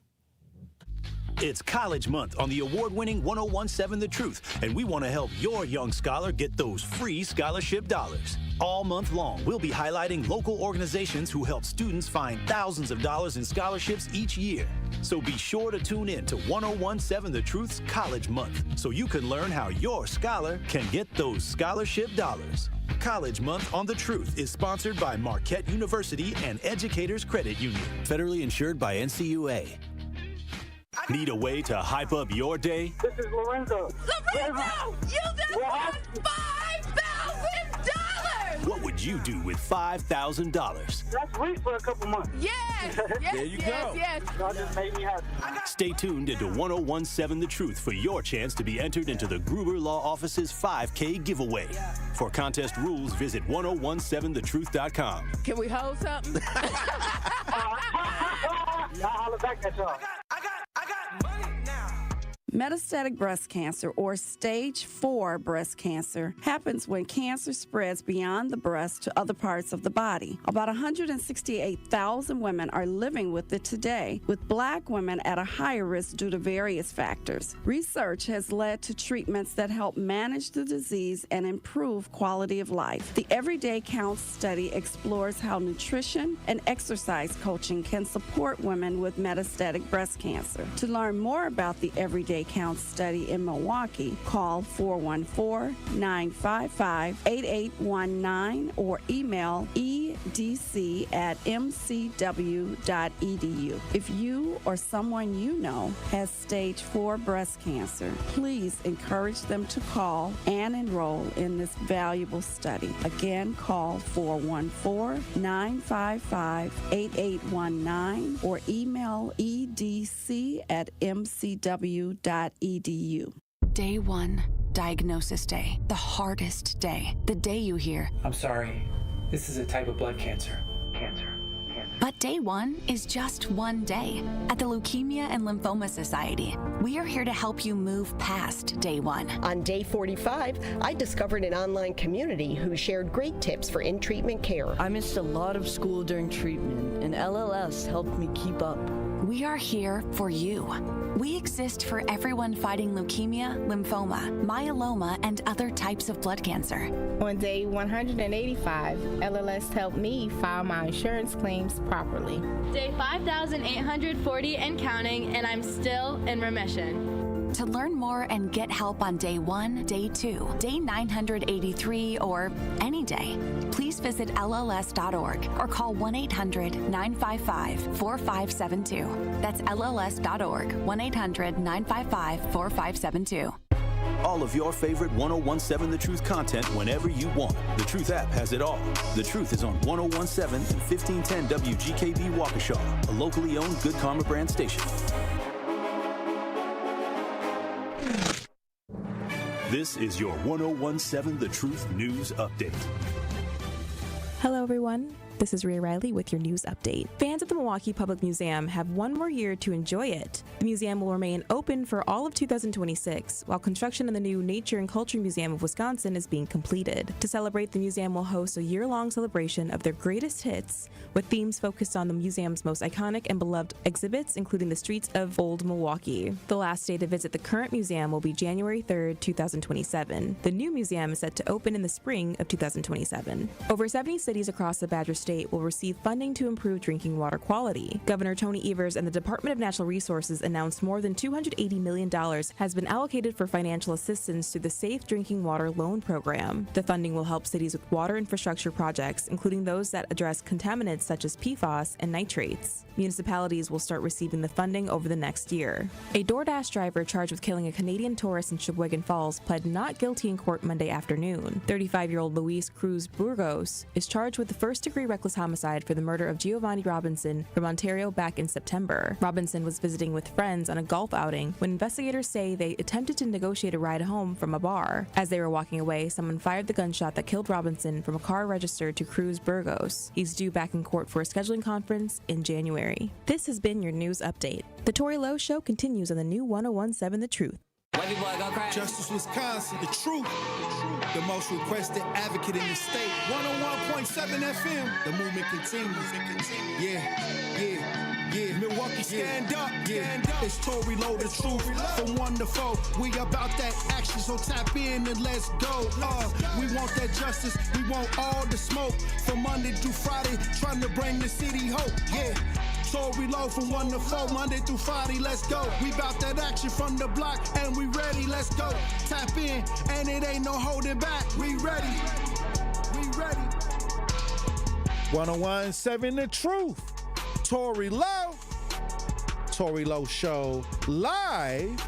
It's College Month on the award-winning 1017 The Truth, and we want to help your young scholar get those free scholarship dollars. All month long, we'll be highlighting local organizations who help students find thousands of dollars in scholarships each year. So be sure to tune in to 1017 The Truth's College Month so you can learn how your scholar can get those scholarship dollars. College Month on The Truth is sponsored by Marquette University and Educators Credit Union, federally insured by NCUA. Need a way to hype up your day? This is Lorenzo. Lorenzo, you just won $5,000! What would you do with $5,000? That's free for a couple months. Yes! There you go. Yes. Y'all just made me happy. Stay tuned into 1017 The Truth for your chance to be entered into the Gruber Law Office's 5K giveaway. For contest rules, visit 1017thetruth.com. Can we hold something? Y'all holler back at y'all. I got money now. Metastatic breast cancer, or stage 4 breast cancer, happens when cancer spreads beyond the breast to other parts of the body. About 168,000 women are living with it today, with Black women at a higher risk due to various factors. Research has led to treatments that help manage the disease and improve quality of life. The Everyday Counts study explores how nutrition and exercise coaching can support women with metastatic breast cancer. To learn more about the Everyday Count study in Milwaukee, call 414-955-8819 or email edc@mcw.edu. If you or someone you know has stage 4 breast cancer, please encourage them to call and enroll in this valuable study. Again, call 414-955-8819 or email edc@mcw.edu. Day 1, diagnosis day. The hardest day. The day you hear, I'm sorry, this is a type of blood cancer. But day 1 is just one day. At the Leukemia and Lymphoma Society, we are here to help you move past day 1. On day 45, I discovered an online community who shared great tips for in-treatment care. I missed a lot of school during treatment, and LLS helped me keep up. We are here for you. We exist for everyone fighting leukemia, lymphoma, myeloma, and other types of blood cancer. On day 185, LLS helped me file my insurance claims properly. Day 5,840 and counting, and I'm still in remission. To learn more and get help on day 1, day 2, day 983, or any day, please visit LLS.org or call 1-800-955-4572. That's LLS.org, 1-800-955-4572. All of your favorite 1017 The Truth content whenever you want. The Truth app has it all. The Truth is on 1017 and 1510 WGKB Waukesha, a locally owned Good Karma brand station. This is your 1017 The Truth News Update. Hello, everyone. This is Rhea Riley with your news update. Fans of the Milwaukee Public Museum have one more year to enjoy it. The museum will remain open for all of 2026, while construction on the new Nature and Culture Museum of Wisconsin is being completed. To celebrate, the museum will host a year-long celebration of their greatest hits, with themes focused on the museum's most iconic and beloved exhibits, including the streets of Old Milwaukee. The last day to visit the current museum will be January 3rd, 2027. The new museum is set to open in the spring of 2027. Over 70 cities across the Badger State will receive funding to improve drinking water quality. Governor Tony Evers and the Department of Natural Resources announced more than $280 million has been allocated for financial assistance to the Safe Drinking Water Loan Program. The funding will help cities with water infrastructure projects, including those that address contaminants such as PFAS and nitrates. Municipalities will start receiving the funding over the next year. A DoorDash driver charged with killing a Canadian tourist in Sheboygan Falls pled not guilty in court Monday afternoon. 35-year-old Luis Cruz Burgos is charged with the first-degree reckless homicide for the murder of Giovanni Robinson from Ontario back in September. Robinson was visiting with friends on a golf outing when investigators say they attempted to negotiate a ride home from a bar. As they were walking away, someone fired the gunshot that killed Robinson from a car registered to Cruz Burgos. He's due back in court for a scheduling conference in January. This has been your news update. The Tory Lowe Show continues on the new 1017 The Truth. Justice Wisconsin, the truth, the most requested advocate in the state. 101.7 FM, the movement continues. Yeah. Milwaukee, stand up. It's Tory Lowe, the truth, from 1 to 4. We about that action, so tap in and let's go. We want that justice, we want all the smoke. From Monday through Friday, trying to bring the city hope. Yeah. Tory Lowe from 1 to 4, Monday through Friday, let's go. We bout that action from the block, and we ready, let's go. Tap in, and it ain't no holding back. We ready. 1017 The Truth. Tory Lowe. Tory Lowe Show live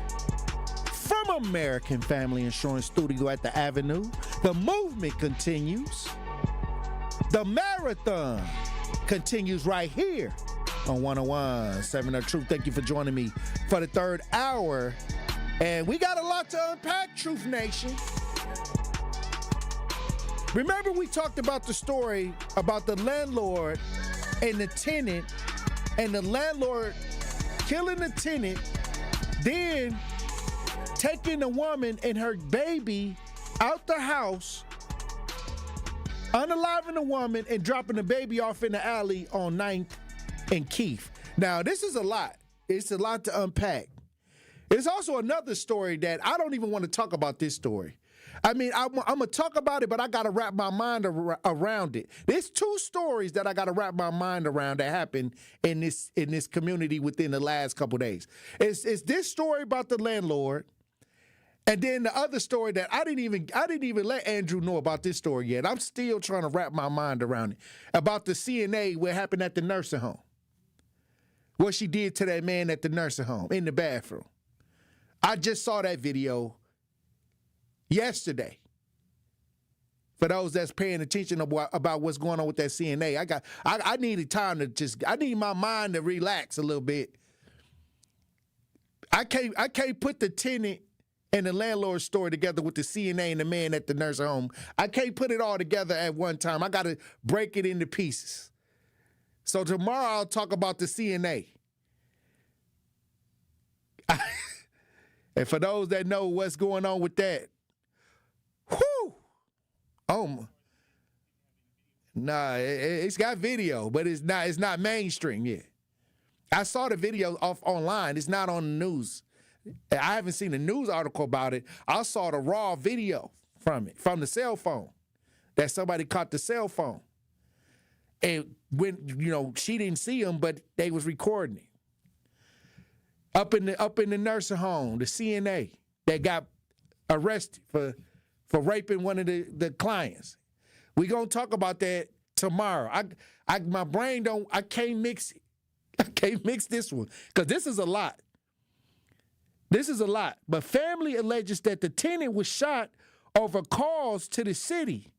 from American Family Insurance Studio at the Avenue. The movement continues. The marathon continues right here on 1017 The Truth. Thank you for joining me for the third hour. And we got a lot to unpack, Truth Nation. Remember we talked about the story about the landlord and the tenant, and the landlord killing the tenant, then taking the woman and her baby out the house, unaliving the woman and dropping the baby off in the alley on 9th and Keith. Now, this is a lot. It's a lot to unpack. There's also another story that I don't even want to talk about this story. I mean, I'm going to talk about it, but I got to wrap my mind around it. There's 2 stories that I got to wrap my mind around that happened in this community within the last couple of days. It's this story about the landlord, and then the other story that I didn't even let Andrew know about this story yet. I'm still trying to wrap my mind around it. About the CNA, what happened at the nursing home. What she did to that man at the nursing home in the bathroom. I just saw that video yesterday. For those that's paying attention about what's going on with that CNA, I needed time to I need my mind to relax a little bit. I can't put the tenant and the landlord story together with the CNA and the man at the nursing home. I can't put it all together at one time. I got to break it into pieces. So tomorrow I'll talk about the CNA. And for those that know what's going on with that, whoo! Nah, it's got video, but it's not mainstream yet. I saw the video online. It's not on the news. I haven't seen a news article about it. I saw the raw video from it, from the cell phone, that somebody caught the cell phone. And when, she didn't see him, but they was recording it. Up in the nursing home, the CNA that got arrested for raping one of the clients. We gonna talk about that tomorrow. My brain I can't mix it. I can't mix this one because this is a lot. This is a lot. But family alleges that the tenant was shot over calls to the city.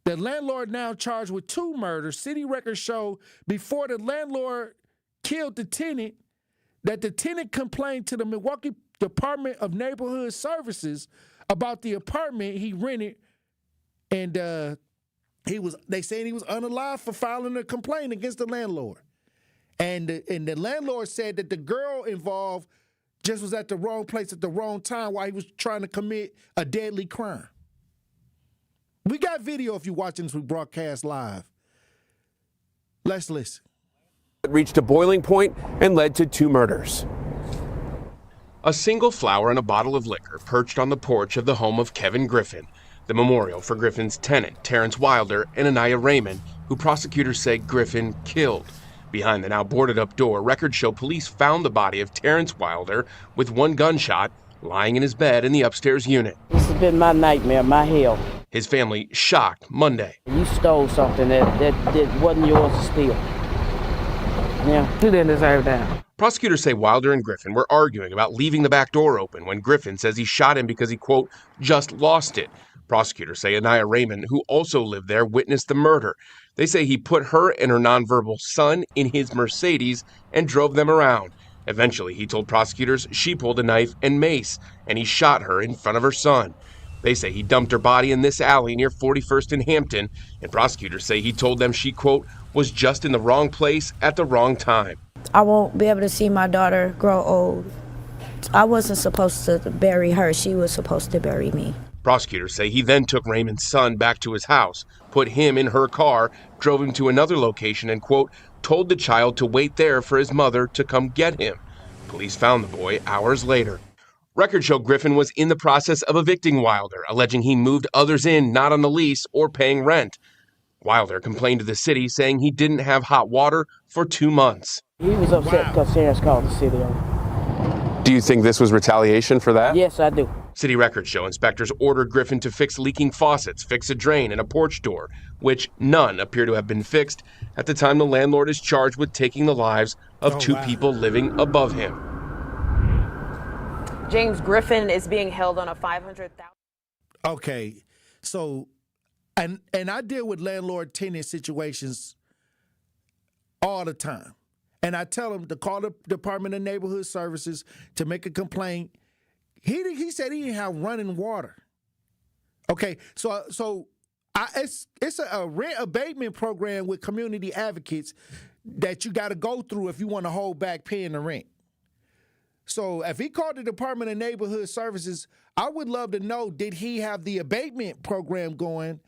The landlord now charged with 2 murders. City records show before the landlord killed the tenant that the tenant complained to the Milwaukee Department of Neighborhood Services about the apartment he rented, and they saying he was unalive for filing a complaint against the landlord. And the landlord said that the girl involved just was at the wrong place at the wrong time while he was trying to commit a deadly crime. We got video if you're watching this, we broadcast live. Let's listen. It reached a boiling point and led to 2 murders. A single flower and a bottle of liquor perched on the porch of the home of Kevin Griffin, the memorial for Griffin's tenant, Terrence Wilder, and Anaya Raymond, who prosecutors say Griffin killed. Behind the now boarded-up door, records show police found the body of Terrence Wilder with 1 gunshot lying in his bed in the upstairs unit. This has been my nightmare, my hell. His family shocked Monday. You stole something that wasn't yours to steal. Yeah, you didn't deserve that. Prosecutors say Wilder and Griffin were arguing about leaving the back door open when Griffin says he shot him because he, quote, just lost it. Prosecutors say Anaya Raymond, who also lived there, witnessed the murder. They say he put her and her nonverbal son in his Mercedes and drove them around. Eventually, he told prosecutors she pulled a knife and mace, and he shot her in front of her son. They say he dumped her body in this alley near 41st and Hampton, and prosecutors say he told them she, quote, was just in the wrong place at the wrong time. I won't be able to see my daughter grow old. I wasn't supposed to bury her. She was supposed to bury me. Prosecutors say he then took Raymond's son back to his house, put him in her car, drove him to another location, and, quote, told the child to wait there for his mother to come get him. Police found the boy hours later. Records show Griffin was in the process of evicting Wilder, alleging he moved others in not on the lease or paying rent. Wilder complained to the city, saying he didn't have hot water for 2 months. He was upset because Terrence called the city on him. Do you think this was retaliation for that? Yes, I do. City records show inspectors ordered Griffin to fix leaking faucets, fix a drain, and a porch door, which none appear to have been fixed at the time the landlord is charged with taking the lives of 2 people living above him. James Griffin is being held on a $500,000. Okay, so, and I deal with landlord-tenant situations all the time. And I tell them to call the Department of Neighborhood Services to make a complaint. He said he didn't have running water. Okay, so it's a rent abatement program with community advocates that you got to go through if you want to hold back paying the rent. So if he called the Department of Neighborhood Services, I would love to know, did he have the abatement program going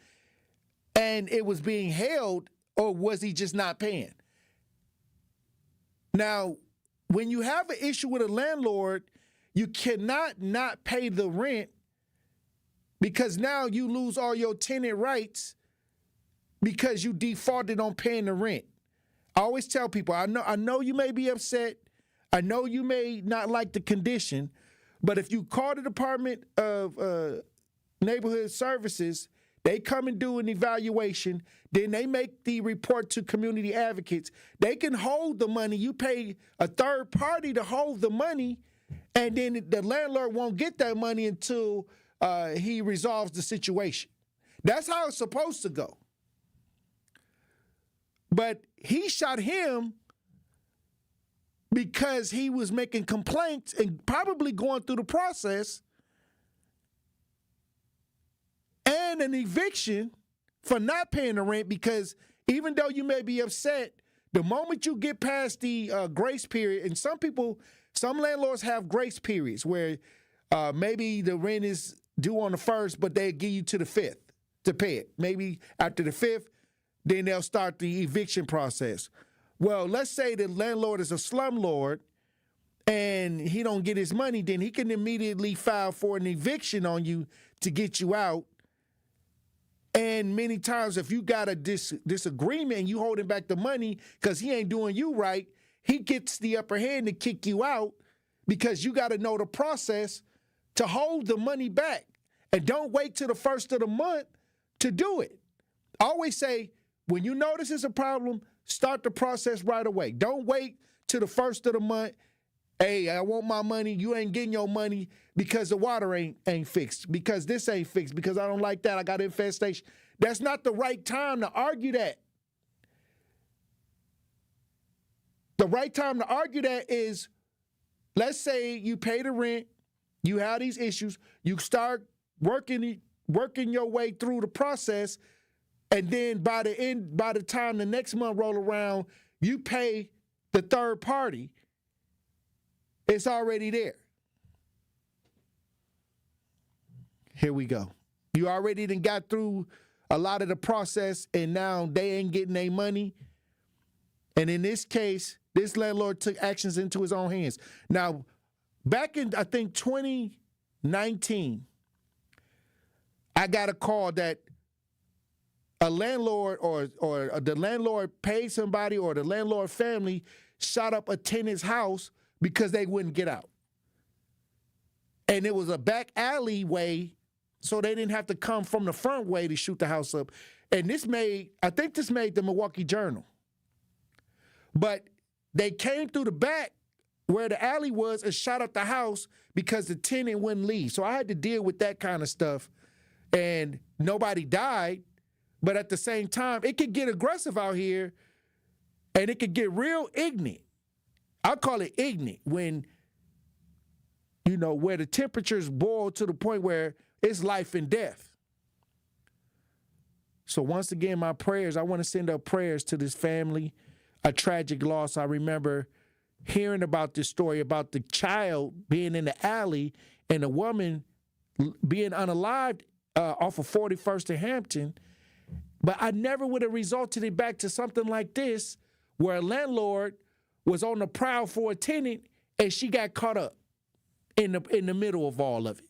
and it was being held, or was he just not paying? Now, when you have an issue with a landlord, you cannot not pay the rent because now you lose all your tenant rights because you defaulted on paying the rent. I always tell people, I know you may be upset. I know you may not like the condition, but if you call the Department of Neighborhood Services, they come and do an evaluation. Then they make the report to community advocates. They can hold the money. You pay a third party to hold the money, and then the landlord won't get that money until he resolves the situation. That's how it's supposed to go. But he shot him because he was making complaints and probably going through the process, and an eviction for not paying the rent, because even though you may be upset, the moment you get past the grace period, and some landlords have grace periods where maybe the rent is due on the 1st, but they give you to the 5th to pay it. Maybe after the 5th, then they'll start the eviction process. Well, let's say the landlord is a slumlord and he don't get his money, then he can immediately file for an eviction on you to get you out. And many times if you got a disagreement and you holding back the money because he ain't doing you right, he gets the upper hand to kick you out because you got to know the process to hold the money back. And don't wait till the 1st of the month to do it. I always say, when you notice it's a problem, start the process right away. Don't wait till the 1st of the month. Hey, I want my money. You ain't getting your money because the water ain't fixed, because this ain't fixed, because I don't like that. I got infestation. That's not the right time to argue that. The right time to argue that is, let's say you pay the rent, you have these issues, you start working your way through the process, and then by the time the next month roll around, you pay the third party. It's already there. Here we go. You already done got through a lot of the process, and now they ain't getting their money. And in this case, this landlord took actions into his own hands. Now, back in, I think, 2019, I got a call that a landlord or the landlord paid somebody, or the landlord family shot up a tenant's house because they wouldn't get out. And it was a back alleyway, so they didn't have to come from the front way to shoot the house up. And I think this made the Milwaukee Journal. But they came through the back where the alley was and shot up the house because the tenant wouldn't leave. So I had to deal with that kind of stuff. And nobody died. But at the same time, it could get aggressive out here, and it could get real ignorant. I call it ignorant when, where the temperatures boil to the point where it's life and death. So once again, my prayers, I want to send up prayers to this family, a tragic loss. I remember hearing about this story about the child being in the alley and the woman being unalived off of 41st and Hampton. But I never would have resulted it back to something like this, where a landlord was on the prowl for a tenant and she got caught up in the middle of all of it.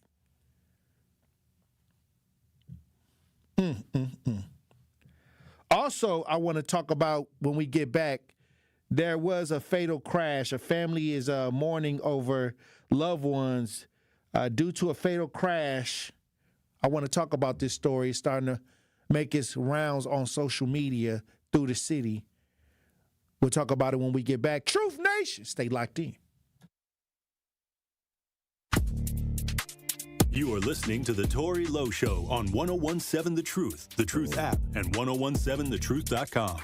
Also, I want to talk about, when we get back, there was a fatal crash. A family is mourning over loved ones due to a fatal crash. I want to talk about this story. It's starting to make its rounds on social media through the city. We'll talk about it when we get back. Truth Nation, stay locked in. You are listening to the Tory Lowe Show on 1017 The Truth app, and 1017thetruth.com.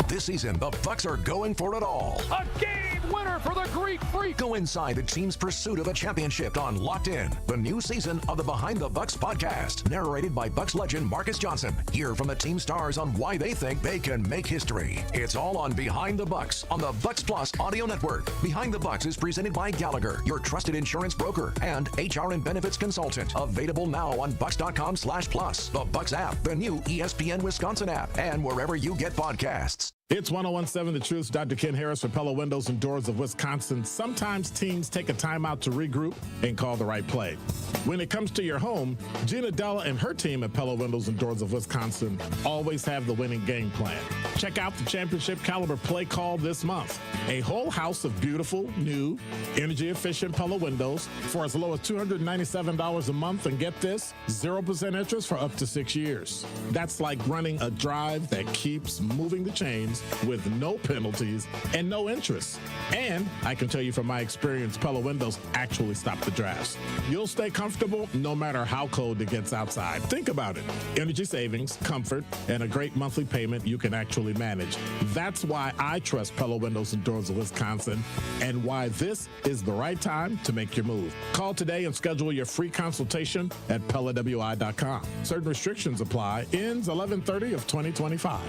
This season, the Bucks are going for it all. A game winner for the Greek Freak. Go inside the team's pursuit of a championship on Locked In, the new season of the Behind the Bucks podcast, narrated by Bucks legend Marcus Johnson. Hear from the team stars on why they think they can make history. It's all on Behind the Bucks on the Bucks Plus audio network. Behind the Bucks is presented by Gallagher, your trusted insurance broker and HR and benefits consultant. Available now on Bucks.com/plus, the Bucks app, the new ESPN Wisconsin app, and wherever you get podcasts. It's 1017 The Truth. Dr. Ken Harris for Pella Windows and Doors of Wisconsin. Sometimes teams take a timeout to regroup and call the right play. When it comes to your home, Gina Della and her team at Pella Windows and Doors of Wisconsin always have the winning game plan. Check out the championship caliber play call this month. A whole house of beautiful, new, energy-efficient Pella windows for as low as $297 a month. And get this, 0% interest for up to 6 years. That's like running a drive that keeps moving the chains with no penalties and no interest. And I can tell you from my experience, Pella windows actually stop the drafts. You'll stay comfortable no matter how cold it gets outside. Think about it. Energy savings, comfort, and a great monthly payment you can actually manage. That's why I trust Pella Windows and Doors of Wisconsin, and why this is the right time to make your move. Call today and schedule your free consultation at PellaWI.com. Certain restrictions apply. Ends 11/30 of 2025.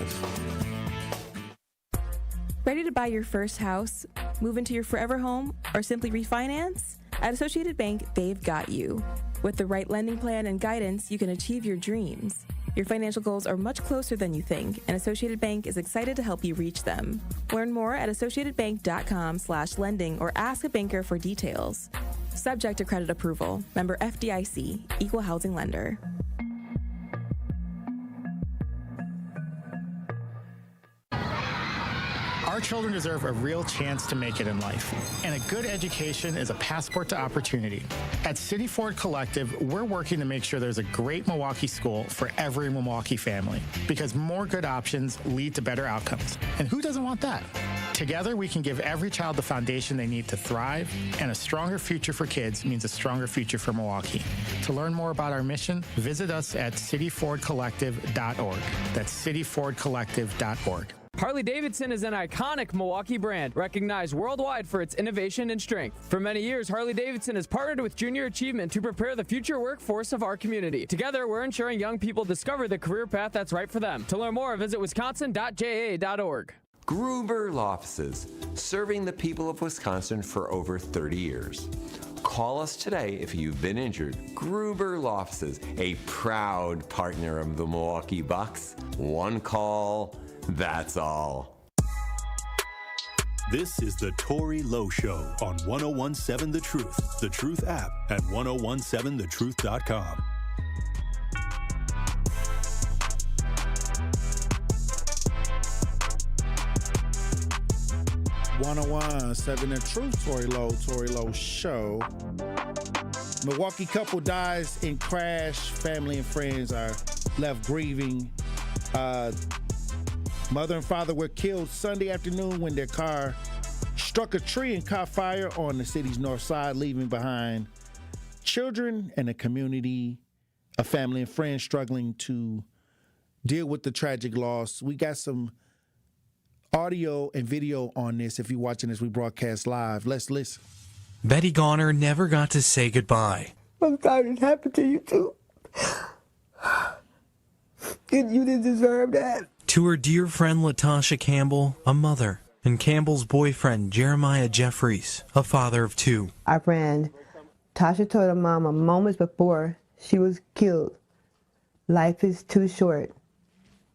Ready to buy your first house, move into your forever home, or simply refinance? At Associated Bank, they've got you. With the right lending plan and guidance, you can achieve your dreams. Your financial goals are much closer than you think, and Associated Bank is excited to help you reach them. Learn more at associatedbank.com/lending or ask a banker for details. Subject to credit approval. Member FDIC, Equal Housing Lender. Our children deserve a real chance to make it in life, and a good education is a passport to opportunity. At City Ford Collective, we're working to make sure there's a great Milwaukee school for every Milwaukee family, because more good options lead to better outcomes. And who doesn't want that? Together, we can give every child the foundation they need to thrive, and a stronger future for kids means a stronger future for Milwaukee. To learn more about our mission, visit us at cityfordcollective.org. That's cityfordcollective.org. Harley-Davidson is an iconic Milwaukee brand, recognized worldwide for its innovation and strength. For many years, Harley-Davidson has partnered with Junior Achievement to prepare the future workforce of our community. Together, we're ensuring young people discover the career path that's right for them. To learn more, visit wisconsin.ja.org. Gruber Law Offices, serving the people of Wisconsin for over 30 years. Call us today if you've been injured. Gruber Law Offices, a proud partner of the Milwaukee Bucks. One call, that's all. This is the Tory Lowe Show on 1017 The Truth app at 1017thetruth.com. 1017 The Truth, Tory Lowe Show. Milwaukee couple dies in crash. Family and friends are left grieving. Mother and father were killed Sunday afternoon when their car struck a tree and caught fire on the city's north side, leaving behind children and a community, a family and friends struggling to deal with the tragic loss. We got some audio and video on this. If you're watching this, we broadcast live. Let's listen. Betty Garner never got to say goodbye. I'm sorry it happened to you too. You didn't deserve that. To her dear friend Latasha Campbell, a mother, and Campbell's boyfriend Jeremiah Jeffries, a father of two. Our friend Tasha told her mama moments before she was killed, life is too short.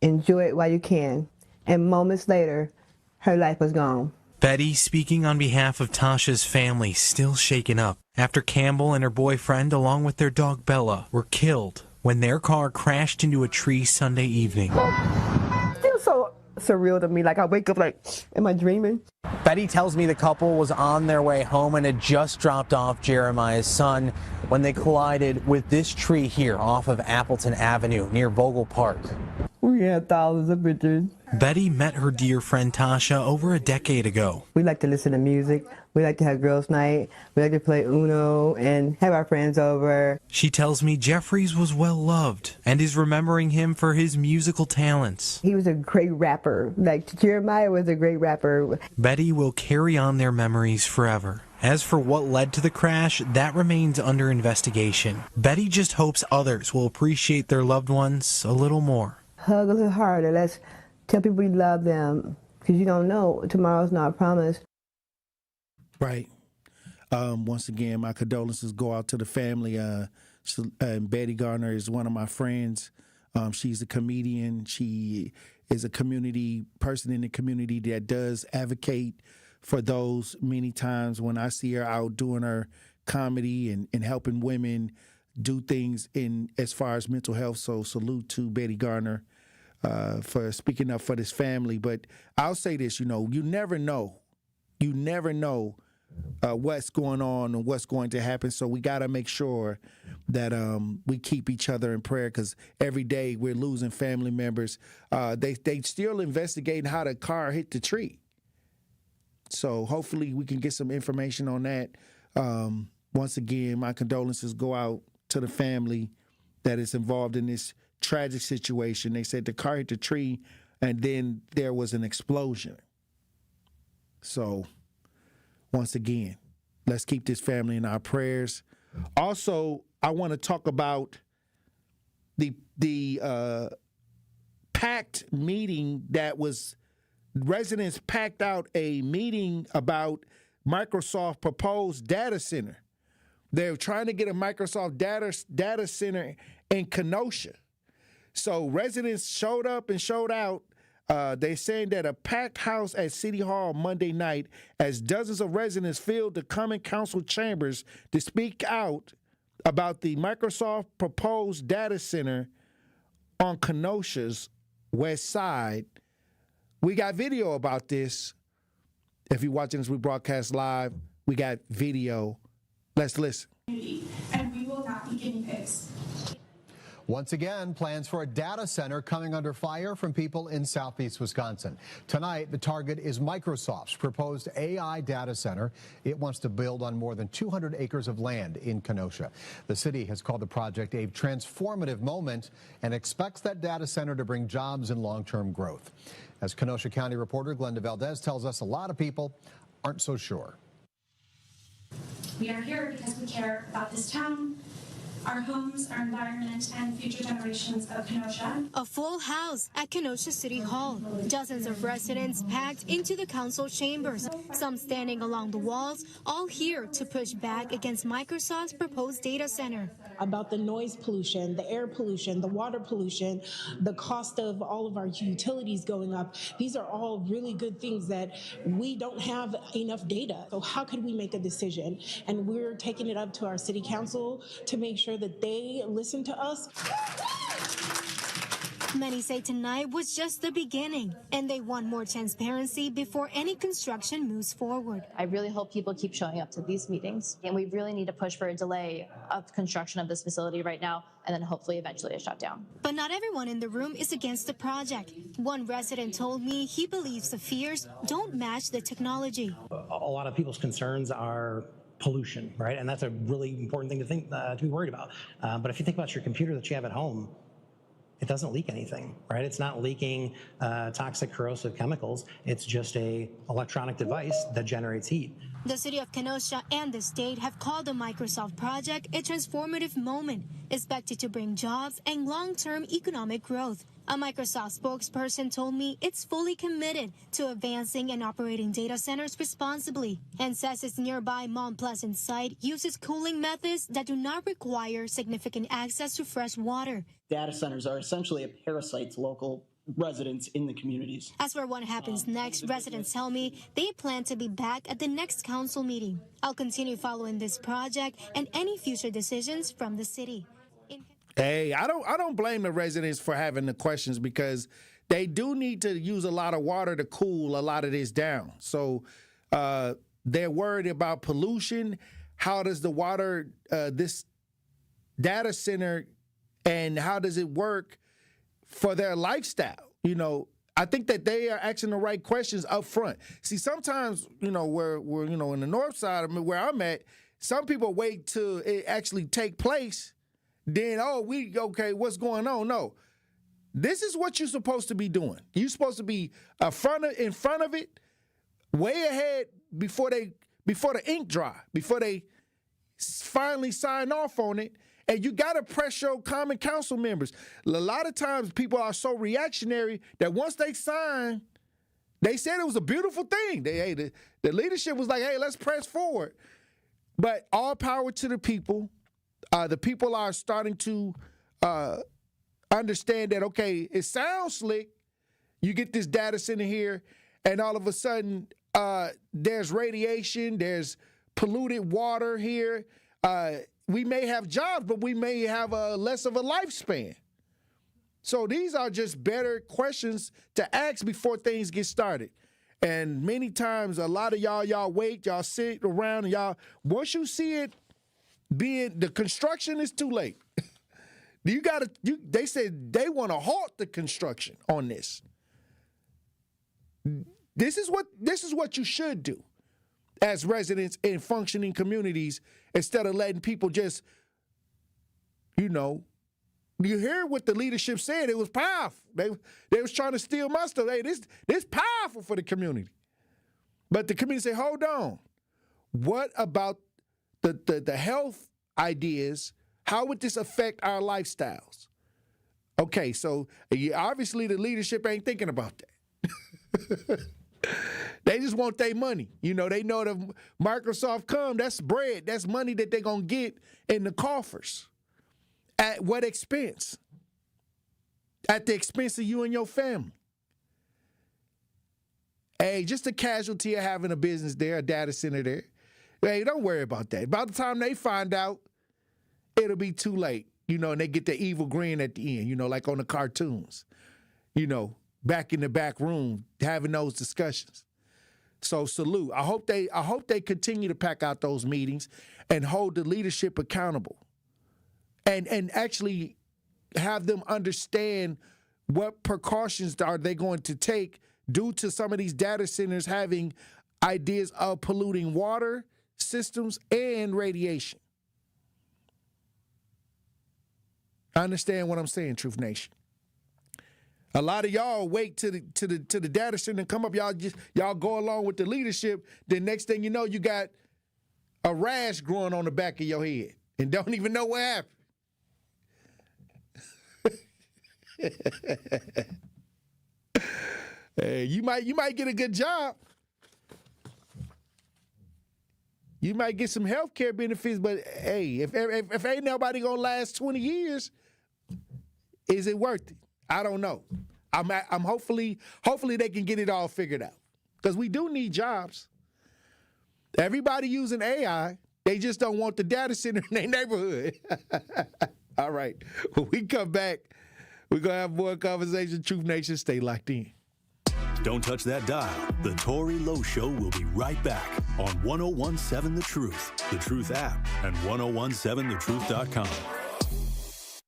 Enjoy it while you can. And moments later, her life was gone. Betty, speaking on behalf of Tasha's family, still shaken up after Campbell and her boyfriend, along with their dog Bella, were killed when their car crashed into a tree Sunday evening. Still so surreal to me. Like, I wake up like, am I dreaming? Betty tells me the couple was on their way home and had just dropped off Jeremiah's son when they collided with this tree here off of Appleton Avenue near Vogel Park. We had thousands of pictures. Betty met her dear friend Tasha over a decade ago. We like to listen to music. We like to have girls' night. We like to play Uno and have our friends over. She tells me Jeffries was well loved and is remembering him for his musical talents. He was a great rapper. Like, Jeremiah was a great rapper. Betty will carry on their memories forever. As for what led to the crash, that remains under investigation. Betty just hopes others will appreciate their loved ones a little more. Hug a little harder. Let's tell people we love them, because you don't know. Tomorrow's not promised. Right. Once again, my condolences go out to the family. Betty Garner is one of my friends. She's a comedian. She is a community person in the community that does advocate for those many times when I see her out doing her comedy and helping women do things in as far as mental health. So salute to Betty Garner for speaking up for this family. But I'll say this, you never know. You never know what's going on and what's going to happen. So we got to make sure that we keep each other in prayer, because every day we're losing family members. They still investigating how the car hit the tree. So hopefully we can get some information on that. Once again, my condolences go out to the family that is involved in this tragic situation. They said the car hit the tree and then there was an explosion. So once again, let's keep this family in our prayers. Also, I want to talk about the packed meeting that was, residents packed out a meeting about Microsoft proposed data center. They're trying to get a Microsoft data center in Kenosha. So residents showed up and showed out. They're saying that a packed house at City Hall Monday night as dozens of residents filled the Common Council chambers to speak out about the Microsoft proposed data center on Kenosha's west side. We got video about this. If you're watching this rebroadcast live, we got video. Let's listen. And we will not be guinea pigs. Once again, plans for a data center coming under fire from people in southeast Wisconsin. Tonight, the target is Microsoft's proposed AI data center. It wants to build on more than 200 acres of land in Kenosha. The city has called the project a transformative moment and expects that data center to bring jobs and long-term growth. As Kenosha County reporter Glenda Valdez tells us, a lot of people aren't so sure. We are here because we care about this town, our homes, our environment, and future generations of Kenosha. A full house at Kenosha City Hall. Dozens of residents packed into the council chambers, some standing along the walls, all here to push back against Microsoft's proposed data center. About the noise pollution, the air pollution, the water pollution, the cost of all of our utilities going up. These are all really good things that we don't have enough data. So how could we make a decision? And we're taking it up to our city council to make sure that they listen to us. Many say tonight was just the beginning, and they want more transparency before any construction moves forward. I really hope people keep showing up to these meetings, and we really need to push for a delay of construction of this facility right now, and then hopefully eventually a shutdown. But not everyone in the room is against the project. One resident told me he believes the fears don't match the technology. A lot of people's concerns are pollution, right? And that's a really important thing to think to be worried about. But if you think about your computer that you have at home, it doesn't leak anything, right? It's not leaking toxic corrosive chemicals. It's just a electronic device that generates heat. The city of Kenosha and the state have called the Microsoft project a transformative moment, expected to bring jobs and long-term economic growth. A Microsoft spokesperson told me it's fully committed to advancing and operating data centers responsibly, and says its nearby Mount Pleasant site uses cooling methods that do not require significant access to fresh water. Data centers are essentially a parasite to local residents in the communities. As for what happens next, residents tell me they plan to be back at the next council meeting. I'll continue following this project and any future decisions from the city. Hey, I don't blame the residents for having the questions, because they do need to use a lot of water to cool a lot of this down. So they're worried about pollution. How does the water, this data center, and how does it work for their lifestyle? I think that they are asking the right questions up front. See, sometimes, we're in the north side of where I'm at, some people wait till it actually take place. Then, what's going on? No, this is what you're supposed to be doing. You're supposed to be in front of it, way ahead before the ink dry, before they finally sign off on it. And you got to press your Common Council members. A lot of times people are so reactionary that once they sign, they said it was a beautiful thing. The leadership was like, hey, let's press forward. But all power to the people. The people are starting to understand that, okay, it sounds slick. You get this data center here, and all of a sudden, there's radiation, there's polluted water here. We may have jobs, but we may have less of a lifespan. So these are just better questions to ask before things get started. And many times, a lot of y'all wait, y'all sit around, and once you see it the construction is too late. They said they want to halt the construction on this. This is what you should do as residents in functioning communities, instead of letting people just, you hear what the leadership said. It was powerful. They was trying to steal my stuff. Hey, this powerful for the community. But the community said, hold on. What about the health ideas? How would this affect our lifestyles? Okay, so obviously the leadership ain't thinking about that. They just want their money. They know that Microsoft come, that's bread. That's money that they're going to get in the coffers. At what expense? At the expense of you and your family. Hey, just a casualty of having a business there, a data center there. Hey, don't worry about that. By the time they find out, it'll be too late. And they get the evil grin at the end, like on the cartoons. Back in the back room, having those discussions. So salute. I hope they continue to pack out those meetings and hold the leadership accountable. And actually have them understand what precautions are they going to take due to some of these data centers having ideas of polluting water systems and radiation. I understand what I'm saying, Truth Nation. A lot of y'all wait to the data center and come up. Y'all go along with the leadership. Then next thing you know, you got a rash growing on the back of your head and don't even know what happened. Hey, you might get a good job. You might get some health care benefits, but hey, if ain't nobody gonna last 20 years, is it worth it? I don't know. I'm hopefully they can get it all figured out, because we do need jobs. Everybody using AI, they just don't want the data center in their neighborhood. All right, when we come back, we're gonna have more conversation. Truth Nation, stay locked in. Don't touch that dial. The Tory Lowe Show will be right back on 1017 The Truth, The Truth app, and 1017thetruth.com.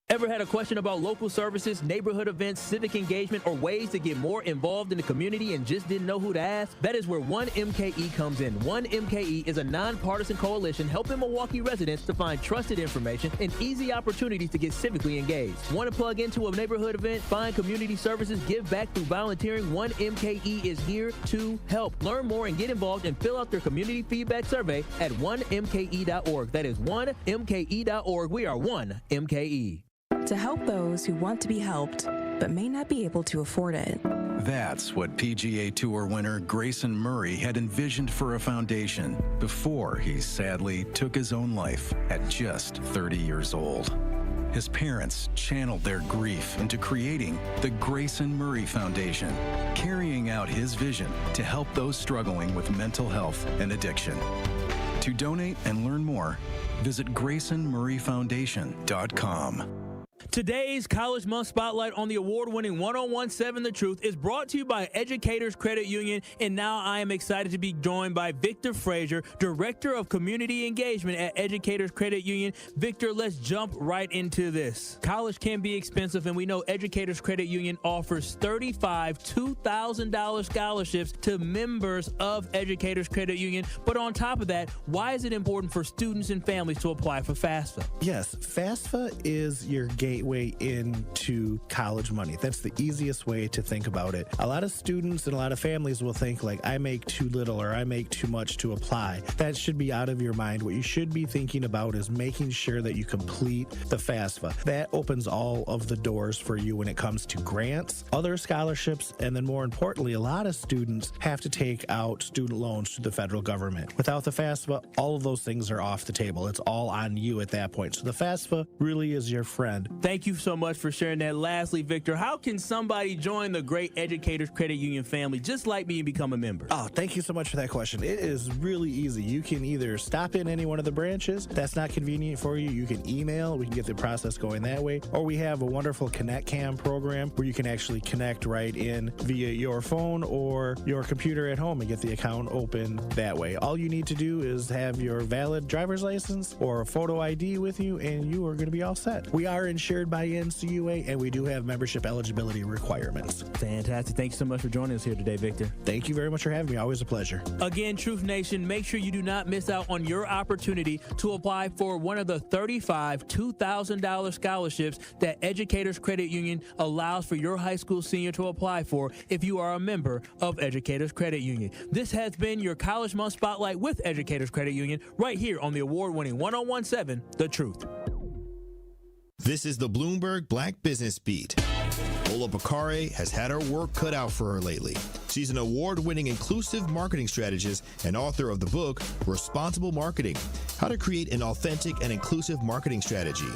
Ever had a question about local services, neighborhood events, civic engagement, or ways to get more involved in the community and just didn't know who to ask? That is where 1MKE comes in. 1MKE is a nonpartisan coalition helping Milwaukee residents to find trusted information and easy opportunities to get civically engaged. Want to plug into a neighborhood event, find community services, give back through volunteering? 1MKE is here to help. Learn more and get involved and fill out their community feedback survey at 1mke.org. That is 1mke.org. We are 1MKE. To help those who want to be helped, but may not be able to afford it. That's what PGA Tour winner Grayson Murray had envisioned for a foundation before he sadly took his own life at just 30 years old. His parents channeled their grief into creating the Grayson Murray Foundation, carrying out his vision to help those struggling with mental health and addiction. To donate and learn more, visit GraysonMurrayFoundation.com. Today's College Month Spotlight on the award-winning 1017 The Truth is brought to you by Educators Credit Union, and now I am excited to be joined by Victor Frazier, Director of Community Engagement at Educators Credit Union. Victor, let's jump right into this. College can be expensive, and we know Educators Credit Union offers $2,000 scholarships to members of Educators Credit Union. But on top of that, why is it important for students and families to apply for FAFSA? Yes, FAFSA is your gateway into college money. That's the easiest way to think about it. A lot of students and a lot of families will think like, I make too little or I make too much to apply. That should be out of your mind. What you should be thinking about is making sure that you complete the FAFSA. That opens all of the doors for you when it comes to grants, other scholarships, and then more importantly, a lot of students have to take out student loans to the federal government. Without the FAFSA, all of those things are off the table. It's all on you at that point. So the FAFSA really is your friend. Thank you so much for sharing that. Lastly, Victor, how can somebody join the great Educators Credit Union family just like me and become a member? Oh, thank you so much for that question. It is really easy. You can either stop in any one of the branches. If that's not convenient for you, you can email. We can get the process going that way. Or we have a wonderful Connect Cam program where you can actually connect right in via your phone or your computer at home and get the account open that way. All you need to do is have your valid driver's license or a photo ID with you, and you are going to be all set. We are insured by NCUA, and we do have membership eligibility requirements. Fantastic. Thank you so much for joining us here today, Victor. Thank you very much for having me. Always a pleasure. Again, Truth Nation, make sure you do not miss out on your opportunity to apply for one of the 35 $2,000 scholarships that Educators Credit Union allows for your high school senior to apply for if you are a member of Educators Credit Union. This has been your College Month Spotlight with Educators Credit Union right here on the award-winning 1017 The Truth. This is the Bloomberg Black Business Beat. Ola Bakare has had her work cut out for her lately. She's an award-winning inclusive marketing strategist and author of the book, Responsible Marketing: How to Create an Authentic and Inclusive Marketing Strategy.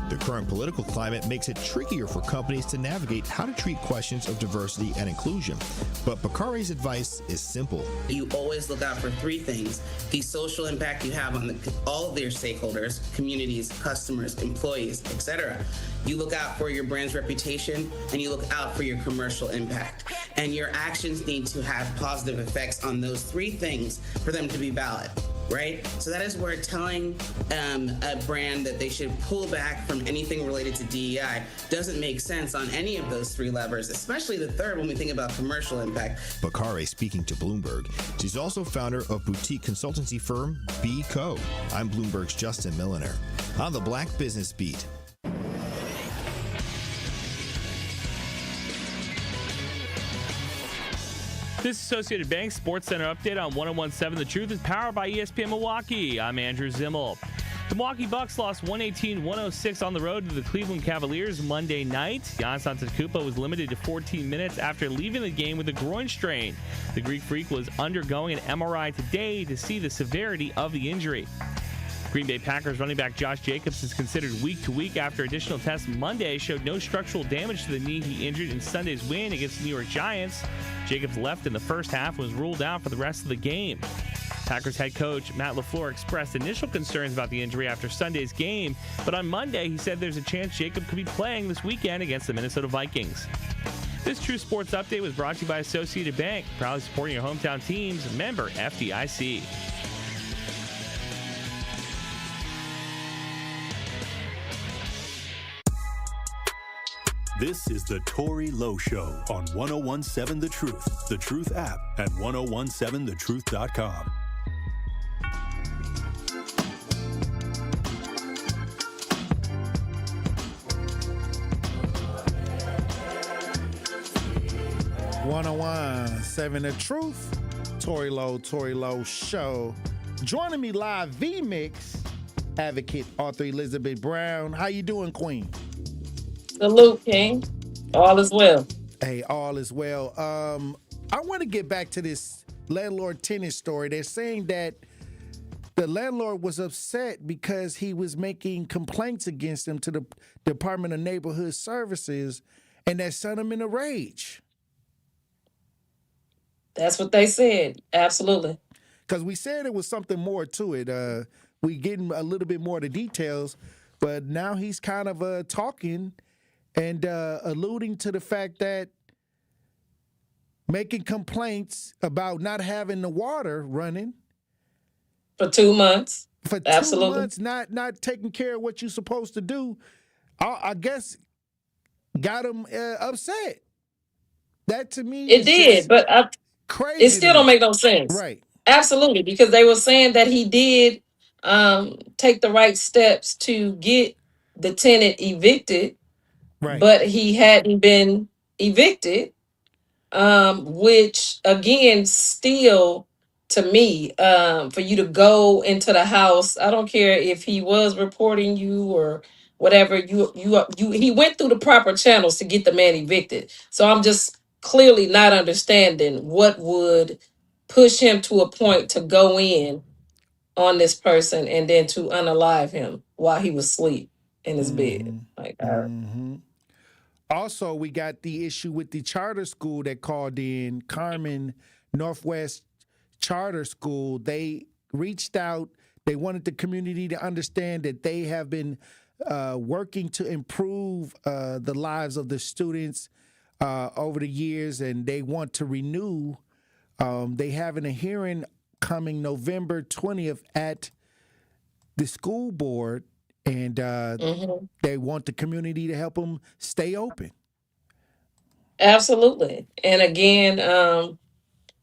The current political climate makes it trickier for companies to navigate how to treat questions of diversity and inclusion. But Bakare's advice is simple. You always look out for three things: the social impact you have on all of their stakeholders, communities, customers, employees, etc. You look out for your brand's reputation, and you look out for your commercial impact. And your actions need to have positive effects on those three things for them to be valid, right? So that is where telling a brand that they should pull back from anything related to DEI doesn't make sense on any of those three levers, especially the third when we think about commercial impact. Bakare speaking to Bloomberg. She's also founder of boutique consultancy firm B Co. I'm Bloomberg's Justin Milliner. On the Black Business Beat. This Associated Bank Sports Center update on 1017 The Truth is powered by ESPN Milwaukee. I'm Andrew Zimmel. The Milwaukee Bucks lost 118-106 on the road to the Cleveland Cavaliers Monday night. Giannis Antetokounmpo was limited to 14 minutes after leaving the game with a groin strain. The Greek Freak was undergoing an MRI today to see the severity of the injury. Green Bay Packers running back Josh Jacobs is considered week to week after additional tests Monday showed no structural damage to the knee he injured in Sunday's win against the New York Giants. Jacobs left in the first half and was ruled out for the rest of the game. Packers head coach Matt LaFleur expressed initial concerns about the injury after Sunday's game, but on Monday he said there's a chance Jacob could be playing this weekend against the Minnesota Vikings. This True Sports Update was brought to you by Associated Bank, proudly supporting your hometown teams, member FDIC. This is the Tory Lowe Show on 1017 The Truth app at 1017thetruth.com. Seven The Truth, Tory Lowe Show. Joining me live, V-Mix advocate Arthur Elizabeth Brown. How you doing, Queen? Salute, King. All is well. Hey, all is well. I want to get back to this landlord-tenant story. They're saying that the landlord was upset because he was making complaints against him to the Department of Neighborhood Services, and that sent him in a rage. That's what they said. Absolutely. Because we said it was something more to it. We getting a little bit more of the details, but now he's kind of talking and alluding to the fact that making complaints about not having the water running for 2 months. For 2 Absolutely. months, not taking care of what you're supposed to do, I guess got him upset. That to me, it did, but crazy. It still don't make no sense. Right. Absolutely, because they were saying that he did take the right steps to get the tenant evicted, right, but he hadn't been evicted, which again, still to me, for you to go into the house, I don't care if he was reporting you or whatever, he went through the proper channels to get the man evicted. So I'm just clearly not understanding what would push him to a point to go in on this person and then to unalive him while he was asleep. in his bed. Like, Also, we got the issue with the charter school that called in, Carmen Northwest Charter School. They reached out. They wanted the community to understand that they have been working to improve the lives of the students over the years, and they want to renew. They having a hearing coming November 20th at the school board, and they want the community to help them stay open. absolutely. And again,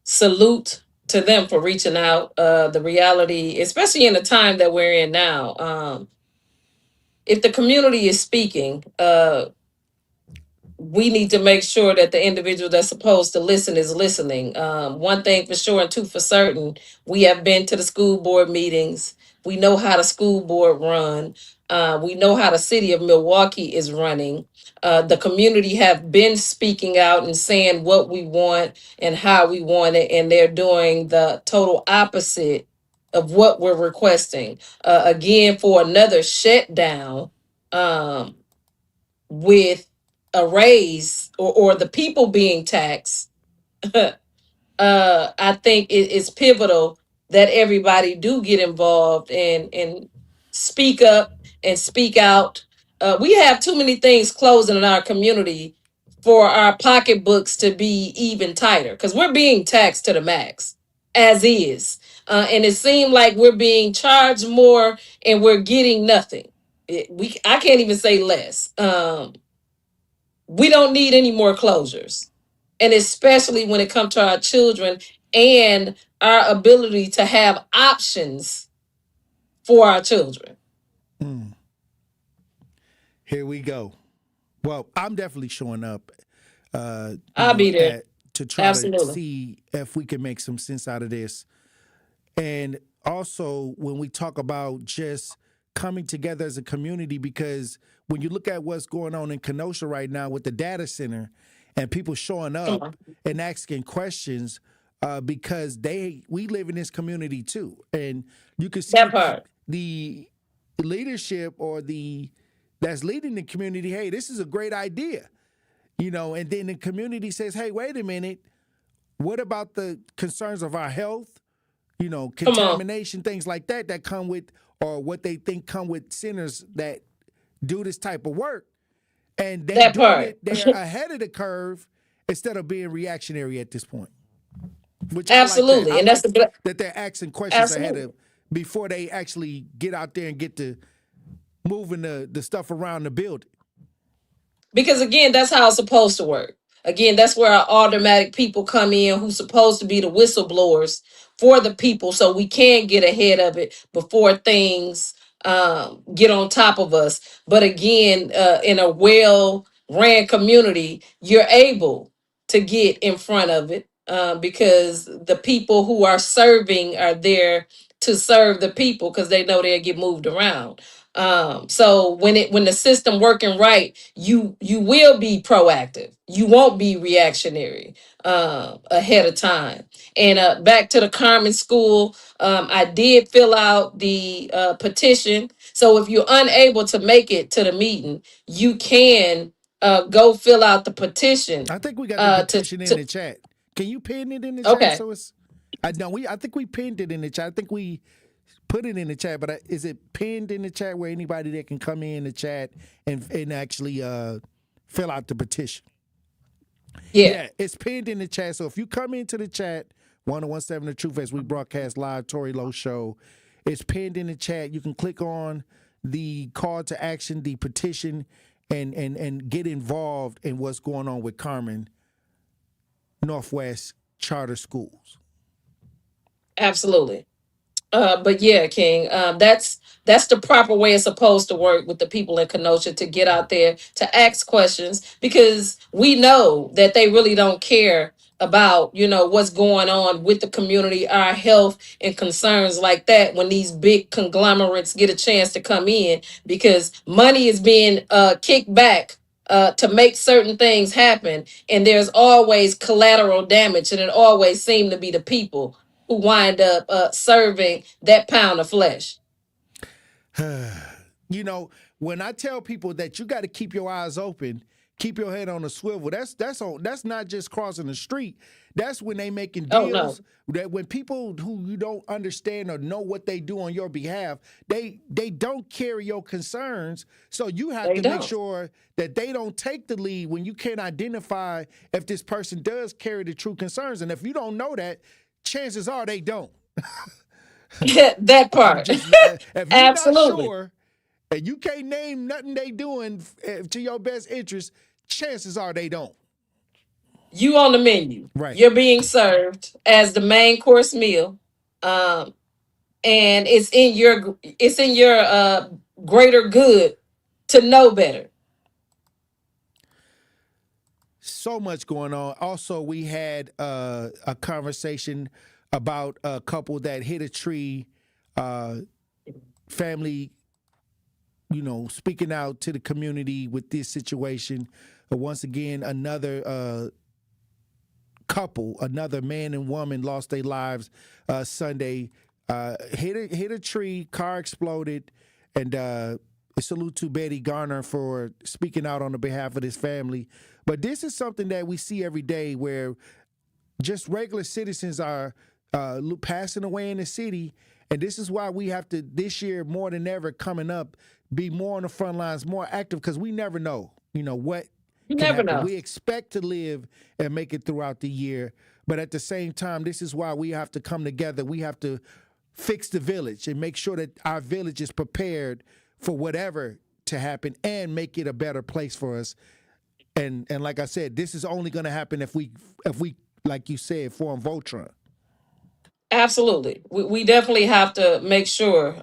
salute to them for reaching out. The reality, especially in the time that we're in now, if the community is speaking, we need to make sure that the individual that's supposed to listen is listening. One thing for sure and two for certain, we have been to the school board meetings. We know how the school board run. We know how the city of Milwaukee is running. The community have been speaking out and saying what we want and how we want it, and they're doing the total opposite of what we're requesting. Again, for another shutdown, with a raise or the people being taxed, I think it's pivotal that everybody do get involved and speak up and speak out. We have too many things closing in our community for our pocketbooks to be even tighter because we're being taxed to the max as is. And it seemed like we're being charged more and we're getting nothing. I can't even say less. We don't need any more closures. And especially when it comes to our children and our ability to have options for our children. Here we go. Well, I'm definitely showing up. I'll be there. To try Absolutely. to see if we can make some sense out of this. And also, when we talk about just coming together as a community, because when you look at what's going on in Kenosha right now with the data center and people showing up and asking questions, because we live in this community too. And you can see the leadership or that's leading the community, hey, this is a great idea. And then the community says, hey, wait a minute, what about the concerns of our health? Contamination, things like that come with, or what they think come with centers that do this type of work. And they're ahead of the curve instead of being reactionary at this point. Which absolutely. Like and that's that they're asking questions ahead of before they actually get out there and get to moving the stuff around the building. Because again, that's how it's supposed to work. Again, that's where our automatic people come in who's supposed to be the whistleblowers for the people so we can get ahead of it before things get on top of us. But again, in a well-ran community, you're able to get in front of it because the people who are serving are there to serve the people because they know they'll get moved around. So when the system working right, you will be proactive. You won't be reactionary ahead of time. And back to the Carmen school, I did fill out the petition. So if you're unable to make it to the meeting, you can go fill out the petition. I think we got the petition in the chat. Can you pin it in the chat? So it's I think we pinned it in the chat. I think we put it in the chat, but is it pinned in the chat where anybody that can come in the chat and actually fill out the petition? Yeah, it's pinned in the chat. So if you come into the chat, 1017 The Truth, as we broadcast live, Tory Lowe Show, it's pinned in the chat. You can click on the call to action, the petition, and get involved in what's going on with Carmen Northwest Charter Schools. Absolutely. But yeah, King, that's the proper way it's supposed to work with the people in Kenosha, to get out there to ask questions, because we know that they really don't care about, what's going on with the community, our health and concerns like that when these big conglomerates get a chance to come in, because money is being kicked back to make certain things happen. And there's always collateral damage, and it always seems to be the people who wind up serving that pound of flesh. when I tell people that you got to keep your eyes open, keep your head on a swivel, that's not just crossing the street. That's when they making deals. That when people who you don't understand or know what they do on your behalf, they don't carry your concerns. So you have to make sure that they don't take the lead when you can't identify if this person does carry the true concerns. And if you don't know that, chances are they don't. That part. If you're Absolutely. not sure and you can't name nothing they doing to your best interest, chances are they don't. You on the menu. Right. You're being served as the main course meal. And it's in your greater good to know better. So much going on. Also, we had a conversation about a couple that hit a tree, family, speaking out to the community with this situation. Once again, another couple, another man and woman lost their lives Sunday. Hit a tree, car exploded, and a salute to Betty Garner for speaking out on the behalf of this family. But this is something that we see every day where just regular citizens are passing away in the city. And this is why we have to, this year more than ever coming up, be more on the front lines, more active, because we never know, what you can never happen. know. We expect to live and make it throughout the year. But at the same time, this is why we have to come together. We have to fix the village and make sure that our village is prepared for whatever to happen and make it a better place for us. And like I said, this is only going to happen if we, like you said, form Voltron. Absolutely. We definitely have to make sure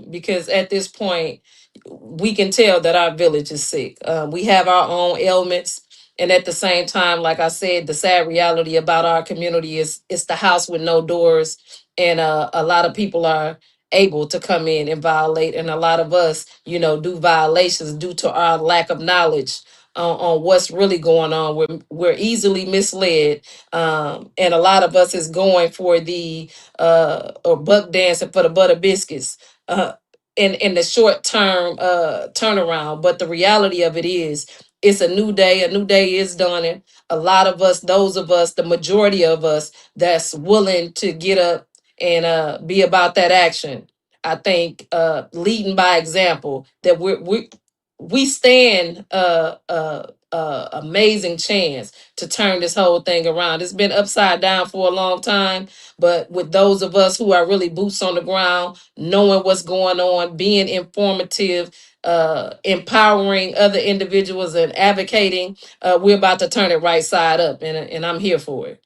because at this point, we can tell that our village is sick. We have our own ailments. And at the same time, like I said, the sad reality about our community is it's the house with no doors. And a lot of people are able to come in and violate. And a lot of us, do violations due to our lack of knowledge on what's really going on. We're easily misled. And a lot of us is going for the or buck dancing for the butter biscuits in the short term turnaround. But the reality of it is it's a new day. A new day is dawning. A lot of us, those of us, the majority of us that's willing to get up and be about that action. I think leading by example that we stand amazing chance to turn this whole thing around. It's been upside down for a long time, but with those of us who are really boots on the ground, knowing what's going on, being informative, empowering other individuals and advocating, we're about to turn it right side up, and I'm here for it.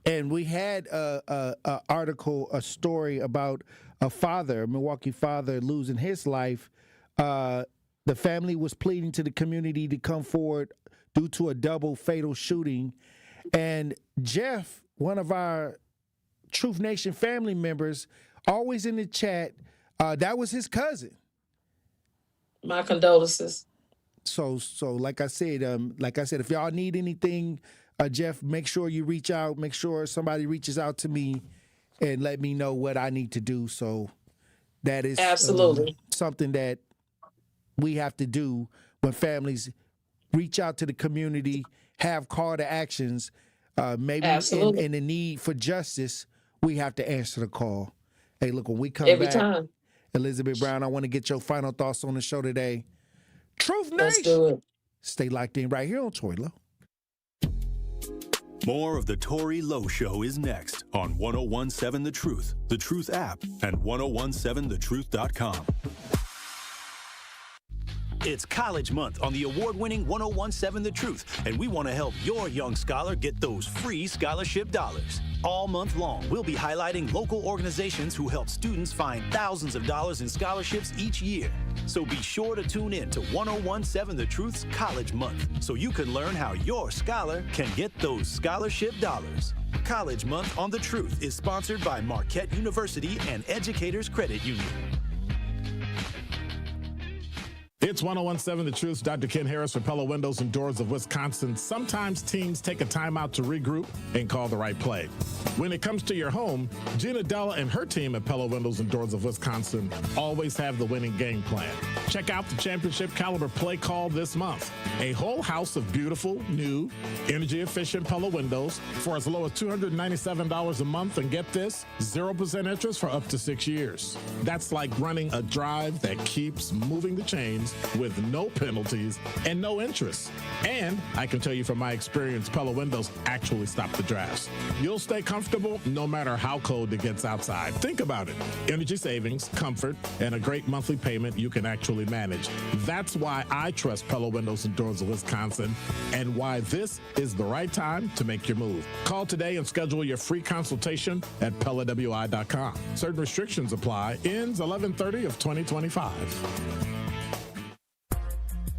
And we had a article, a story about a father, a Milwaukee father, losing his life. The family was pleading to the community to come forward due to a double fatal shooting. And Jeff, one of our Truth Nation family members, always in the chat, that was his cousin. My condolences. So like I said, if y'all need anything, Jeff, make sure you reach out. Make sure somebody reaches out to me and let me know what I need to do. So that is absolutely something that we have to do when families reach out to the community, have call to actions, maybe in the need for justice, we have to answer the call. Hey, look, when we come every back, time. Elizabeth Brown, I want to get your final thoughts on the show today. Truth Nation. Let's do it. Stay locked in right here on Tory Lowe. More of the Tory Lowe Show is next on 1017 The Truth app, and 1017thetruth.com. It's College Month on the award-winning 1017 The Truth, and we want to help your young scholar get those free scholarship dollars. All month long, we'll be highlighting local organizations who help students find thousands of dollars in scholarships each year. So be sure to tune in to 1017 The Truth's College Month so you can learn how your scholar can get those scholarship dollars. College Month on The Truth is sponsored by Marquette University and Educators Credit Union. It's 1017 The Truth's Dr. Ken Harris for Pella Windows and Doors of Wisconsin. Sometimes teams take a timeout to regroup and call the right play. When it comes to your home, Gina Della and her team at Pella Windows and Doors of Wisconsin always have the winning game plan. Check out the championship caliber play call this month. A whole house of beautiful, new, energy-efficient Pella windows for as low as $297 a month, and get this, 0% interest for up to 6 years. That's like running a drive that keeps moving the chains with no penalties and no interest. And I can tell you from my experience, Pella windows actually stop the drafts. You'll stay comfortable no matter how cold it gets outside. Think about it. Energy savings, comfort, and a great monthly payment you can actually manage. That's why I trust Pella Windows and Doors of Wisconsin, and why this is the right time to make your move. Call today and schedule your free consultation at PellaWI.com. Certain restrictions apply. Ends 11/30 of 2025.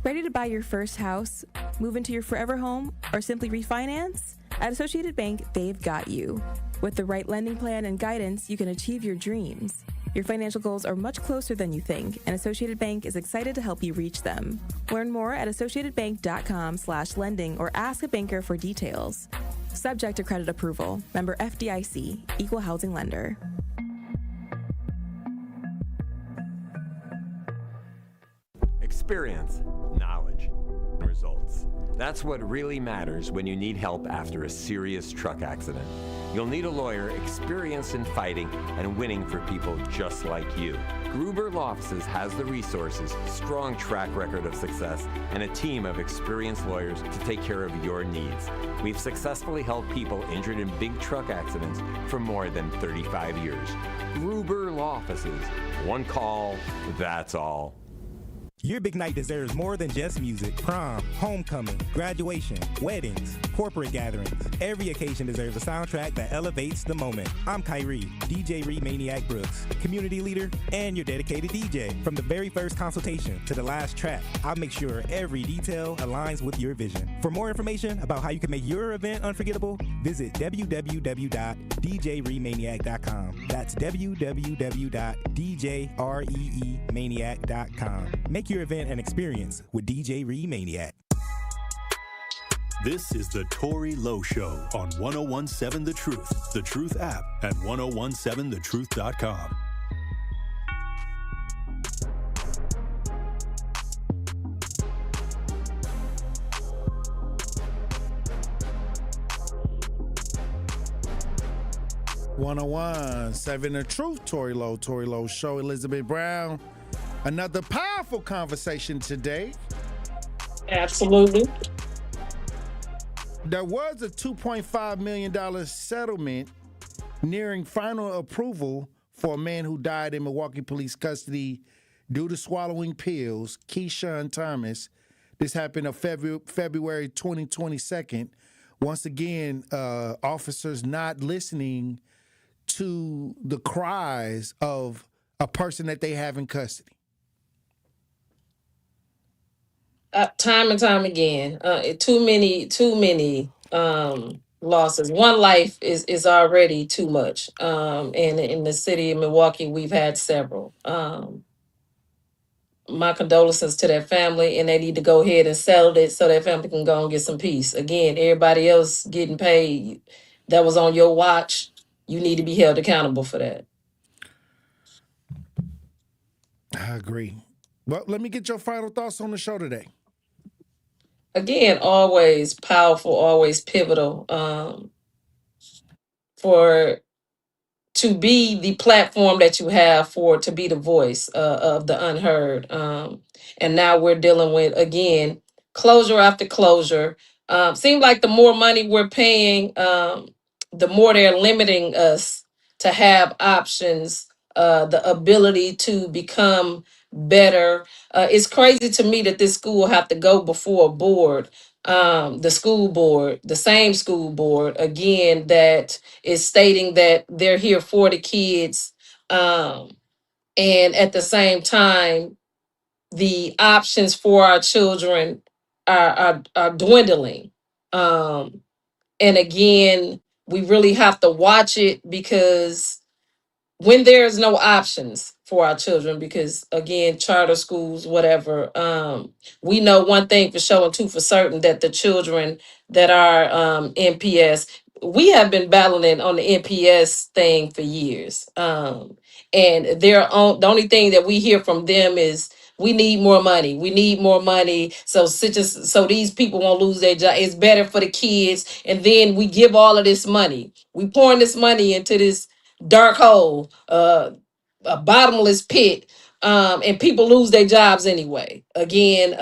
Ready to buy your first house, move into your forever home, or simply refinance? At Associated Bank, they've got you. With the right lending plan and guidance, you can achieve your dreams. Your financial goals are much closer than you think, and Associated Bank is excited to help you reach them. Learn more at associatedbank.com/lending or ask a banker for details. Subject to credit approval. Member FDIC. Equal housing lender. Experience, knowledge, results. That's what really matters when you need help after a serious truck accident. You'll need a lawyer experienced in fighting and winning for people just like you. Gruber Law Offices has the resources, strong track record of success, and a team of experienced lawyers to take care of your needs. We've successfully helped people injured in big truck accidents for more than 35 years. Gruber Law Offices. One call, that's all. Your big night deserves more than just music. Prom, homecoming, graduation, weddings, corporate gatherings. Every occasion deserves a soundtrack that elevates the moment. I'm Kyrie, DJ Ree Maniac Brooks, community leader and your dedicated DJ. From the very first consultation to the last track, I'll make sure every detail aligns with your vision. For more information about how you can make your event unforgettable, visit www.djreemaniac.com. That's www.djreemaniac.com. Make your event an experience with DJ Ree Maniac. This is the Tory Lowe Show on 1017 The Truth, the Truth app at 1017thetruth.com. Seven The Truth, Tory Lowe Show, Elizabeth Brown. Another powerful conversation today. Absolutely. There was a $2.5 million settlement nearing final approval for a man who died in Milwaukee police custody due to swallowing pills, Keyshawn Thomas. This happened on February 2022. Once again, officers not listening to the cries of a person that they have in custody. Time and time again, too many losses. One life is already too much. And in the city of Milwaukee, we've had several. My condolences to that family, and they need to go ahead and settle it so that family can go and get some peace. Again, everybody else getting paid that was on your watch, you need to be held accountable for that. I agree. Well, let me get your final thoughts on the show today. Again, always powerful, always pivotal, for to be the platform that you have, for to be the voice of the unheard. And now we're dealing with, again, closure after closure. Seems like the more money we're paying, the more they're limiting us to have options, the ability to become better. It's crazy to me that this school have to go before a board, the school board, the same school board, again, that is stating that they're here for the kids. And at the same time, the options for our children are dwindling. And again, we really have to watch it, because when there's no options for our children because again, charter schools, whatever. We know one thing for sure and two for certain that the children that are NPS, we have been battling on the NPS thing for years. And the only thing that we hear from them is we need more money. We need more money. So these people won't lose their job. It's better for the kids. And then we give all of this money. We pouring this money into this dark hole, a bottomless pit, and people lose their jobs anyway. Again,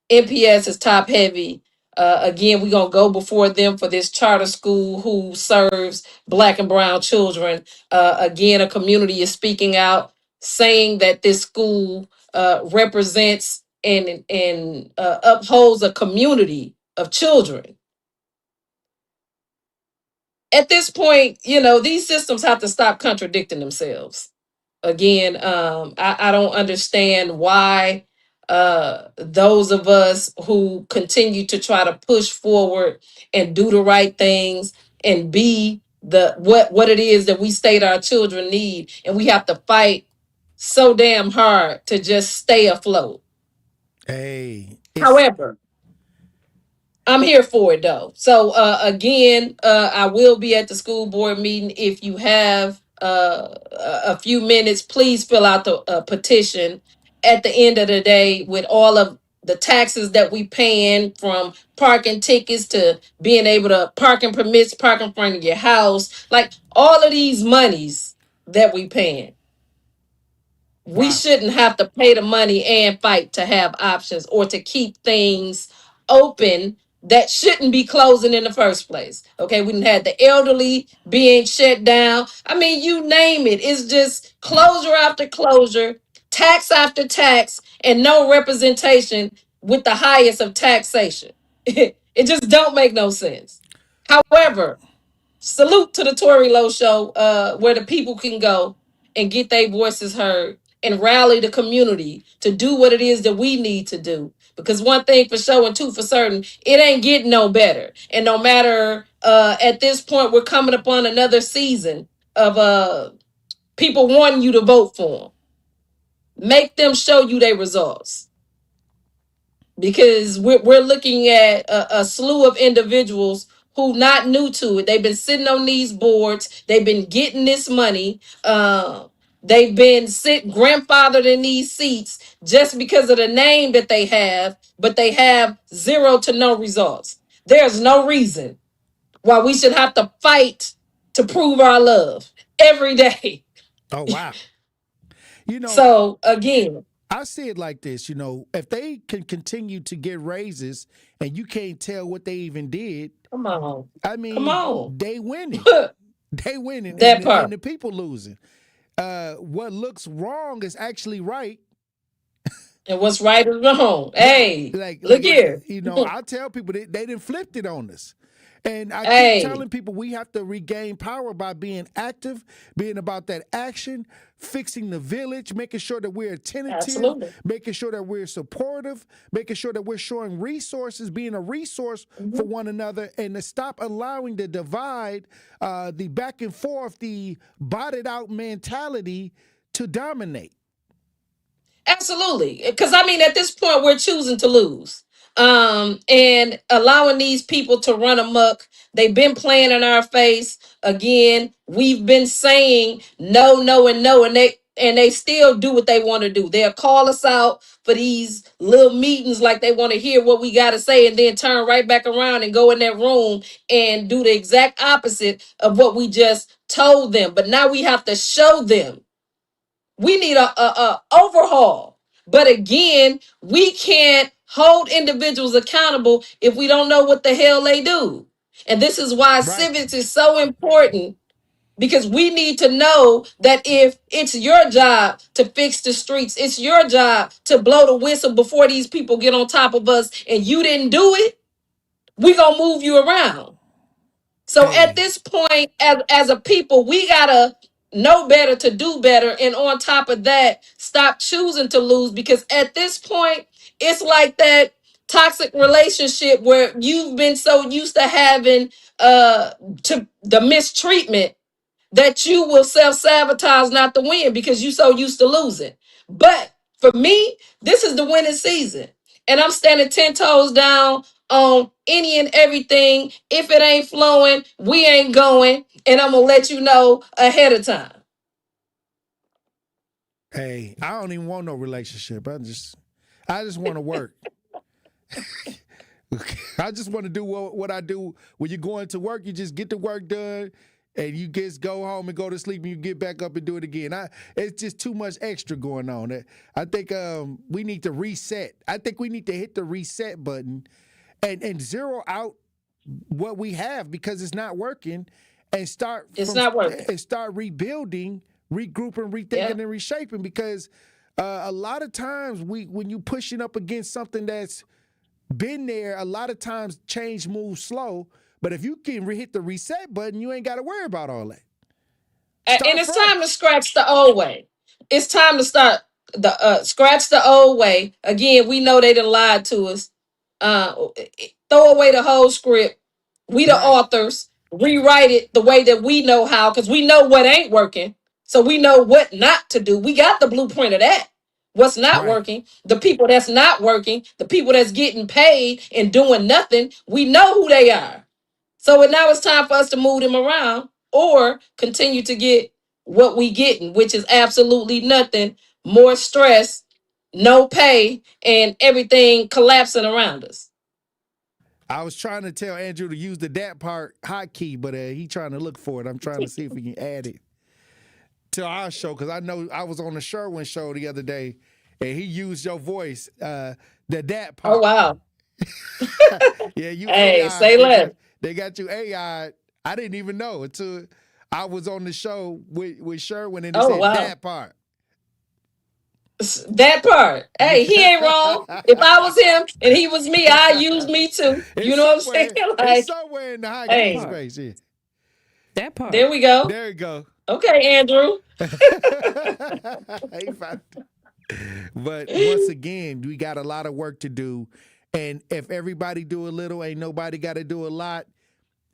NPS is top heavy. Again, we're gonna go before them for this charter school who serves Black and brown children. Again, a community is speaking out, saying that this school represents and upholds a community of children. At this point, these systems have to stop contradicting themselves. Again, I don't understand why those of us who continue to try to push forward and do the right things and be what it is that we state our children need, and we have to fight so damn hard to just stay afloat. However, I'm here for it though. So again, I will be at the school board meeting. If you have a few minutes, please fill out the petition. At the end of the day, with all of the taxes that we paying, from parking tickets to being able to parking permits, park in front of your house, like all of these monies that we paying, we shouldn't have to pay the money and fight to have options or to keep things open that shouldn't be closing in the first place. Okay, we done had the elderly being shut down. I mean, you name it. It's just closure after closure, tax after tax, and no representation with the highest of taxation. It just don't make no sense. However, salute to the Tory Lowe show, where the people can go and get their voices heard and rally the community to do what it is that we need to do. Because one thing for sure and two for certain, it ain't getting no better. And no matter at this point, we're coming upon another season of people wanting you to vote for them. Make them show you their results. Because we're looking at a slew of individuals who not new to it. They've been sitting on these boards. They've been getting this money. They've been grandfathered in these seats just because of the name that they have, but they have zero to no results. There's no reason why we should have to fight to prove our love every day. Oh, wow. So again, I see it like this, if they can continue to get raises and you can't tell what they even did. Come on. I mean, come on. They winning. They winning. That part. And the people losing. What looks wrong is actually right. And what's right is wrong. Hey, look here. I tell people they done flipped it on us. And I keep telling people we have to regain power by being active, being about that action, fixing the village, making sure that we're attentive, making sure that we're supportive, making sure that we're showing resources, being a resource for one another, and to stop allowing the divide, the back and forth, the botted out mentality to dominate. Absolutely. Because, I mean, at this point, we're choosing to lose. And allowing these people to run amok. They've been playing in our face. Again, we've been saying no, no, and no, and they still do what they want to do. They'll call us out for these little meetings like they want to hear what we got to say and then turn right back around and go in that room and do the exact opposite of what we just told them. But now we have to show them. We need a overhaul. But again, we can't hold individuals accountable if we don't know what the hell they do. And this is why civics is so important, because we need to know that if it's your job to fix the streets, it's your job to blow the whistle before these people get on top of us and you didn't do it, we gonna move you around. So at this point, as a people, we gotta know better to do better. And on top of that, stop choosing to lose, because at this point, it's like that toxic relationship where you've been so used to having to the mistreatment that you will self-sabotage not to win because you so used to losing. But for me, this is the winning season. And I'm standing 10 toes down on any and everything. If it ain't flowing, we ain't going. And I'm going to let you know ahead of time. Hey, I don't even want no relationship. I just want to work. I just want to do what I do. When you're going to work, you just get the work done and you just go home and go to sleep and you get back up and do it again. It's just too much extra going on. I think we need to reset. I think we need to hit the reset button and zero out what we have because it's not working and start rebuilding, regrouping, rethinking, and reshaping because a lot of times when you pushing up against something that's been there, a lot of times change moves slow. But if you can hit the reset button, you ain't got to worry about all that. And it's time to scratch the old way. It's time to start scratch the old way. Again, we know they done lied to us. Throw away the whole script. We the authors. Rewrite it the way that we know how, because we know what ain't working. So we know what not to do. We got the blueprint of that. What's not working, the people that's not working, the people that's getting paid and doing nothing, we know who they are. So now it's time for us to move them around or continue to get what we getting, which is absolutely nothing, more stress, no pay, and everything collapsing around us. I was trying to tell Andrew to use the that part hotkey, but he trying to look for it. I'm trying to see if we can add it to our show because I know I was on the Sherwin show the other day and he used your voice, the that part. Oh, wow. Yeah, you. Hey, AI. say less. They got you AI. I didn't even know until I was on the show with Sherwin and it said that part. That part. Hey, he ain't wrong. If I was him and he was me, I'd use me too. You know what I'm saying? It's somewhere in the high space. Yeah. That part. There we go. There you go. Okay, Andrew. But once again, we got a lot of work to do. And if everybody do a little, ain't nobody got to do a lot.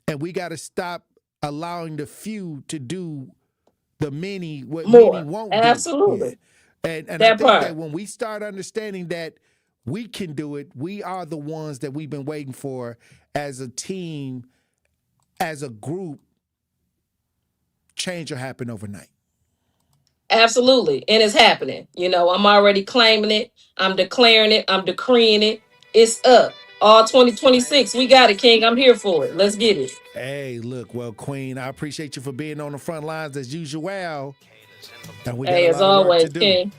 And we got to stop allowing the few to do the many, what many won't do. Absolutely. Yeah. And I think that when we start understanding that we can do it, we are the ones that we've been waiting for as a team, as a group, change will happen overnight. Absolutely. And it's happening. You know, I'm already claiming it. I'm declaring it. I'm decreeing it. It's up. All 2026. We got it, King. I'm here for it. Let's get it. Hey, look, well, Queen, I appreciate you for being on the front lines as usual. And we as always, King.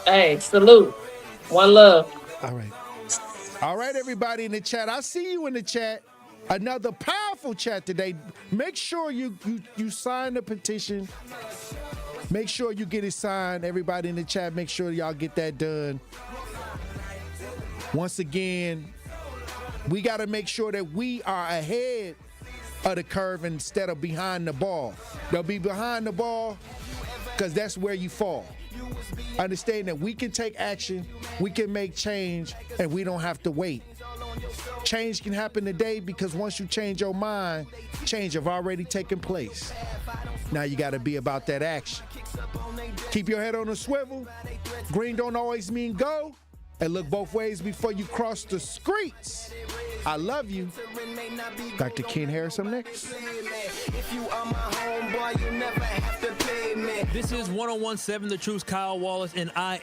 Hey, salute. One love. All right. All right, everybody in the chat. I see you in the chat. Another powerful chat today. Make sure you sign the petition. Make sure you get it signed. Everybody in the chat, make sure y'all get that done. Once again, we got to make sure that we are ahead of the curve instead of behind the ball. They'll be behind the ball because that's where you fall. Understand that we can take action, we can make change, and we don't have to wait. Change can happen today because once you change your mind, change have already taken place. Now you got to be about that action. Keep your head on a swivel. Green don't always mean go. And look both ways before you cross the streets. I love you. Dr. Ken Harris, I'm next. This is 1017 The Truth's Kyle Wallace, and I am